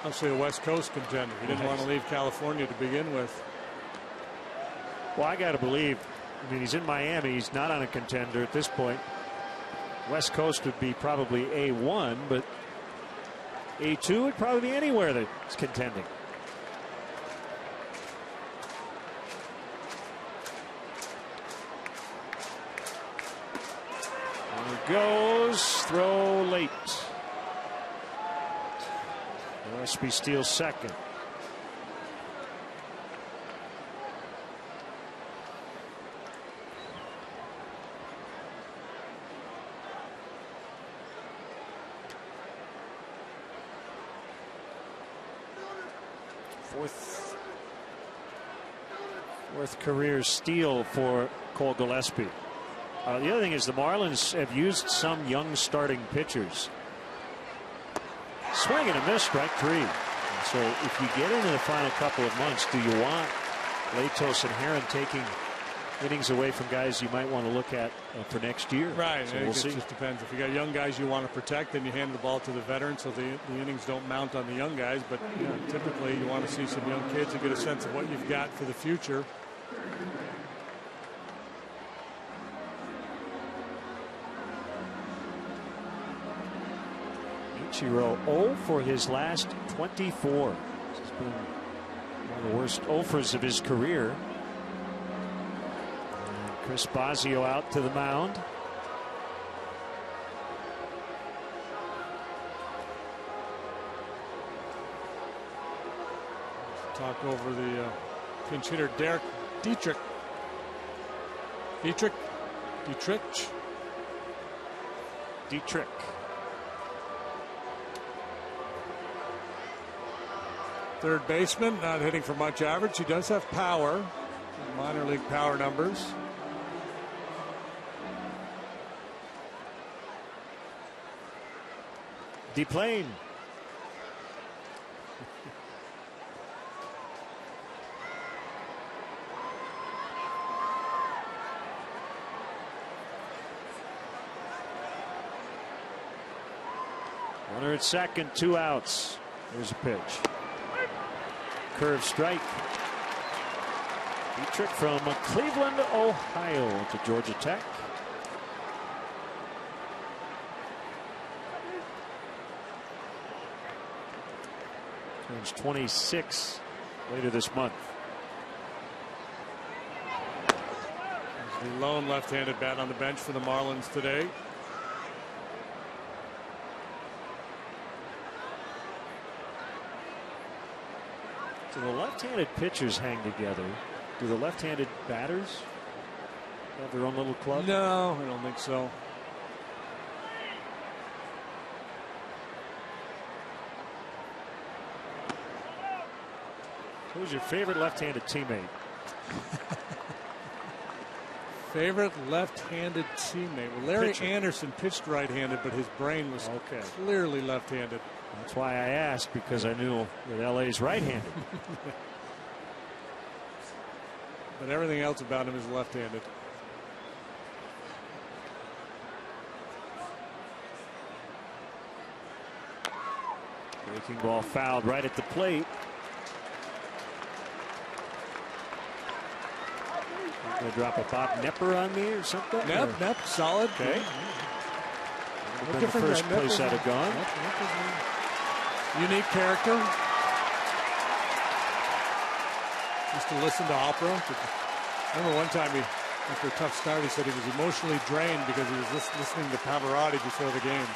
Especially a West Coast contender. He didn't want to leave California to begin with. Well, I got to believe. I mean, he's in Miami. He's not on a contender at this point. West Coast would be probably A1, but A2 would probably be anywhere that's contending. There goes. Throw late. Gillespie steals second. Fourth career steal for Cole Gillespie. The other thing is the Marlins have used some young starting pitchers. Swing and a miss, strike 3. And so if you get into the final couple of months, do you want Latos and Heron taking innings away from guys you might want to look at for next year? Right. So we'll see. It just depends. If you got young guys you want to protect, then you hand the ball to the veterans so the innings don't mount on the young guys. But typically you want to see some young kids and get a sense of what you've got for the future. Ichiro 0 for his last 24. This has been one of the worst offers of his career. And Chris Bosio out to the mound. Talk over the pinch hitter Derek Dietrich. Dietrich. Third baseman, not hitting for much average. He does have power, minor league power numbers. Deplane. Runner at second, 2 outs. There's a pitch. Curve strike. Dietrich from Cleveland, Ohio to Georgia Tech. Turns 26 later this month. There's the lone left-handed bat on the bench for the Marlins today. Do the left-handed pitchers hang together? Do the left-handed batters have their own little club? No, I don't think so. Who's your favorite left-handed teammate? Favorite left-handed teammate? Well, Larry Anderson pitched right-handed, but his brain was clearly left-handed. That's why I asked, because I knew that LA's right-handed. But everything else about him is left-handed. Breaking ball fouled right at the plate. Gonna drop a Bob Nepper on me or something? Nepp, solid. Okay. The first place I'd have gone. Unique character. Used to listen to opera. I remember one time after a tough start, he said he was emotionally drained because he was listening to Pavarotti before the game.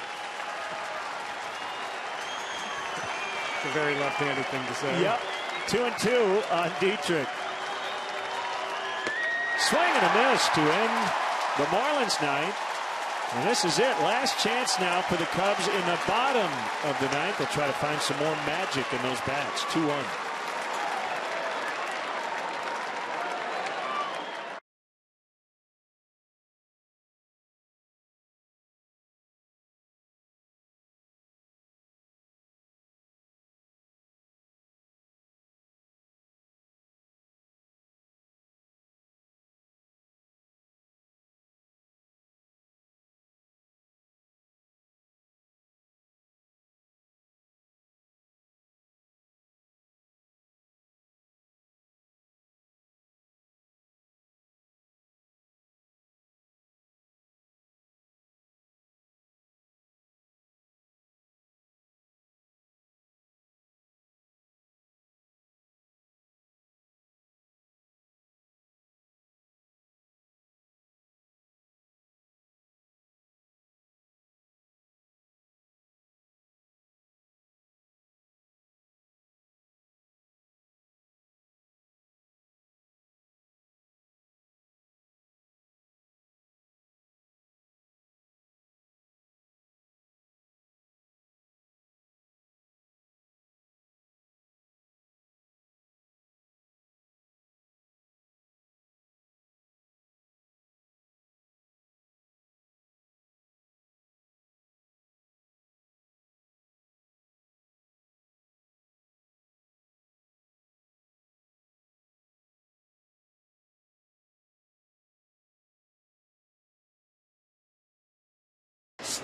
It's a very left-handed thing to say. Yep. 2-2 on Dietrich. Swing and a miss to end the Marlins night. And this is it. Last chance now for the Cubs in the bottom of the ninth. They'll try to find some more magic in those bats. 2-1.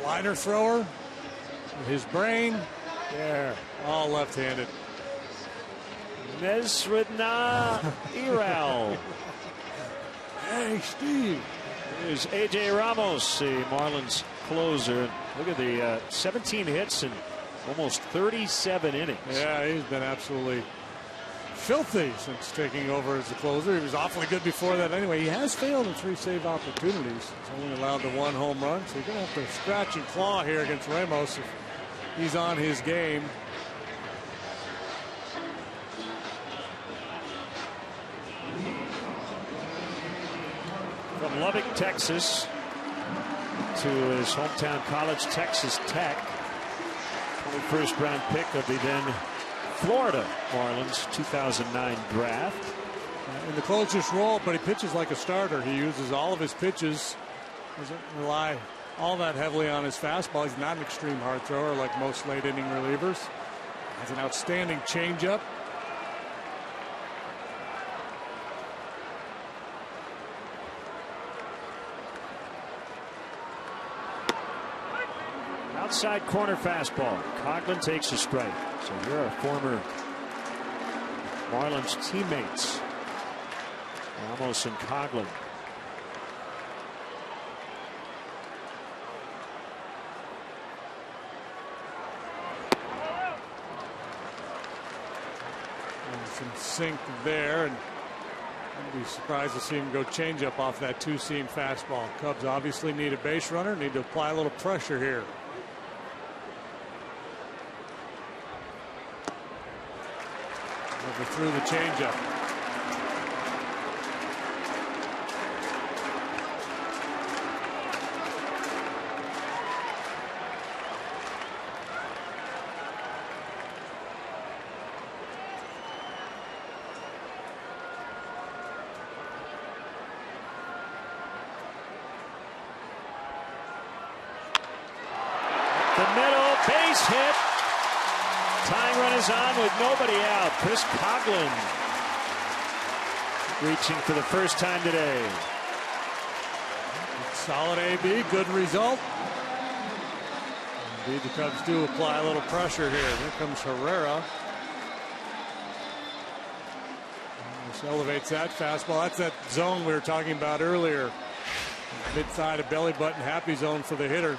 slider thrower. His brain, there, all left-handed. Mesridna Iral. Hey, Steve. Here's A.J. Ramos, the Marlins closer. Look at the 17 hits and almost 37 innings. Yeah, he's been absolutely filthy since taking over as the closer. He was awfully good before that anyway. He has failed in 3 save opportunities. He's only allowed the 1 home run, so you're going to have to scratch and claw here against Ramos if he's on his game. From Lubbock, Texas, to his hometown college, Texas Tech. 21st round pick of the then Florida Marlins 2009 draft. In the closer's role, but he pitches like a starter. He uses all of his pitches. Doesn't rely all that heavily on his fastball. He's not an extreme hard thrower like most late inning relievers. Has an outstanding changeup. Outside corner fastball. Coughlin takes a strike. So here are former Marlins teammates, Ramos and Coughlin. And some sink there, and I'd be surprised to see him go changeup off that 2-seam fastball. Cubs obviously need a base runner, need to apply a little pressure here. Through the changeup. The middle, base hit. Tying run is on with nobody out. Chris Coughlin reaching for the first time today. Solid AB, good result. Indeed, the Cubs do apply a little pressure here. Here comes Herrera. This elevates that fastball. That's that zone we were talking about earlier. Mid-thigh to belly button, happy zone for the hitter.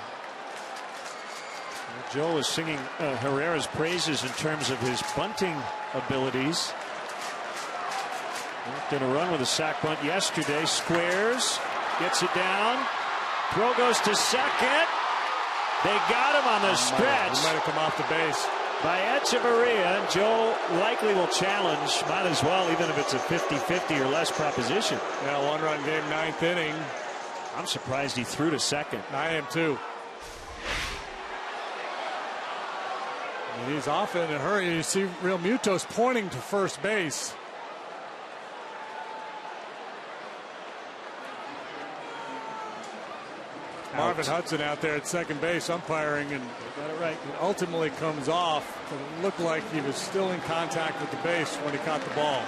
Joe was singing Herrera's praises in terms of his bunting abilities. Did a run with a sac bunt yesterday. Squares, gets it down. Throw goes to second. They got him on the stretch. He might have come off the base. By Echeverria. Joe likely will challenge. Might as well, even if it's a 50-50 or less proposition. Yeah, 1-run game, 9th inning. I'm surprised he threw to second. I am too. He's off in a hurry. You see Real Muto's pointing to first base. Marvin Hudson out there at second base umpiring, and got it right. It ultimately comes off, but it looked like he was still in contact with the base when he caught the ball.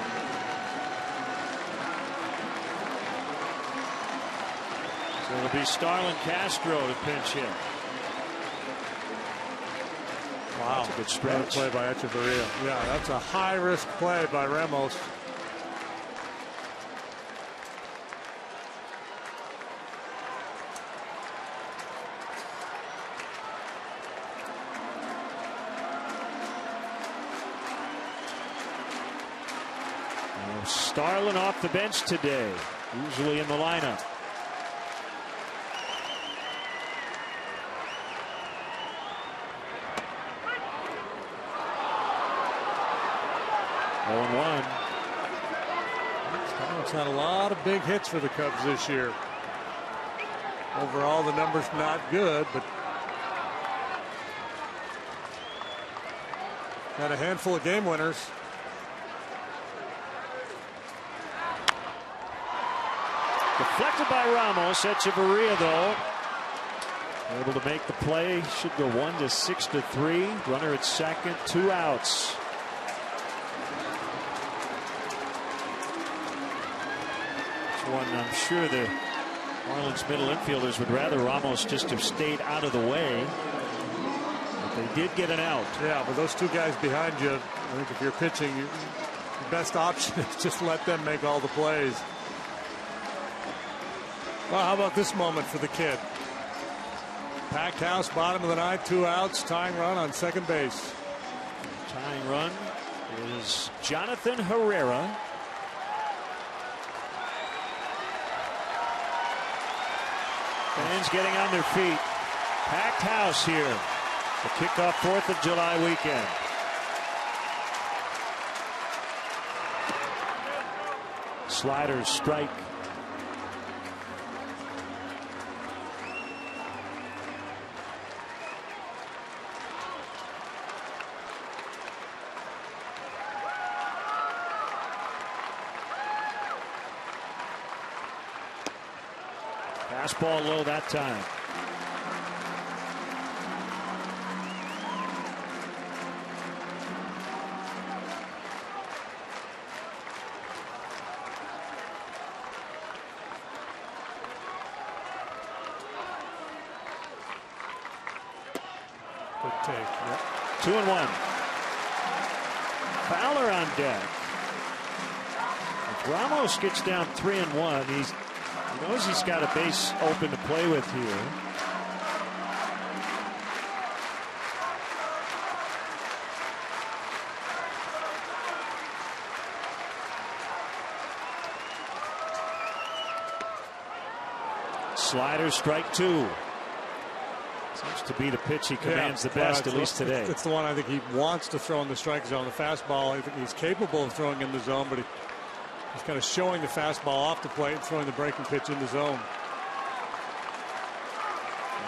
So it'll be Starlin Castro to pinch hit. Wow, that's a good stretch. Play by Echeverria. Yeah, that's a high-risk play by Ramos. Starlin off the bench today, usually in the lineup. It's had a lot of big hits for the Cubs this year. Overall, the numbers not good, but had a handful of game winners. Deflected by Ramos. Echeverria, though, able to make the play. Should go 1-6-3. Runner at second, 2 outs. One I'm sure the Marlins middle infielders would rather Ramos just have stayed out of the way. But they did get an out. Yeah, but those two guys behind you, I think if you're pitching, the best option is just let them make all the plays. Well, how about this moment for the kid? Packed house, bottom of the ninth, 2 outs, tying run on second base. Tying run is Jonathan Herrera. Fans getting on their feet. Packed house here. The kickoff 4th of July weekend. Sliders strike. Fastball low that time. Good take. Yep. 2-1. Fowler on deck. If Ramos gets down 3-1, he knows he's got a base open to play with here. Slider, strike 2. Seems to be the pitch he commands the best, at least today. It's the one I think he wants to throw in the strike zone. The fastball, I think he's capable of throwing in the zone, but he's kind of showing the fastball off the plate and throwing the breaking pitch in the zone.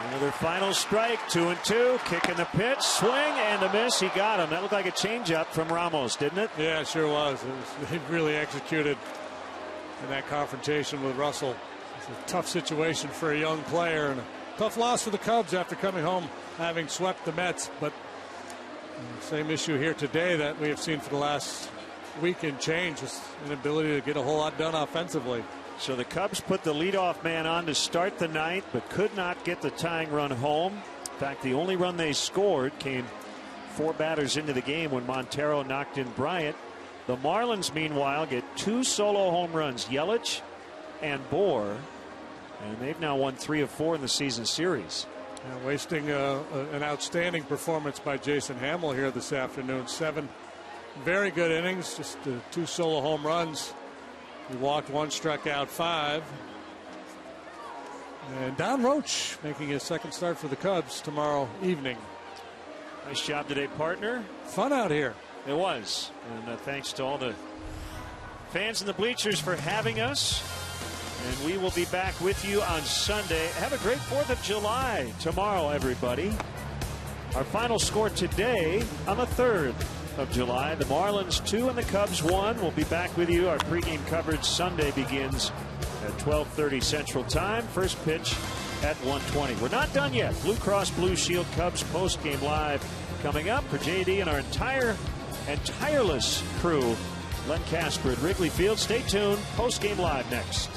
Another final strike, 2-2. Kicking the pitch, swing and a miss. He got him. That looked like a changeup from Ramos, didn't it? Yeah, it sure was. He really executed in that confrontation with Russell. It's a tough situation for a young player and a tough loss for the Cubs after coming home having swept the Mets. But same issue here today that we have seen for the last week and change, is inability to get a whole lot done offensively. So the Cubs put the leadoff man on to start the ninth, but could not get the tying run home. In fact, the only run they scored came 4 batters into the game when Montero knocked in Bryant. The Marlins, meanwhile, get 2 solo home runs, Yelich and Bohr, and they've now won 3 of 4 in the season series. Wasting an outstanding performance by Jason Hamill here this afternoon. 7 very good innings, just 2 solo home runs. He walked 1, struck out 5. And Don Roach making his second start for the Cubs tomorrow evening. Nice job today, partner. Fun out here. It was. And thanks to all the fans in the bleachers for having us. And we will be back with you on Sunday. Have a great 4th of July tomorrow, everybody. Our final score today on the 3rd of July. The Marlins 2 and the Cubs 1. We'll be back with you. Our pregame coverage Sunday begins at 12:30 Central Time. First pitch at 1:20. We're not done yet. Blue Cross Blue Shield Cubs postgame live coming up for JD and our entire and tireless crew. Len Casper at Wrigley Field. Stay tuned. Postgame live next.